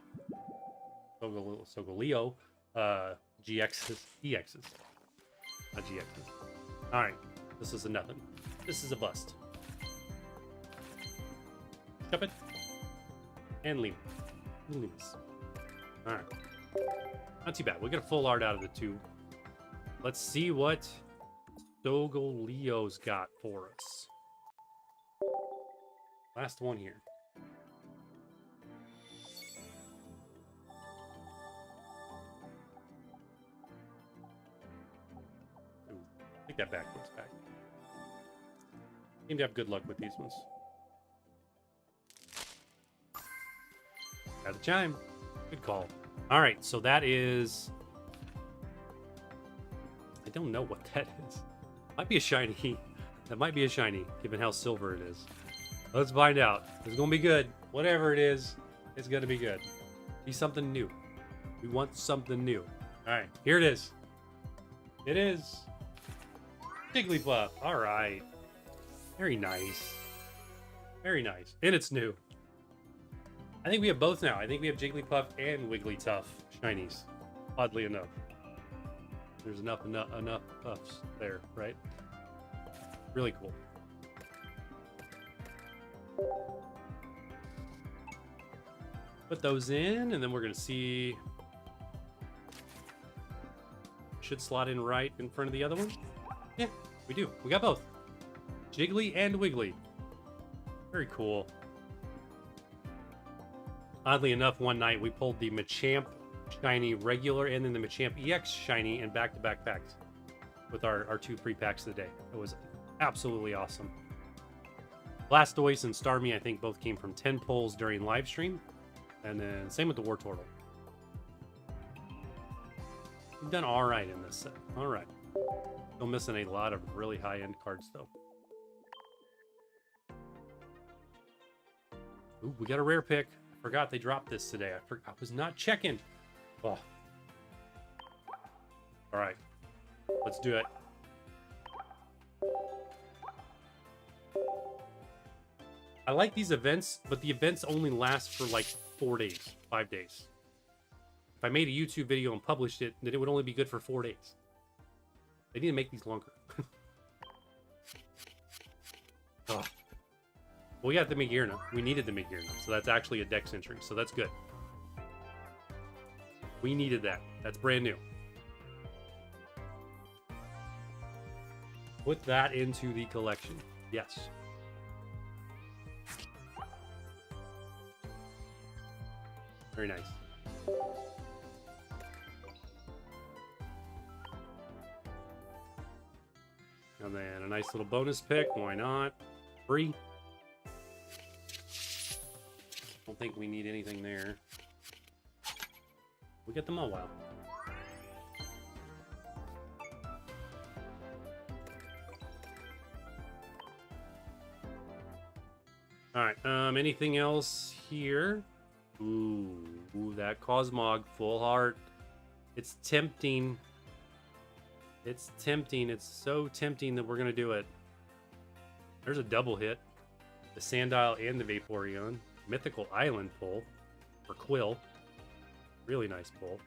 Solgaleo GXs, EXs. Not GXs. Alright, this is a nothing. This is a bust. Shove it. And leave it. Alright. Not too bad. We'll get a full art out of the 2. Let's see what Solgaleo's got for us. Last one here. Ooh, take that back. Seem to have good luck with these ones. Got the chime. Good call. All right, so that is... I don't know what that is. Might be a shiny. That might be a shiny, given how silver it is. Let's find out. It's gonna be good. Whatever it is, it's gonna be good. Be something new. We want something new. All right, here it is. It is Jigglypuff. All right. Very nice. Very nice. And it's new. I think we have both now. I think we have Jigglypuff and Wigglytuff shinies. Oddly enough. There's enough puffs there, right? Really cool. Put those in, and then we're gonna see. Should slot in right in front of the other one. Yeah, we do. We got both. Jiggly and Wiggly. Very cool. Oddly enough, one night we pulled the Machamp shiny regular and then the Machamp EX shiny in back-to-back packs with our 2 free packs of the day. It was absolutely awesome. Blastoise and Starmie, I think, both came from 10 pulls during live stream. And then same with the Wartortle. We've done all right in this set. All right. Still missing a lot of really high-end cards, though. Ooh, we got a rare pick. I forgot they dropped this today. I was not checking. Oh. All right. Let's do it. I like these events, but the events only last for like 4 days, 5 days. If I made a YouTube video and published it, then it would only be good for 4 days. They need to make these longer. Oh. Well, we got the Magearna. We needed the Magearna, so that's actually a dex entry, so that's good. We needed that. That's brand new. Put that into the collection. Yes. Very nice. And then a nice little bonus pick. Why not? Free. Don't think we need anything there. We get them all wow. All right. Anything else here? Ooh, that Cosmog full heart. It's tempting. It's tempting. It's so tempting that we're gonna do it. There's a double hit. The Sandile and the Vaporeon. Mythical Island pull for Quill. Really nice pull.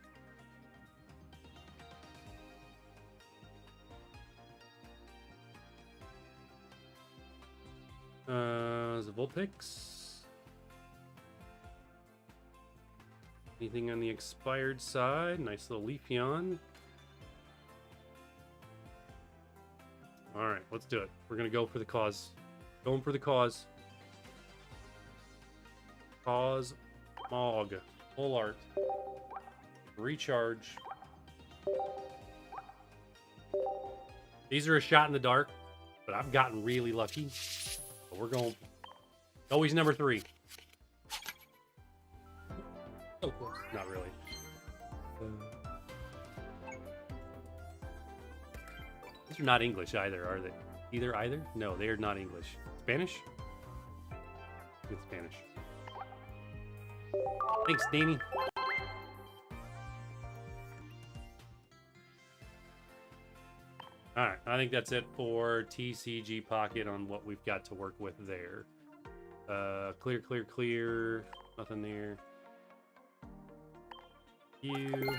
The Vulpix. Anything on the expired side? Nice little Leafeon. Alright, let's do it. We're gonna go for the cause. Going for the cause. Cosmog. Full art. Recharge. These are a shot in the dark, but I've gotten really lucky. But we're going always number 3. So close. Not really. These are not English either, are they? Either? No, they are not English. Spanish? It's Spanish. Thanks, Danny. Alright, I think that's it for TCG Pocket on what we've got to work with there. Clear. Nothing there. You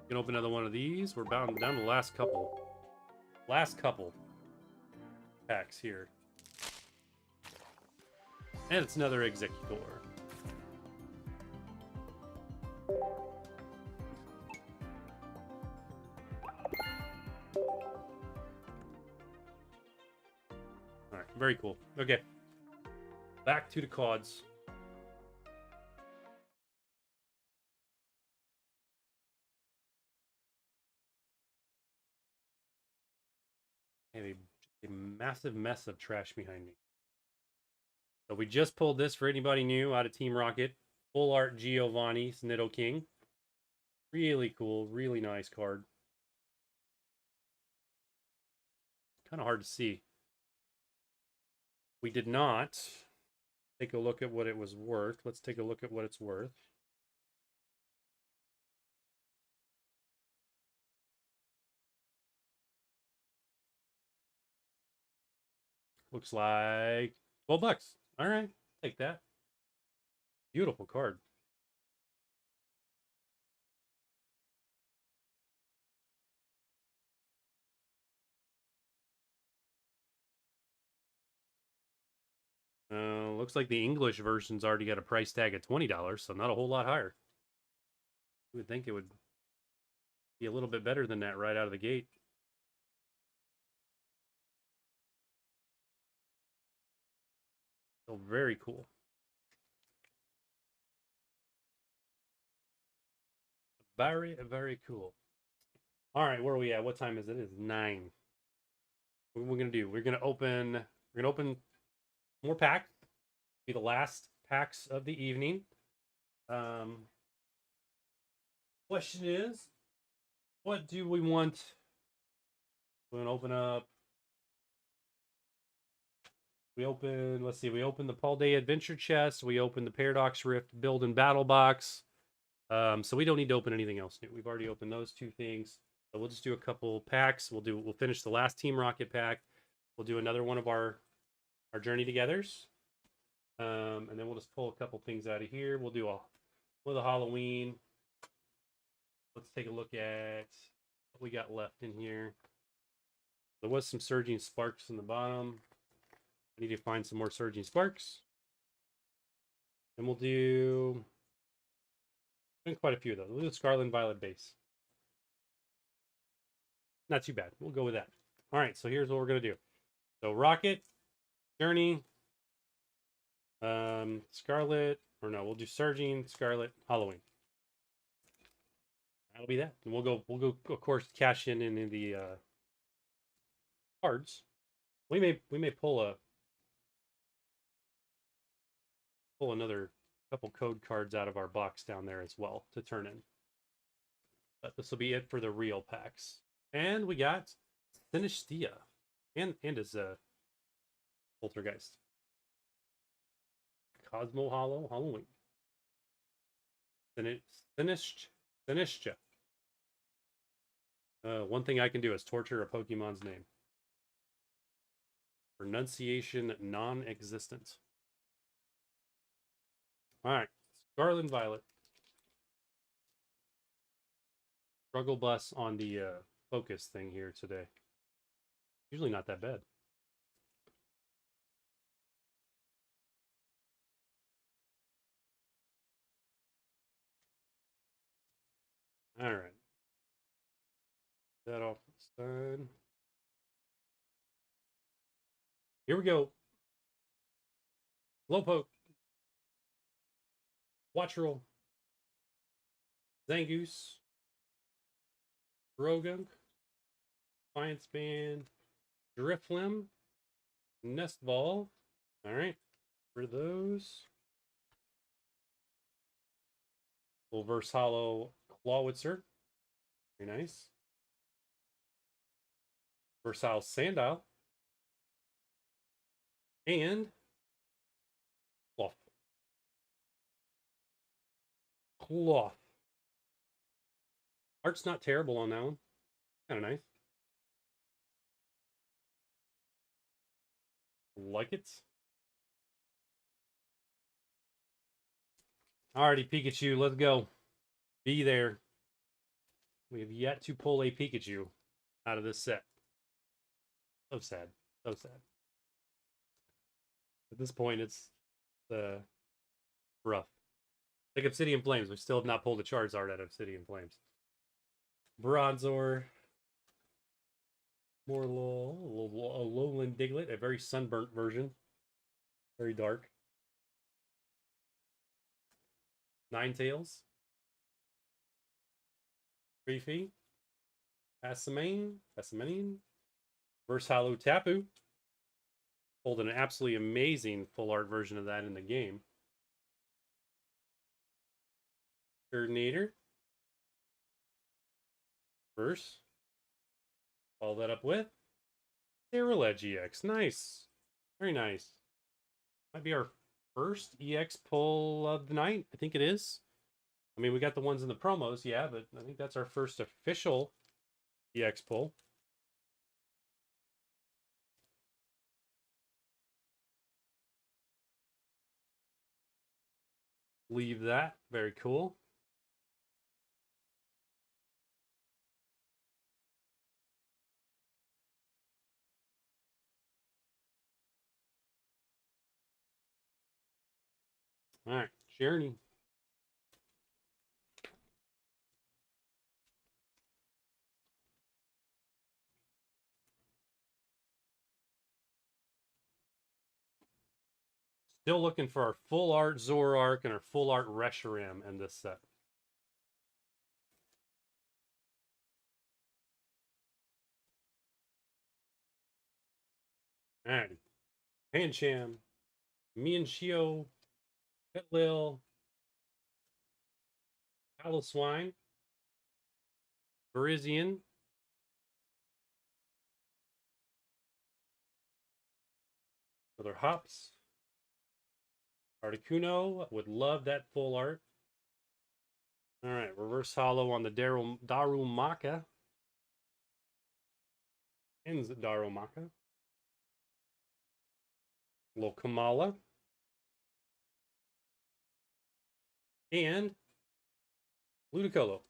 can open another one of these. We're bound down to the last couple. Last couple packs here. And it's another Executor. Alright, very cool. Okay. Back to the cards. I have a massive mess of trash behind me. So we just pulled this for anybody new out of Team Rocket. Full art Giovanni, Snitto King. Really cool, really nice card. Kind of hard to see. We did not take a look at what it was worth. Let's take a look at what it's worth. Looks like $12. All right, take that. Beautiful card. Looks like the English version's already got a price tag of $20, so not a whole lot higher. You would think it would be a little bit better than that right out of the gate. So very cool. Very, very cool. All right, where are we at? What time is it? It's 9. What are we gonna do? We're gonna open more packs. Be the last packs of the evening. Question is, what do we want? We're gonna open up. Let's see, we open the Paul Day Adventure Chest, we open the Paradox Rift Build and Battle Box. So we don't need to open anything else new. We've already opened those 2 things. So we'll just do a couple packs. We'll finish the last Team Rocket pack. We'll do another one of our Journey Togethers. And then we'll just pull a couple things out of here. We'll do a Halloween. Let's take a look at what we got left in here. There was some Surging Sparks in the bottom. I need to find some more Surging Sparks. And we'll do quite a few of those. We'll do Scarlet and Violet base. Not too bad. We'll go with that. All right, so here's what we're going to do. So Rocket, Journey, Scarlet, or no, we'll do Surging, Scarlet, Halloween. That'll be that. And we'll go of course cash in the cards. We may pull another couple code cards out of our box down there as well to turn in. But this will be it for the real packs. And we got Sinistia and his Poltergeist. Cosmo Hollow Halloween. Sinistia. One thing I can do is torture a Pokemon's name. Pronunciation non-existent. Alright. Scarlet and Violet. Struggle bus on the focus thing here today. Usually not that bad. Alright. That off the side. Here we go. Slowpoke. Watchroll. Zangoose. Rogunk. Defiance Band, Driflim, Nest Ball. All right, for those. Reverse Hollow Clawitzer. Very nice. Versatile Sandile. And Cloth. Cloth. Art's not terrible on that one. Kind of nice. Like it. Alrighty, Pikachu, let's go. Be there. We have yet to pull a Pikachu out of this set. So sad. So sad. At this point, it's rough. Like Obsidian Flames. We still have not pulled a Charizard out of Obsidian Flames. Bronzor. More Lowland Diglett. A very sunburnt version. Very dark. Ninetales. Creepy. Passamane. Versatile Tapu. Pulled an absolutely amazing full art version of that in the game. Coordinator. Verse. Follow that up with Darrell EX. Nice. Very nice. Might be our first EX pull of the night. I think it is. I mean, we got the ones in the promos, yeah, but I think that's our first official EX pull. Leave that. Very cool. All right, Journey. Still looking for our full art Zoroark and our full art Reshiram in this set. Alrighty. Pancham, Mienshio, Petlil, Swine, Virizion, another Hops, Articuno. Would love that full art. All right, reverse hollow on the Darumaka. Ends Darumaka. Lokamala. And Ludicolo.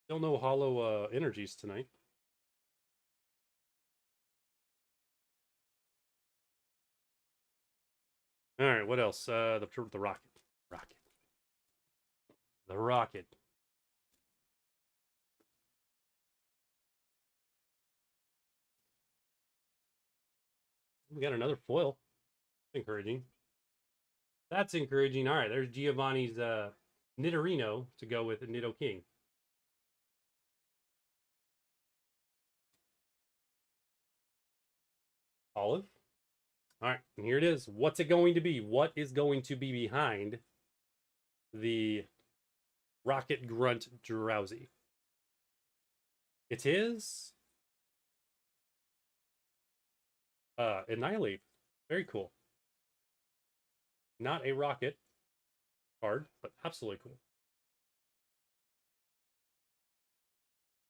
Still no hollow energies tonight. All right, what else? The rocket. The rocket. We got another foil. That's encouraging. That's encouraging. All right, there's Giovanni's Nidorino to go with Nidoking. Olive. All right, and here it is. What's it going to be? What is going to be behind the Rocket Grunt Drowsy? It is Annihilate. Very cool. Not a rocket card, but absolutely cool.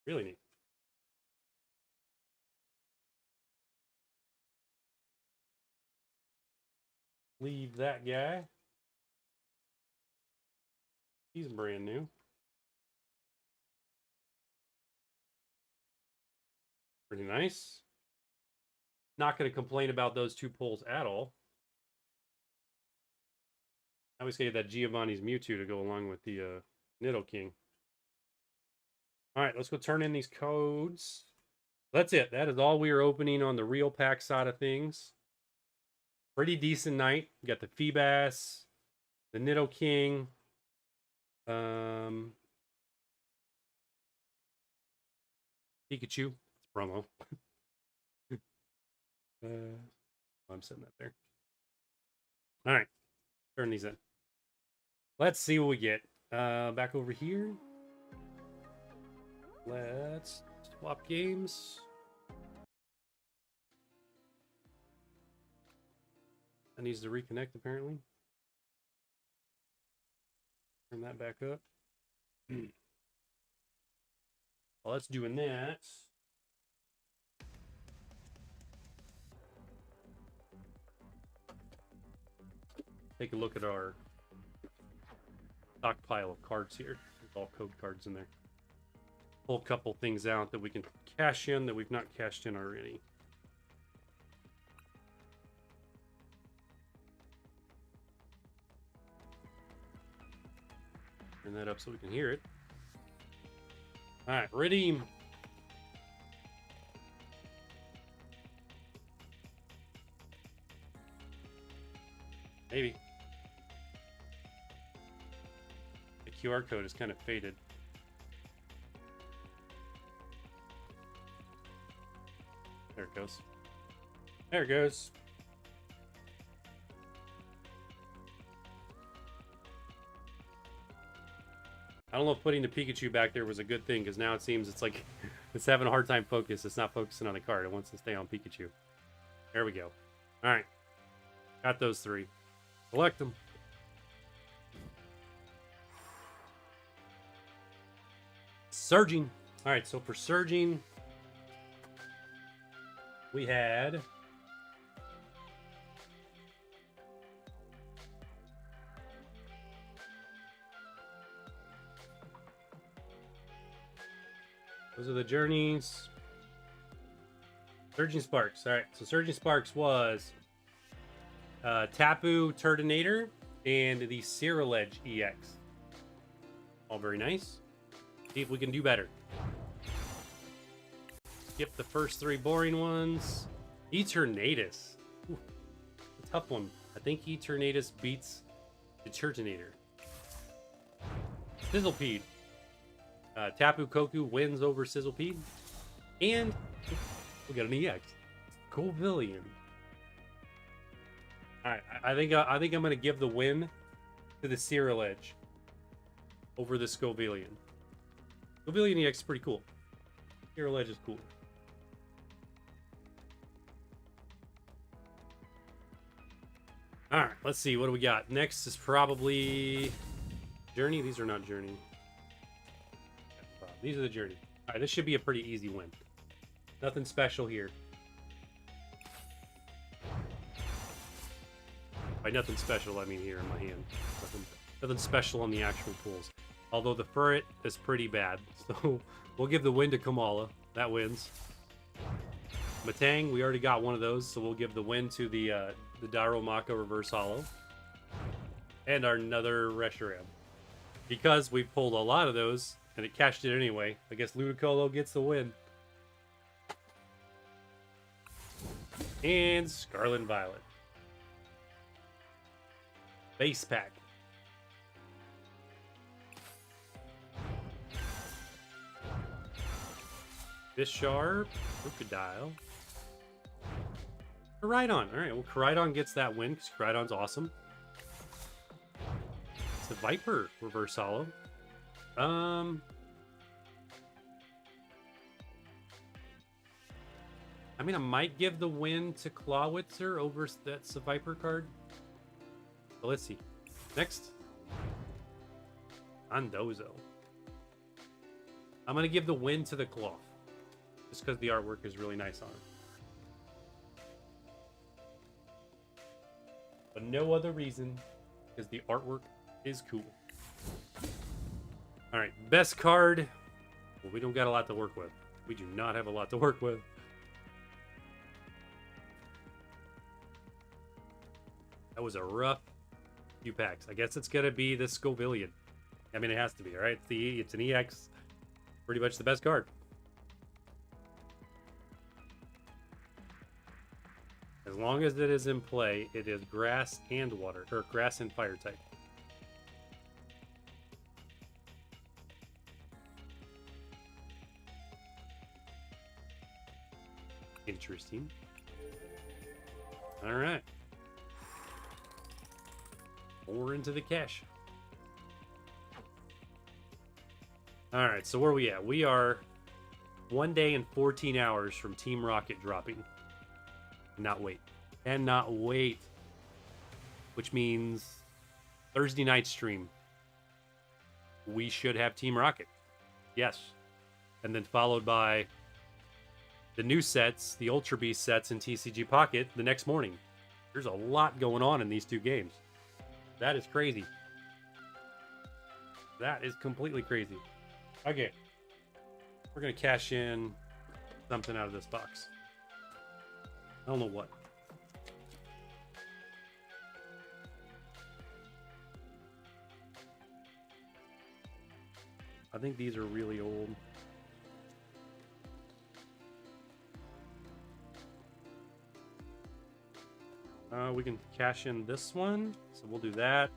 Really neat. Leave that guy. He's brand new. Pretty nice. Not going to complain about those two pulls at all. I always get that Giovanni's Mewtwo to go along with the Nidoking. All right, let's go turn in these codes. That's it. That is all we are opening on the real pack side of things. Pretty decent night. We got the Feebas, the Nidoking. Pikachu. It's promo. I'm setting that there. All right. Turn these in. Let's see what we get. Back over here. Let's swap games. That needs to reconnect, apparently. Turn that back up. While that's doing that, take a look at our stockpile of cards here. There's all code cards in there. Pull a couple things out that we can cash in that we've not cashed in already. Turn that up so we can hear it. All right, redeem. Maybe. The QR code is kind of faded. There it goes. There it goes. I don't know if putting the Pikachu back there was a good thing, because now it seems it's like it's having a hard time focus. It's not focusing on the card. It wants to stay on Pikachu. There we go. All right. Got those three. Collect them. Surging. All right, so for Surging, we had those are the journeys. Surging Sparks. All right, so Surging Sparks was Tapu Turtonator and the Cerulege EX. All very nice. See if we can do better. Skip the first three boring ones. Eternatus. Ooh, a tough one. I think Eternatus beats the Turtonator. Sizzlepede. Tapu Koku wins over Sizzlepede. And we got an EX. Covillion. Alright, I think I'm gonna give the win to the Cerulege over the Scovillion. Scovillion EX is pretty cool. Cerulege is cool. Alright, let's see. What do we got? Next is probably Journey. These are not Journey. These are the Journey. Alright, this should be a pretty easy win. Nothing special here. By nothing special, I mean here in my hand. Nothing special on the actual pulls. Although the Furret is pretty bad. So we'll give the win to Kamala. That wins. Matang, we already got one of those, so we'll give the win to the Darumaka Reverse Hollow. And our another Reshiram. Because we pulled a lot of those, and it cashed it anyway, I guess Ludicolo gets the win. And Scarlet and Violet. Base pack. Bisharp, Crocodile. Koraidon. Alright, well, Koraidon gets that win because Koraidon's awesome. It's a Viper Reverse Hollow. I mean, I might give the win to Clawitzer over that's a Viper card. But let's see. Next. Andozo. I'm going to give the win to the Cloth. Just because the artwork is really nice on it. But no other reason, because the artwork is cool. Alright, best card. Well, we don't got a lot to work with. We do not have a lot to work with. That was a rough few packs. I guess it's going to be the Scovillion. I mean, it has to be, right? It's an EX. Pretty much the best card. As long as it is in play, it is grass and water, or grass and fire type. Interesting. All right. More into the cache. All right, so where are we at? We are 1 day and 14 hours from Team Rocket dropping. Cannot wait. Cannot wait. Which means Thursday night stream. We should have Team Rocket. Yes. And then followed by the new sets, the Ultra Beast sets in TCG Pocket the next morning. There's a lot going on in these two games. That is crazy. That is completely crazy. Okay. We're going to cash in something out of this box. I don't know what. I think these are really old. We can cash in this one. So we'll do that.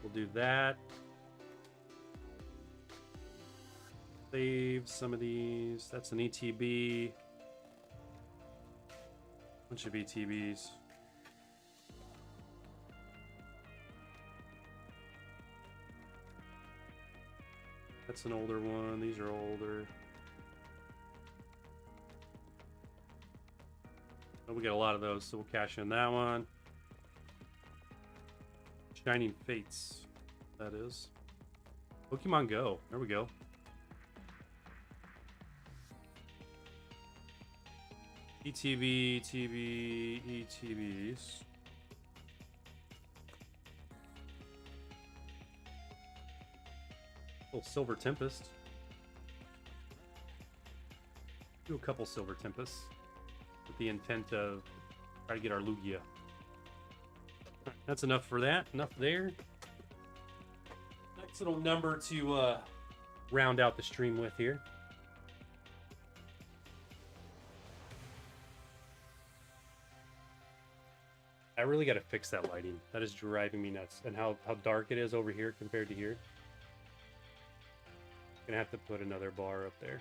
We'll do that. Save some of these. That's an ETB. Bunch of ETBs. That's an older one. These are older. Oh, we got a lot of those, so we'll cash in that one. Shining Fates, that is. Pokemon Go. There we go. ETB, ETB, ETBs. Little Silver Tempest. Do a couple Silver Tempests with the intent of try to get our Lugia. That's enough for that. Enough there. Nice little number to round out the stream with here. I really got to fix that lighting. That is driving me nuts. And how dark it is over here compared to here. Gonna have to put another bar up there.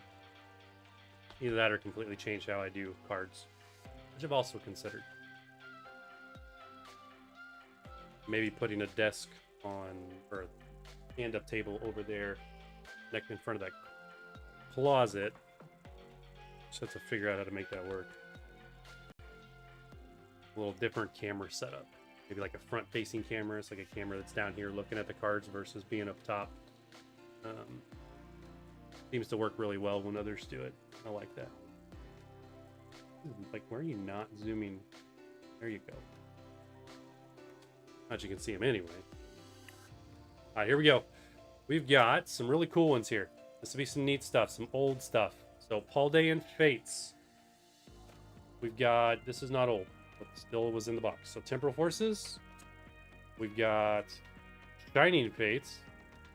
Either that or completely change how I do cards, which I've also considered. Maybe putting a desk on, or a stand-up table over there, next in front of that closet. Just have to figure out how to make that work. A little different camera setup. Maybe like a front-facing camera. It's like a camera that's down here looking at the cards versus being up top. Seems to work really well when others do it. I like that. Like, why are you not zooming? There you go. Not you can see them anyway. All right, here we go. We've got some really cool ones here. This will be some neat stuff, some old stuff. So, Paldean Fates. We've got, this is not old, but still was in the box. So, Temporal Forces. We've got Shining Fates.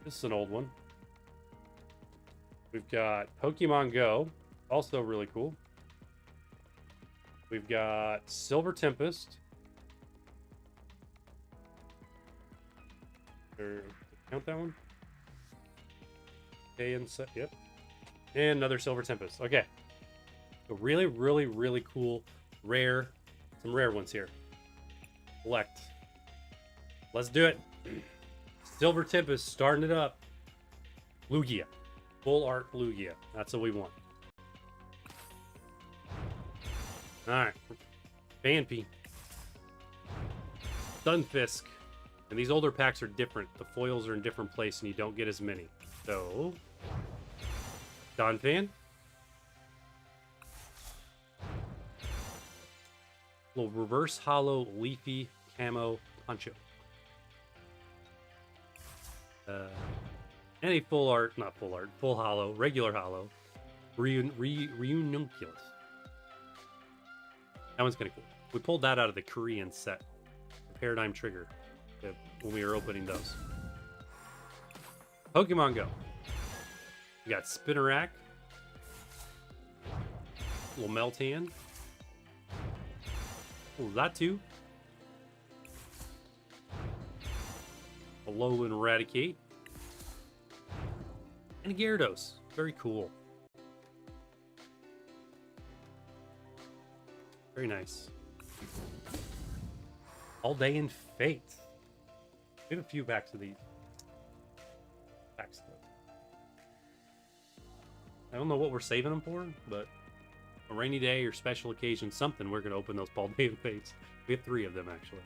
This is an old one. We've got Pokemon Go, also really cool. We've got Silver Tempest. Count that one? Okay, and set, yep. And another Silver Tempest. Okay. So really, really, really cool, rare, some rare ones here. Select. Let's do it. Silver Tempest, starting it up. Lugia. Full art Lugia. That's what we want. Alright. Phanpy. Stunfisk. And these older packs are different. The foils are in different place and you don't get as many. So, Donphan. Little reverse hollow leafy camo poncho. And a full art, not full art, full hollow, regular hollow, Reununculus. That one's kind of cool. We pulled that out of the Korean set, the Paradigm Trigger, when we were opening those. Pokemon Go. We got Spinarak, little Meltan, Latu, Alolan Eradicate, and a Gyarados. Very cool. Very nice. All Day in Fate. We have a few packs of these. Packs of those. I don't know what we're saving them for, but a rainy day or special occasion, something, we're going to open those All Day in Fates. We have 3 of them, actually.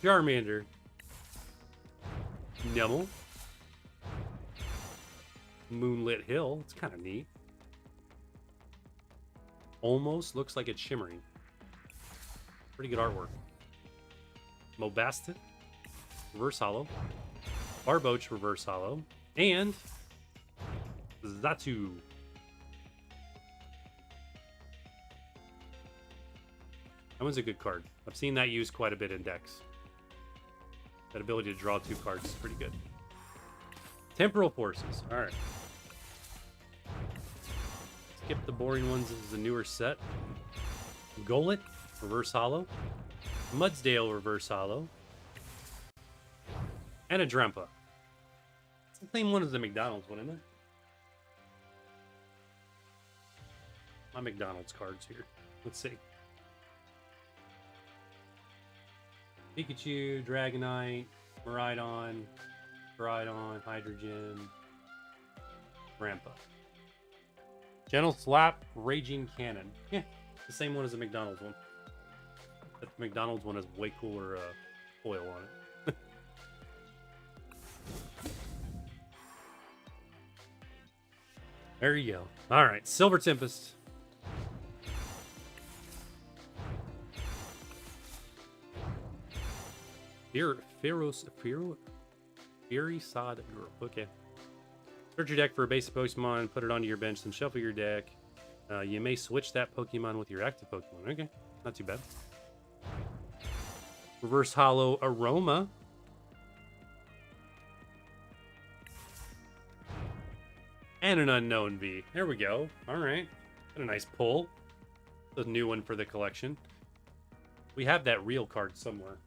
Charmander. Numel. Moonlit Hill. It's kind of neat. Almost looks like it's shimmering. Pretty good artwork. Mobastin. Reverse Hollow. Barboach Reverse Hollow. And Xatu. That one's a good card. I've seen that used quite a bit in decks. That ability to draw 2 cards is pretty good. Temporal Forces. Alright. Skip the boring ones. This is a newer set. Golett, Reverse Hollow. Mudsdale, Reverse Hollow. And a Drampa. It's the same one as the McDonald's one, isn't it? My McDonald's cards here. Let's see. Pikachu, Dragonite, Miraidon, Groudon, Hydrogen, Rampa. Gentle Slap, Raging Cannon. Yeah, the same one as the McDonald's one. But the McDonald's one has way cooler foil on it. There you go. All right, Silver Tempest. Fury Sod Girl. Okay. Search your deck for a basic Pokemon, put it onto your bench, then shuffle your deck. You may switch that Pokemon with your active Pokemon. Okay, not too bad. Reverse Hollow Aroma. And an Unknown V. There we go. All right. Got a nice pull. A new one for the collection. We have that real card somewhere.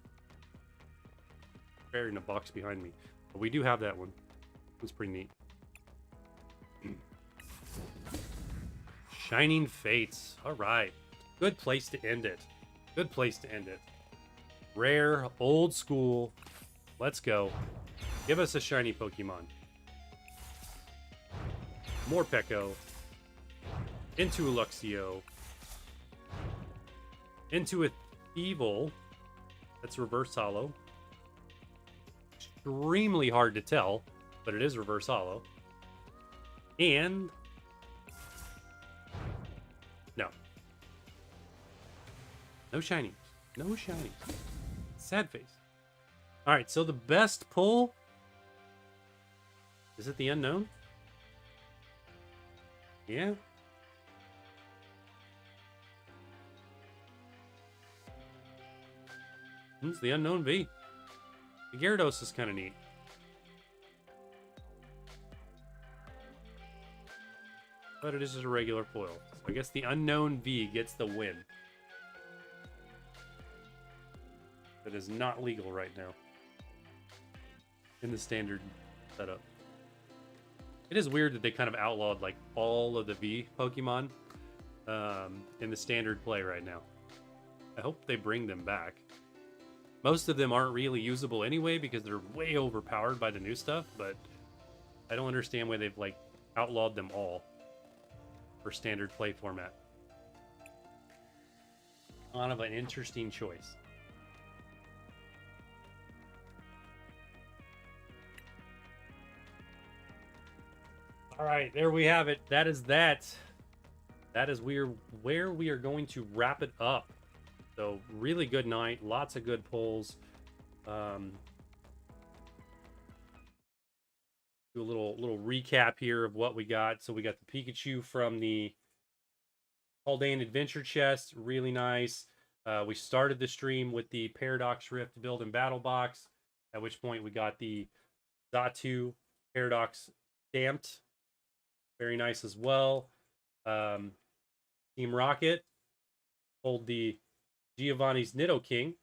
Buried in a box behind me. But we do have that one. It's pretty neat. Shining Fates. All right. Good place to end it. Good place to end it. Rare, old school. Let's go. Give us a shiny Pokemon. Morpeko. Into Luxio. Into a Evil. That's Reverse Hollow. Extremely hard to tell, but it is Reverse Hollow. And no shinies. No shinies. Sad face. All right, so the best pull, is it the Unknown? Yeah. It's the Unknown V. The Gyarados is kind of neat. But it is just a regular foil. So I guess the Unknown V gets the win. That is not legal right now in the standard setup. It is weird that they kind of outlawed like all of the V Pokemon in the standard play right now. I hope they bring them back. Most of them aren't really usable anyway because they're way overpowered by the new stuff, but I don't understand why they've like outlawed them all for standard play format. Kind of an interesting choice. All right, there we have it. That is that. That is where we are going to wrap it up. So really good night, lots of good pulls. Do a little recap here of what we got. So we got the Pikachu from the All Day in Adventure chest, really nice. We started the stream with the Paradox Rift build and battle box, at which point we got the Xatu Paradox stamped. Very nice as well. Team Rocket pulled the Giovanni's Nidoking.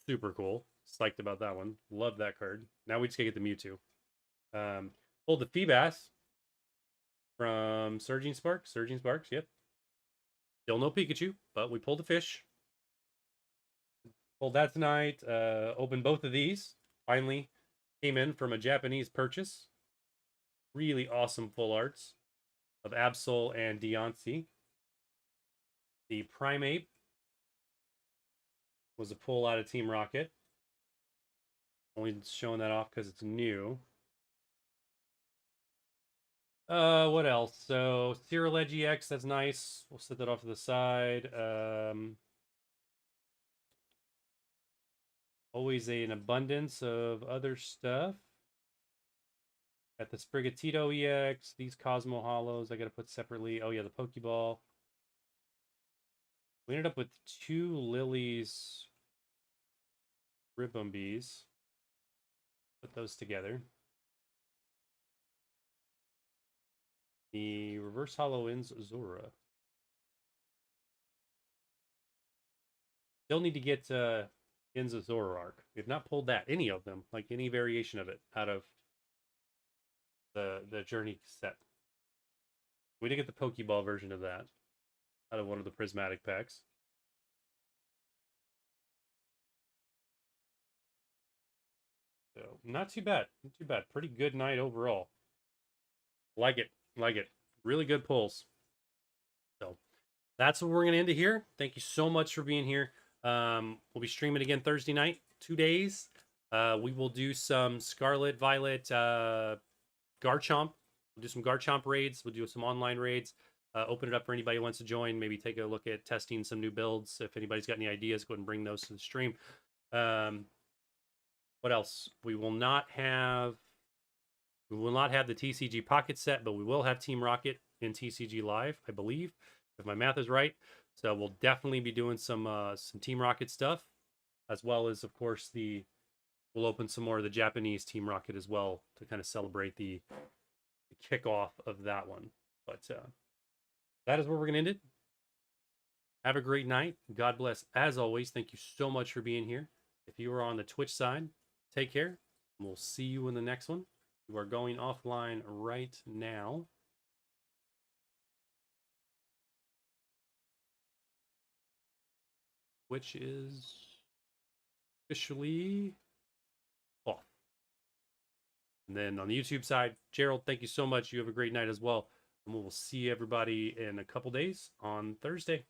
Super cool. Psyched about that one. Love that card. Now we just gotta get the Mewtwo. Pulled the Feebas from Surging Sparks. Yep. Still no Pikachu, but we pulled a fish. Pulled that tonight. Opened both of these. Finally came in from a Japanese purchase. Really awesome full arts of Absol and Deontay. The Primeape was a pull out of Team Rocket. Only showing that off because it's new. What else? So Cyril EX, that's nice. We'll set that off to the side. Always an abundance of other stuff. Got the Sprigatito EX, these Cosmo Hollows I gotta put separately. Oh yeah, the Pokeball. We ended up with 2 Lilies Ribbombees. Put those together. The Reverse Hollow Ins Zora. Still need to get Ins Zoroark. We have not pulled that, any of them, like any variation of it, out of the Journey set. We did get the Pokeball version of that out of one of the Prismatic packs. So not too bad. Not too bad. Pretty good night overall. Like it. Like it. Really good pulls. So that's what we're going to end it here. Thank you so much for being here. We'll be streaming again Thursday night, 2 days. We will do some Scarlet, Violet, Garchomp. We'll do some Garchomp raids. We'll do some online raids. Open it up for anybody who wants to join. Maybe take a look at testing some new builds. If anybody's got any ideas, go ahead and bring those to the stream. What else? We will not have the TCG Pocket set, but we will have Team Rocket in TCG Live, I believe, if my math is right. So we'll definitely be doing some Team Rocket stuff, as well as, of course, we'll open some more of the Japanese Team Rocket as well to kind of celebrate the kickoff of that one. But that is where we're going to end it. Have a great night. God bless. As always, thank you so much for being here. If you are on the Twitch side, take care. We'll see you in the next one. We are going offline right now. Which is officially off. And then on the YouTube side, Gerald, thank you so much. You have a great night as well. And we will see everybody in a couple days on Thursday.